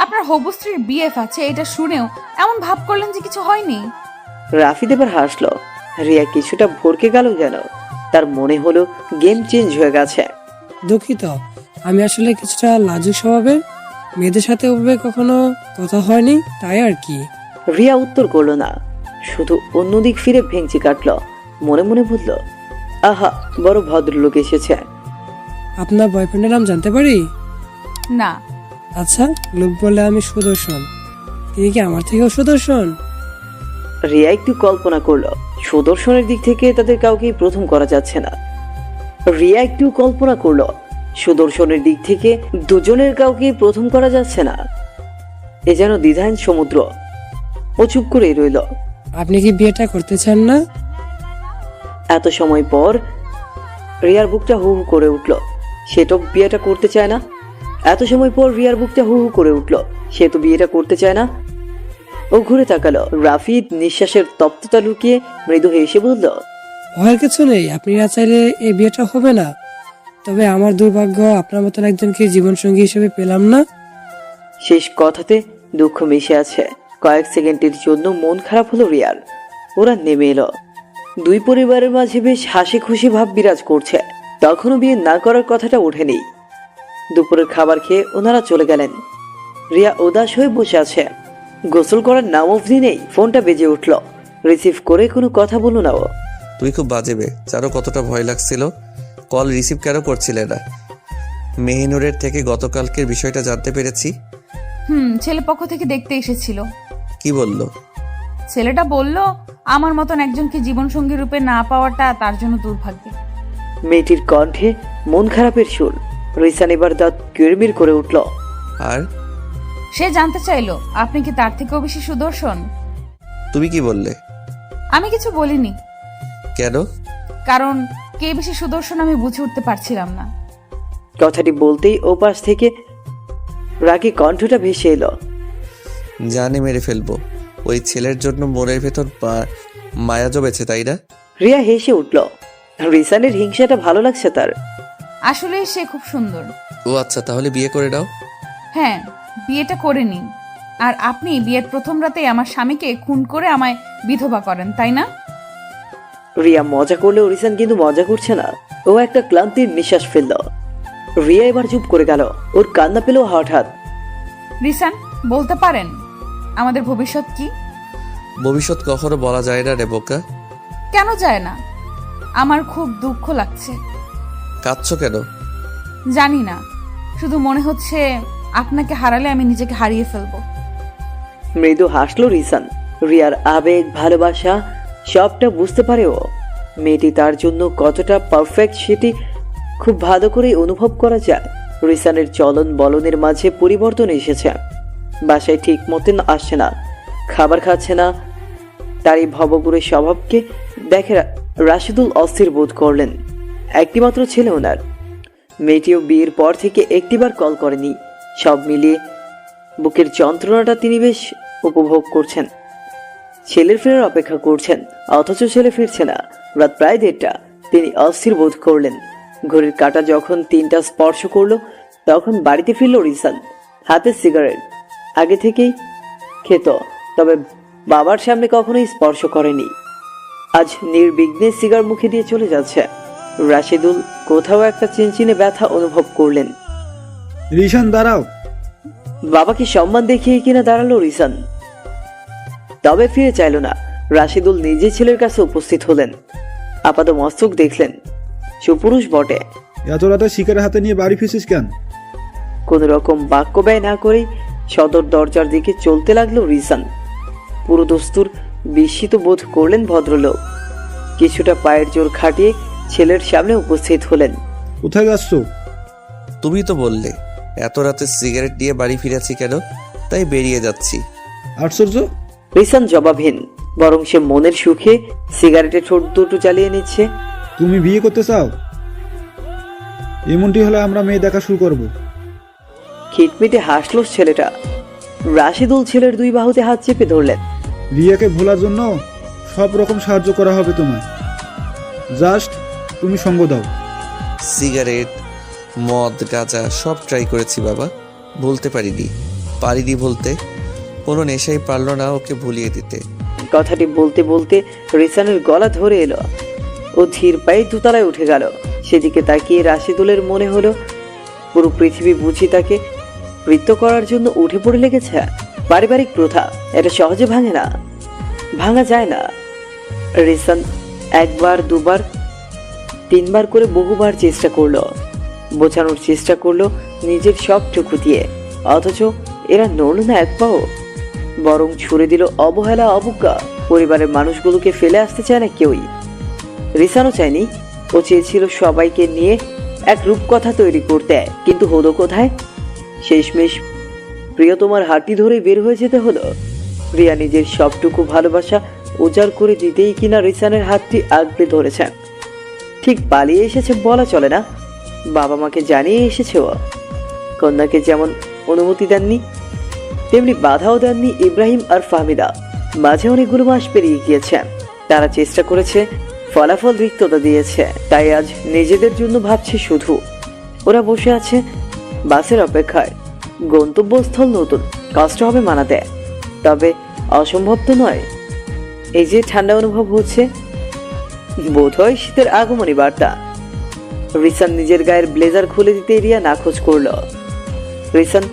A: আপনার হবু স্ত্রীর বিএফ আছে এটা শুনেও এমন ভাব করলেন যে কিছু হয়নি।
B: রাফিদ এবার হাসলো। রিয়া কিছুটা ভরকে গেল যেন। তার মনে হলো গেম চেঞ্জ হয়ে গেছে।
I: দুঃখিত, আমি আসলে কিছুটা লাজুক স্বভাবের, মেয়েদের সাথে ওভাবে কখনো কথা হয়নি, তাই আর কি।
B: রিয়া উত্তর করলো না, শুধু অন্যদিক ফিরে ভেঙচি কাটলো। মনে মনে বলল, আহা, বড় ভদ্রলোক এসেছে।
I: আপনার বয়ফ্রেন্ডের নাম জানতে পারি?
A: না।
I: আচ্ছা, লোক বলে আমি সুদর্শন, তিনি কি আমার থেকেও সুদর্শন?
B: রিয়া একটু কল্পনা করলো। সুদর্শনের দিক থেকে তাদের কাউকে প্রথম করা যাচ্ছে না। রিয়া একটু কল্পনা করলো, সুদর্শনের দিক থেকে দুজনের কাউকে প্রথম করা যাচ্ছে না। এ যেন দ্বিধাহীন সমুদ্র। ও চুপ করেই রইল।
I: আপনি কি বিয়েটা করতে চান না?
B: এত সময় পর রিয়ার বুকটা হু হু করে উঠল। সে তো বিয়েটা করতে চায় না। এত সময় পর রিয়ার বুকটা হু হু করে উঠল। সে তো বিয়েটা করতে চায় না। ও ঘুরে তাকালো। রাফিদ নিঃশ্বাসের তপ্ততা লুকিয়ে মৃদু হেসে বলল,
I: ভয়ের কিছু নেই, আপনি না চাইলে এই বিয়েটা হবে না। তবে আমার দুর্ভাগ্য, আপনার মতন একজনকে জীবনসঙ্গী হিসেবে পেলাম না।
B: শেষ কথাতে দুঃখ মিশে আছে। কয়েক সেকেন্ডের জন্য মন খারাপ হলো রিয়ার। ওরা নেমে এলো। দুই পরিবারের মাঝে বেশ হাসি খুশি ভাব বিরাজ করছে। তখনও বিয়ে না করার কথাটা ওঠেনি। দুপুরের খাবার খেয়ে ওনারা চলে গেলেন। রিয়া উদাস হয়ে বসে আছে। গোসল করার নাম অবধি নেই। ফোনটা বেজে উঠল। রিসিভ করে কোনো কথা বলল না ও।
C: তুই খুব বাজে বে, যারও কতটা ভয় লাগছিল। কল রিসিভ কেন করছিলে না? মেহিনুরের থেকে গতকালকের বিষয়টা জানতে পেরেছি।
A: ছেলে পক্ষ থেকে দেখতে এসেছিল।
C: কি বলল?
A: ছেলেটা বলল আমার মতন একজনকে জীবনসঙ্গী রূপে না পাওয়াটা তার জন্য দুর্ভাগ্য।
B: মেয়েটির কণ্ঠে মন খারাপের সুর। রিসান এবার দাঁত কিরমির করে উঠল।
C: আর
A: সে জানতে চাইলো আপনি কি তার থেকেও বেশি সুদর্শন।
C: তুমি কি বললে?
A: আমি কিছু বলিনি।
C: কেন?
A: কারণ কে বেশি সুদর্শন আমি বুঝে উঠতে পারছিলাম না।
B: কথাটি বলতেই ওপাশ থেকে রাগী কণ্ঠটা ভেসে এলো,
C: জানে মেরে ফেলবো। ওই ছেলের জন্য মনের ভেতর মায়া জমেছে, তাই না?
B: রিয়া হেসে উঠল। রিসানের হিংসাটা ভালো লাগছে তার।
A: আসলে সে খুব সুন্দর।
C: ও আচ্ছা, তাহলে বিয়ে করে দাও।
A: হ্যাঁ, বিয়েটা করে নিন। আর আপনি বিয়ের প্রথম রাতে আমার স্বামীকে খুন করে আমায় বিধবা করেন, তাই না?
B: রিয়া মজা করলেও রিসান কিন্তু মজা করছে না। ও একটা ক্লান্তির নিঃশ্বাস ফেলল। রিয়া এবার চুপ করে গেল। ওর কান্না পেল হঠাৎ।
A: রিসান, বলতে পারেন আমাদের ভবিষ্যৎ কি?
C: ভবিষ্যৎ কখনো বলা যায় না রে বোকা।
A: কেন যায় না? আমার খুব দুঃখ লাগছে।
C: কাঁদছো কেন?
A: জানি না, শুধু মনে হচ্ছে আপনাকে হারালে আমি নিজেকে হারিয়ে ফেলবো।
B: মৃদু হাসলো রিসান। রিয়ার আবেগ ভালোবাসা সবটা বুঝতে পারে ও। মেয়েটি তার জন্য কতটা পারফেক্ট সেটি খুব ভালো করে অনুভব করা যায়। রিসানের চলন বলনের মাঝে পরিবর্তন এসেছে। বাসায় ঠিক মতন আসছে না, খাবার খাচ্ছে না। তার এই ভবগুরের স্বভাবকে দেখে রাশিদুল অস্থির বোধ করলেন। একটিমাত্র ছেলে ওনার। মেয়েটিও বিয়ের পর থেকে একটিবার কল করেনি। সব মিলিয়ে বুকের যন্ত্রণাটা তিনি বেশ উপভোগ করছেন। ছেলের ফেরার অপেক্ষা করছেন, অথচ ছেলে ফিরছে না। রাত প্রায় 1:30। তিনি অস্থির বোধ করলেন। ঘড়ির কাঁটা যখন 3টা স্পর্শ করলো তখন বাড়িতে ফিরল রিসান। হাতে সিগারেট আগে থেকেই খেত, তবে বাবার সামনে কখনোই স্পর্শ করেনি। আজ নির্বিঘ্নে সিগার মুখে দিয়ে চলে যাচ্ছে। রাশিদুল কোথাও একটা চিনচিনে ব্যথা অনুভব করলেন।
O: রিশান দাঁড়াও।
B: বাবাকে সম্মান দেখিয়ে কিনা দাঁড়ালো রিসান, তবে ফিরে চাইল না। রাশিদুল নিজে ছেলের কাছে উপস্থিত হলেন। আপাত মস্তক দেখলেন, সুপুরুষ বটে।
O: এত রাতে শিকারের হাতে নিয়ে বাড়ি ফিরছিস কেন?
B: কোন রকম বাক্য ব্যয় না করেই সদর দরজার দিকে চলতে লাগলো রিসান। পুরো দস্তুর বিস্মিত বোধ করলেন ভদ্রলোক। কিছুটা পায়ের জোর খাটিয়ে ছেলের সামনে উপস্থিত হলেন।
O: কোথায় যাচ্ছ?
C: তুমি তো বললে এত রাতে সিগারেট নিয়ে বাড়ি ফিরেছি কেন, তাই বেরিয়ে যাচ্ছি।
O: আশ্চর্য।
B: রিসান জবাবহীন, বরং সে মনের সুখে সিগারেটের ঠোঁট দুটো জ্বালিয়ে নিচ্ছে।
O: তুমি বিয়ে করতে চাও? এমনটি হলে আমরা মেয়ে দেখা শুরু করব।
B: খিটমিটে হাসলো ছেলেটা। রাশিদুল ছেলের 2 বাহুতে হাত চেপে ধরলেন।
O: রিয়াকে ভোলার জন্য সব রকম সাহায্য করা হবে তোমায়, জাস্ট তুমি সঙ্গ দাও।
C: সিগারেট, মদ, গাঁজা সব ট্রাই করেছি বাবা, ভুলতে পারিনি বলতে। কোনো নেশাই পারল না ওকে ভুলিয়ে দিতে।
B: কথাটি বলতে বলতে রিসানের গলা ধরে এলো। ও ধীর পায়ে দোতলায় উঠে গেল। সেদিকে তাকিয়ে রাশিদুলের মনে হলো পুরো পৃথিবী বুঝি তাকে নৃত্য করার জন্য উঠে পড়ে লেগেছে। পারিবারিক প্রথা, এটা সহজে ভাঙে না, ভাঙা যায় না। রিসান 1বার 2বার 3বার করে বহুবার চেষ্টা করলো, বোঝানোর চেষ্টা করলো নিজের সবটুকু দিয়ে, অথচ এরা নড়ল না এক পাও, বরং ছুড়ে দিল অবহেলা অবজ্ঞা। পরিবারের মানুষগুলোকে ফেলে আসতে চায় না কেউই। রিসানও চায়নি। ও চেয়েছিল সবাইকে নিয়ে এক রূপকথা তৈরি করতে, কিন্তু হলো কোথায়? শেষমেশ প্রিয়তমার হাঁটি ধরে বের হয়ে যেতে হলো। রিয়া নিজের সবটুকু ভালোবাসা উজাড় করে দিতেই কিনা রিসানের হাতটি আগলে ধরেছে। ঠিক পালিয়ে এসেছে বলা চলে না, বাবা মাকে জানিয়ে এসেছে ও। কন্যাকে যেমন অনুমতি দেননি, তেমনি বাধাও দেননি ইব্রাহিম আর ফাহমিদা। মাঝে অনেকগুলো মাস পেরিয়ে গিয়েছে। তারা চেষ্টা করেছে, ফলাফল রিক্ততা দিয়েছে। তাই আজ নিজেদের জন্য ভাবছে শুধু। ওরা বসে আছে বাসের অপেক্ষায়। গন্তব্যস্থল নতুন, কষ্ট হবে মানাতে, তবে অসম্ভব তো নয়। এই যে ঠান্ডা অনুভব হচ্ছে, বোধহয় শীতের আগমনী বার্তা। রিসান নিজের গায়ের ব্লেজার খুলে দিতে রিয়া নাখোঁজ করলো। রিসান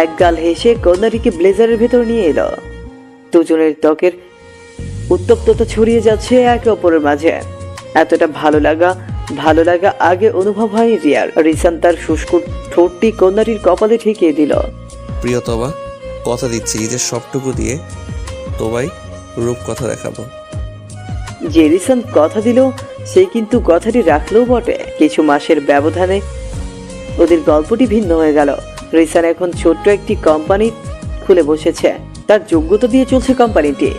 B: এক গাল হেসে কন্যাটিকে ব্লেজারের ভেতর নিয়ে এলো। দুজনের ত্বকের উত্তপ্ততা ছড়িয়ে যাচ্ছে একে অপরের মাঝে। এতটা ভালো লাগা আগে অনুভব হয়নি রিয়ার। রিসান তার শুষ্ক ঠোঁটটি কন্যাটির কপালে ঠেকিয়ে দিল।
C: প্রিয়তমা, কথা দিচ্ছি নিজের সবটুকু দিয়ে তোমায় রূপকথা দেখাবো।
B: যে রিসান কথা দিল সে কিন্তু কথাটি রাখলেও বটে। কিছু মাসের ব্যবধানে ওদের গল্পটি ভিন্ন হয়ে গেল। রিসান এখন ছোট্ট একটি কোম্পানি খুলে বসেছে। তার যোগ্যতা দিয়ে চলছে কোম্পানিটি।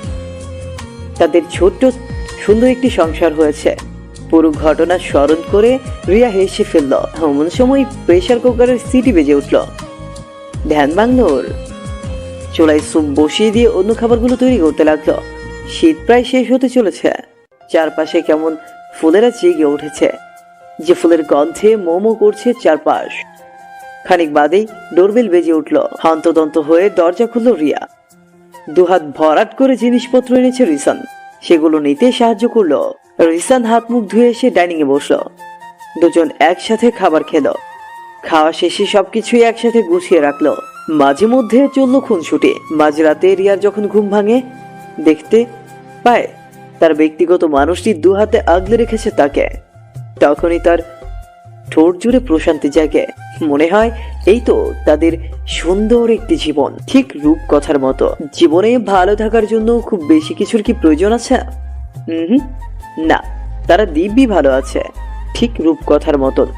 B: তাদের ছোট্ট সুন্দর একটি সংসার হয়েছে। পুরো ঘটনা স্মরণ করে রিয়া হেসে ফেলল। এমন সময় প্রেসার কুকারের সিটি বেজে উঠল। ধ্যান ভাঙল ওর। চুলায় স্যুপ বসিয়ে দিয়ে অন্য খাবারগুলো তৈরি করতে লাগলো। শীত প্রায় শেষ হতে চলেছে। চারপাশে কেমন ফুলেরা জেগে উঠেছে, যে ফুলের গন্ধে মোমো করছে চারপাশ। খানিক বাদেই ডোরবেল বেজে উঠল। হন্তদন্ত হয়ে দরজা খুলল রিয়া। 2 হাত ভরাট করে জিনিসপত্র এনেছে রিসান, সেগুলো নিতে সাহায্য করলো। রিসান হাত মুখ ধুয়ে এসে ডাইনিং এ বসলো। দুজন একসাথে খাবার খেলো। খাওয়া শেষে সবকিছুই একসাথে গুছিয়ে রাখলো। মাঝে মধ্যে চলল খুনসুটি। মাঝরাতে রিয়ার যখন ঘুম ভাঙে, দেখতে পায় তার ব্যক্তিগত মানুষটি 2 হাতে আগলে রেখেছে তাকে। তখনই তার ঠোঁট জুড়ে প্রশান্তি জাগে। মনে হয় এই তো তাদের সুন্দর একটি জীবন, ঠিক রূপকথার মতো। জীবনে ভালো থাকার জন্য খুব বেশি কিছুর কি প্রয়োজন আছে? না, তারা দিব্যি ভালো আছে, ঠিক রূপকথার মতন।